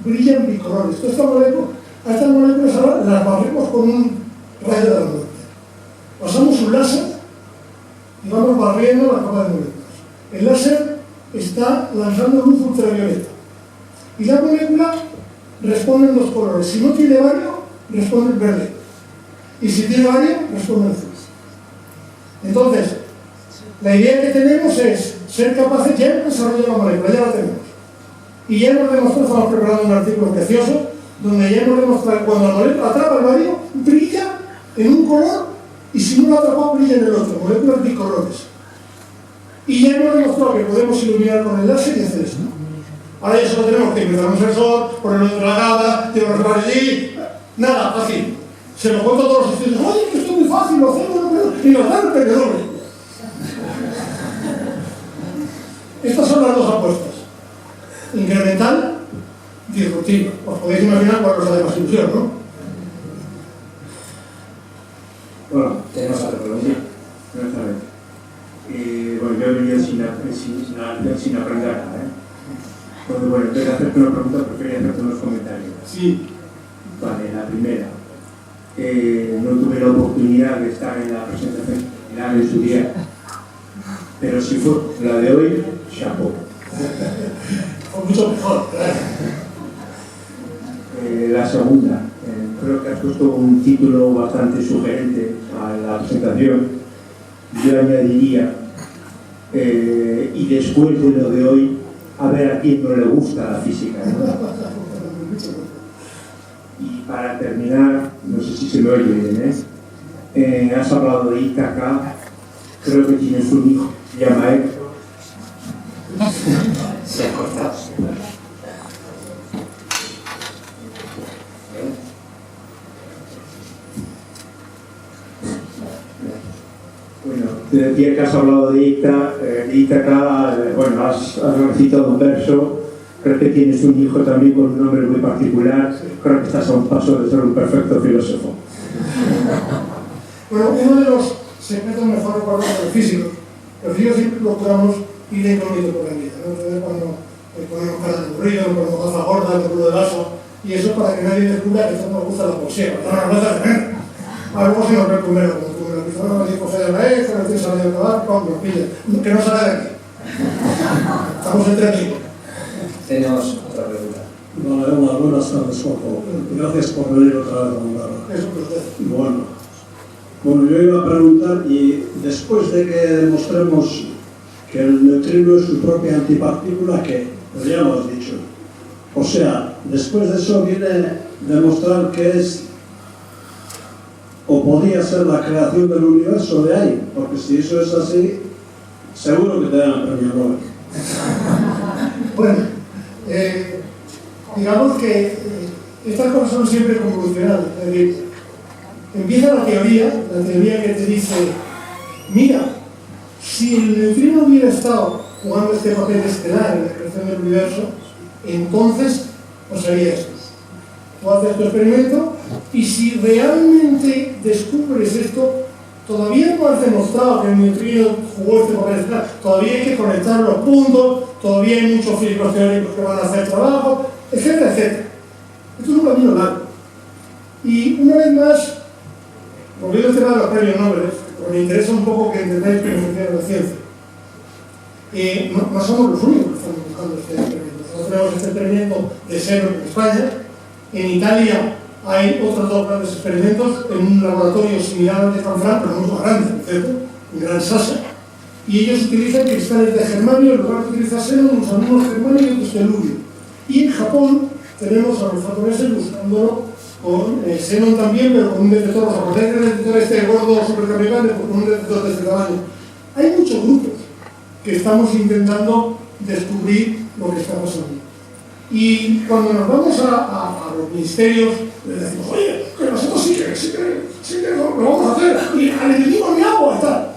Speaker 2: brillan bicolores. A estas moléculas ahora las barremos con un rayo de la muerte. Pasamos un láser y vamos barriendo la capa de moléculas. El láser está lanzando luz ultravioleta. Y la molécula responde en 2 colores. Si no tiene bario, responde en verde. Y si tiene bario, responde en azul. Entonces, la idea que tenemos es ser capaces, ya hemos desarrollado la molécula, ya la tenemos. Y ya hemos demostrado, estamos preparando un artículo precioso, donde ya hemos demostrado que cuando la molécula atrapa el bario, brilla en un color, y si no lo atrapa, brilla en el otro, moléculas bicolores. Y ya hemos demostrado que podemos iluminar con el láser y hacer esto. Ahora ya solo tenemos que empezar un sensor, ponerlo dentro de la gama, tenemos que allí. Nada, fácil. Se lo cuento a todos los estudiantes. Oye, que esto es muy fácil, lo hacemos, y nos dan el perdedor. Estas son las 2 apuestas. Incremental, disruptiva. Os podéis imaginar cuál os hace más ilusión, ¿no?
Speaker 1: Bueno, tenemos otra pregunta.
Speaker 5: Buenas tardes. Bueno, yo he venido sin aprender nada, ¿eh? Entonces, bueno, en vez de hacerte una pregunta, prefería hacerte unos comentarios.
Speaker 2: Sí.
Speaker 5: Vale, la primera. No tuve la oportunidad de estar en la presentación final en su día, pero si fue la de hoy, chapeau.
Speaker 2: Fue mucho mejor, claro.
Speaker 5: La segunda, creo que has puesto un título bastante sugerente a la presentación. Yo añadiría, y después de lo de hoy, a ver a quién no le gusta la física, ¿no? Y para terminar, no sé si se me oye bien, has hablado de Ítaca, creo que tienes un hijo, se llama Héctor.
Speaker 1: Se ha cortado.
Speaker 5: Bueno, te decía que has hablado de Ítaca, bueno, has recitado un verso. Creo que tienes un hijo también con un nombre muy particular. Creo que estás a un paso de ser un perfecto filósofo.
Speaker 2: Bueno, uno de los secretos mejor recordados del físico, los físicos siempre procuramos ir incógnito por la vida, ¿no? Entonces, cuando ponemos cara de aburrido, ponemos gafas gordas, de culo de vaso, y eso es para que nadie descubra que esto nos gusta la poesía, no nos gusta tener. Luego se nos ve primero, como la pizarra nos dice José de la Ex, nos dice salir de acabar, nos pilla, que no sale de aquí. Estamos entre aquí.
Speaker 1: Tenemos otra pregunta.
Speaker 6: Vale, hola, buenas tardes, Juanjo. Gracias por venir otra vez a Andorra.
Speaker 2: Eso que usted.
Speaker 6: Bueno, yo iba a preguntar, y después de que demostremos que el neutrino es su propia antipartícula, ¿qué? Pues ya lo has dicho. O sea, después de eso viene demostrar que es, o podría ser, la creación del universo de ahí, porque si eso es así, seguro que te dan el premio Nobel.
Speaker 2: Bueno, digamos que estas cosas son siempre convolucionadas. Es decir, empieza la teoría que te dice, mira, si el neutrino hubiera estado jugando este papel estelar en la creación del universo, entonces pasaría esto. Tú haces tu experimento y si realmente descubres esto, todavía no has demostrado que el neutrino jugó este papel estelar, todavía hay que conectar los puntos, todavía hay muchos físicos teóricos que van a hacer trabajo, etcétera, etcétera. Esto es un camino largo. Y una vez más, volviendo al tema de los premios Nobel, porque me interesa un poco que entendáis cómo funciona la ciencia. No somos los únicos que estamos buscando este experimento. Nosotros tenemos este experimento de cero en España. En Italia hay otros dos grandes experimentos en un laboratorio similar al de Canfranc, pero mucho más grande, ¿cierto? En Gran Sasa. Y ellos utilizan cristales de germanio, en lugar de utilizar xenón, usan unos germanio y otros telurio. Y en Japón tenemos a los japoneses buscándolo con xenón también, pero con un detector, o sea, con el detector este gordo superfabricante, con un detector de este tamaño. Hay muchos grupos que estamos intentando descubrir lo que está pasando. Y cuando nos vamos a los ministerios, les decimos, oye, que nosotros sí que lo vamos a hacer, y al enemigo ni agua y tal.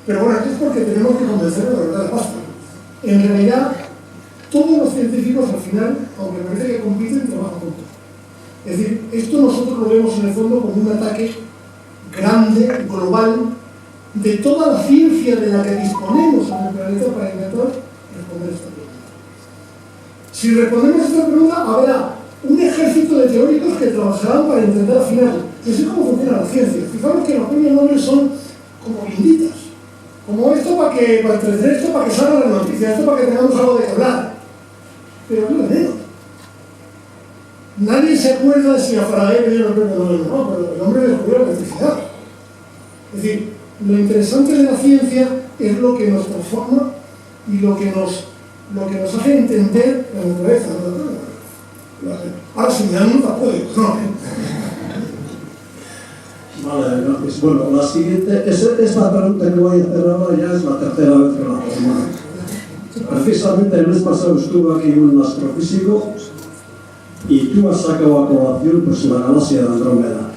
Speaker 2: Pero bueno, esto es porque tenemos que convencernos de la verdad de basta. En realidad, todos los científicos al final, aunque parece que compiten, trabajan juntos. Es decir, esto nosotros lo vemos en el fondo como un ataque grande, global, de toda la ciencia de la que disponemos en el planeta para intentar responder esta pregunta. Si respondemos esta pregunta, habrá un ejército de teóricos que trabajarán para intentar afinarlo. Y así es como funciona la ciencia. Fijaros que los premios Nobel son como guinditas. Como esto para entretener, esto para que salga la noticia, esto para que tengamos algo de que hablar. Pero no es menos. Nadie se acuerda de si a Faraday le dieron el premio Nobel o no, pero el hombre descubrió la electricidad. Es decir, lo interesante de la ciencia es lo que nos transforma y lo que nos hace entender la naturaleza. Ahora, si me dan un apoyo, no.
Speaker 6: Vale, gracias. Bueno, la siguiente, esta pregunta que voy a hacer ahora ya es la tercera vez que la hago. Precisamente el mes pasado estuvo aquí un astrofísico y tú has sacado a colación pues, la galaxia de Andrómeda.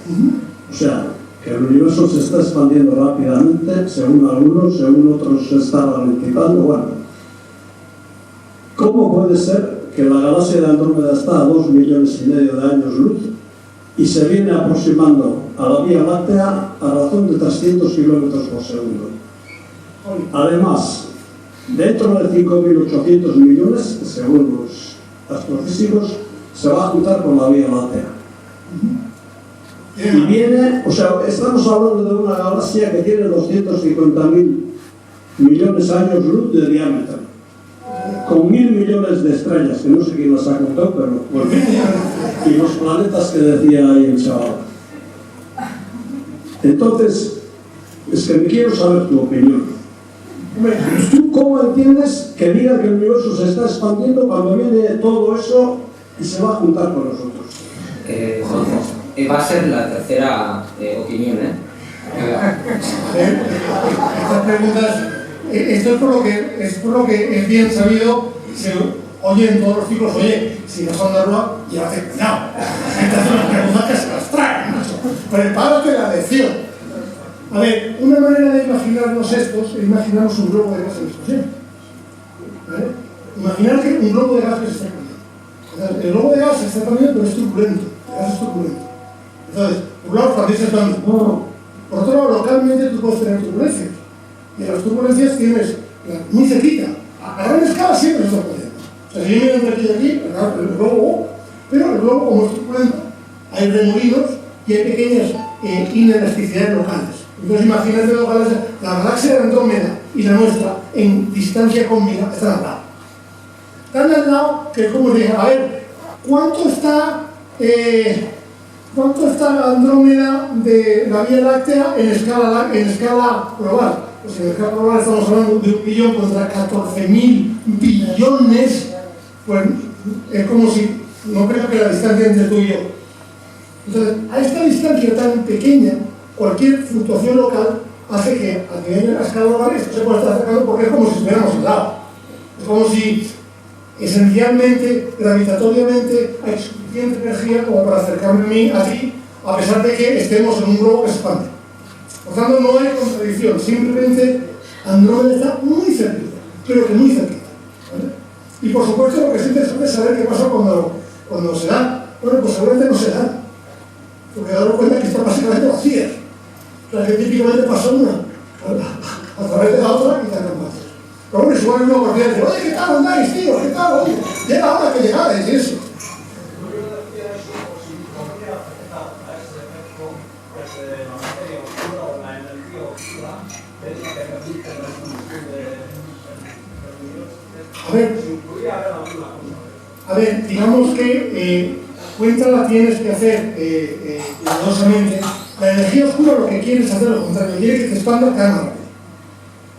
Speaker 6: O sea, que el universo se está expandiendo rápidamente, según algunos, según otros se está ralentizando. Bueno, ¿cómo puede ser que la galaxia de Andrómeda está a 2,5 millones de años luz y se viene aproximando a la Vía Láctea a razón de 300 kilómetros por segundo? Además, dentro de 5.800 millones, según los astrofísicos, se va a juntar con la Vía Láctea. Y viene, o sea, estamos hablando de una galaxia que tiene 250.000 millones de años luz de diámetro, con 1.000 millones de estrellas, que no sé quién las ha contado, pero bueno, y los planetas que decía ahí el chaval. Entonces, es que me quiero saber tu opinión. ¿Tú cómo entiendes que diga que el universo se está expandiendo cuando viene todo eso y se va a juntar con nosotros?
Speaker 1: Va a ser la tercera opinión,
Speaker 2: Estas preguntas, esto es por lo que es bien sabido, se oye en todos los ciclos, oye, si no son de Arroa, llévate cuidado. Estas son las preguntas que se las traen, macho. Prepárate la lección. A ver, una manera de imaginarnos estos es imaginarnos un globo de gas en explosión. ¿Vale? Imaginar que un globo de gas que se está cambiando. El globo de gas se está cambiando, pero es turbulento. El gas es turbulento. Entonces, por un lado, cuando dices tanto, por otro lado, localmente tú puedes tener turbulencias. Y en las turbulencias tienes muy cerquita. A gran escala siempre se está poniendo. O sea, si yo miro entre aquí y aquí, el globo, pero el globo, como es turbulento, hay remolinos y hay pequeñas inelasticidades locales. Entonces, imagínate la galaxia de Andrómeda y la nuestra en distancia cósmica están al lado. Están al lado que es como dije, a ver, ¿cuánto está la Andrómeda de la Vía Láctea en escala global? Pues en escala global estamos hablando de 1 billón contra 14.000 billones. Pues es como si, no creo que la distancia entre tú y yo. Entonces, a esta distancia tan pequeña, cualquier fluctuación local hace que a nivel de la escala global esto se pueda estar acercando, porque es como si estuviéramos al lado. Es como si esencialmente, gravitatoriamente, hay suficiente energía como para acercarme a ti, a pesar de que estemos en un globo que se expande. Por tanto, no hay contradicción, simplemente Andrómeda está muy cerquita, pero que muy cerquita. ¿Vale? Y por supuesto, lo que es interesante es saber qué pasa cuando se da. Bueno, pues seguramente no se da, porque daros cuenta que está básicamente vacía. O sea, que típicamente pasa una a través de la otra y tardan más. Pero bueno, igual no porque dice, oye, ¿qué tal andáis, tío? ¿Qué tal? Oye, llega la hora que llegáis y eso. A ver, digamos que cuenta la tienes que hacer cuidadosamente. La energía oscura lo que quiere es hacer lo contrario, quiere que te expanda cada vez.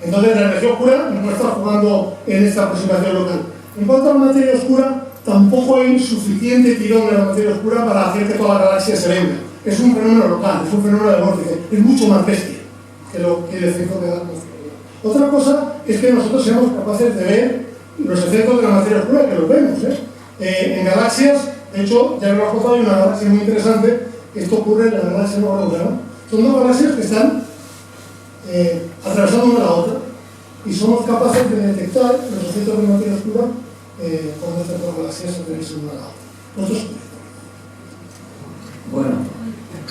Speaker 2: Entonces la energía oscura no está jugando en esta aproximación local. En cuanto a la materia oscura, tampoco hay suficiente tirón de la materia oscura para hacer que toda la galaxia se venga. Es un fenómeno local, es un fenómeno de vórtice, es mucho más bestia que el efecto que da la atmósfera. Otra cosa es que nosotros seamos capaces de ver los efectos de la materia oscura, que los vemos. En galaxias, de hecho, ya lo has contado, hay una galaxia muy interesante. Esto ocurre en la galaxia Nueva York. Son dos galaxias que están atravesando una a la otra y somos capaces de detectar los efectos de materia oscura cuando estas dos galaxias se atraviesan una a la otra. Nosotros.
Speaker 1: Bueno,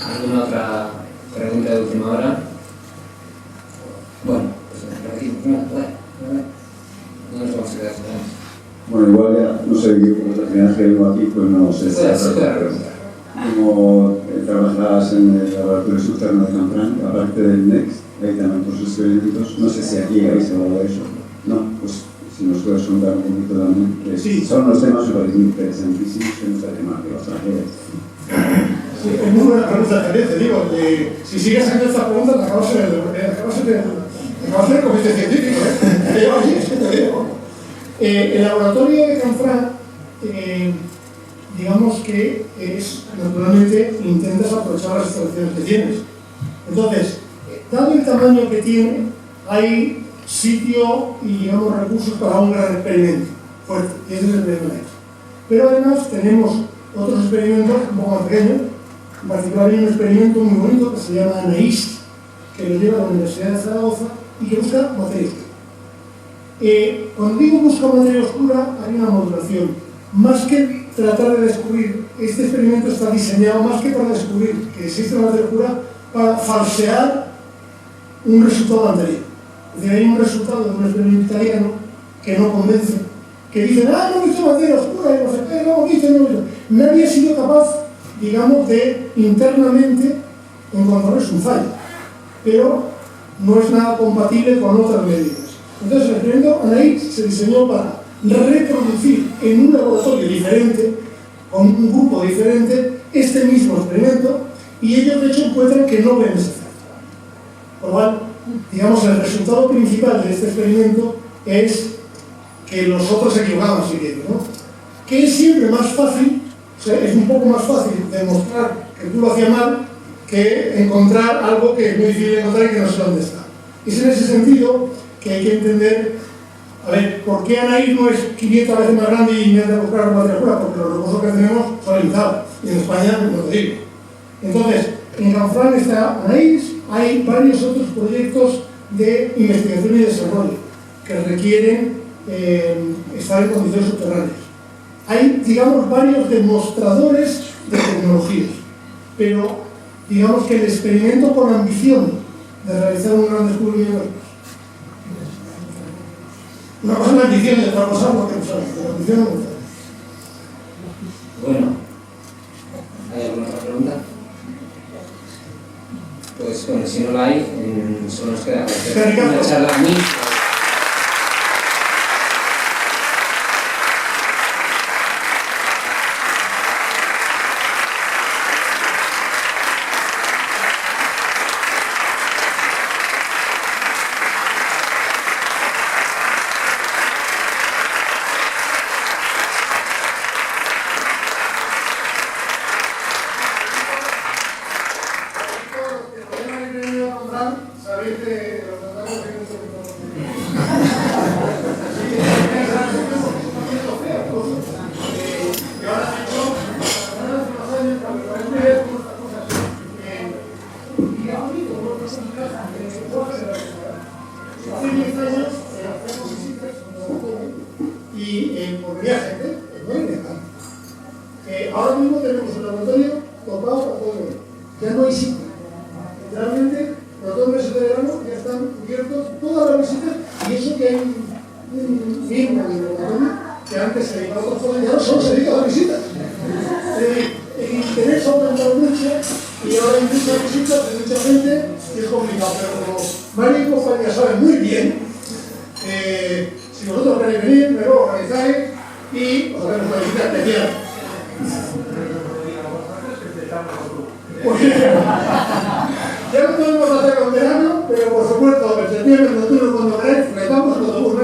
Speaker 1: ¿alguna otra pregunta de última hora? Bueno, pues repetimos. No nos vamos a quedar sin nada.
Speaker 4: Bueno, igual ya, no sé, yo como la primera vez que vengo aquí, pues no sé. Como trabajas en el laboratorio subterráneo de Canfranc, aparte del NEXT, hay también otros experimentos, no sé si aquí habéis hablado de eso. No, pues si nos puedes contar un poquito también, que sí, son unos temas súper interesantísimos que no se llaman de los trajeros.
Speaker 2: Sí, es muy buena pregunta también, te digo, si sigues haciendo esta pregunta, te acabas de comité científico, el laboratorio de Canfranc, digamos que es, naturalmente, intentas aprovechar las instalaciones que tienes. Entonces, dado el tamaño que tiene, hay sitio y, digamos, recursos para un gran experimento fuerte, y ese es el problema. Pero además tenemos otros experimentos un poco más pequeños. En particular hay un experimento muy bonito que se llama ANAIST, que lo lleva a la Universidad de Zaragoza y que busca materia oscura. Cuando digo busca materia oscura, hay una modulación. Más que tratar de descubrir, este experimento está diseñado más que para descubrir que existe una materia oscura, para falsear un resultado anterior. Es decir, hay un resultado de un experimento italiano que no convence, que dicen, no he visto materia oscura, y no sé qué, no he visto. Nadie ha sido capaz, digamos, de internamente encontrarles un fallo, pero no es nada compatible con otras medidas. Entonces el experimento ANAIST se diseñó para reproducir en un laboratorio diferente, con un grupo diferente, este mismo experimento, y ellos de hecho encuentran que no ven ese efecto. Por lo cual, digamos, el resultado principal de este experimento es que los otros se equivocaban, si quieren, ¿no? Que es siempre más fácil, o sea, es un poco más fácil demostrar que tú lo hacías mal que encontrar algo que es muy difícil de encontrar y que no sé dónde está. Es en ese sentido que hay que entender, a ver, ¿por qué ANAIST no es 500 veces más grande y intenta buscar materia oscura? Porque los recursos que tenemos son limitados, y en España no te digo. Entonces, en Canfranc está ANAIST, hay varios otros proyectos de investigación y desarrollo que requieren estar en condiciones subterráneas. Hay, digamos, varios demostradores de tecnologías, pero digamos que el experimento con ambición de realizar un gran descubrimiento, una cosa es la ambición y otra cosa es lo que usamos, la ambición no gusta.
Speaker 1: Bueno, ¿hay alguna otra pregunta? Pues bueno, si no la hay, solo nos queda una charla a mí.
Speaker 2: cosas. Y ahora han hecho unos años, para ver cosas. Y ha habido otras cosas hace 10 años hacemos visitas y por viaje, no hay legal. Ahora mismo tenemos el laboratorio topado para todo el verano. Ya no hay sitio. Realmente, los 2 meses de verano ya están cubiertos todas las visitas y eso que hay un miembro del laboratorio que antes se dedicaba a otras cosas y ahora solo se dedica a las visitas. El interés ha aumentado mucho y ahora hay muchas visitas de mucha gente y es complicado, pero como Mario y compañía saben muy bien, si vosotros queréis venir, me lo organizáis y os hacemos una visita especial. Ya no podemos hacer con verano, pero por supuesto, en septiembre, en octubre, cuando queráis, fletamos el autobús.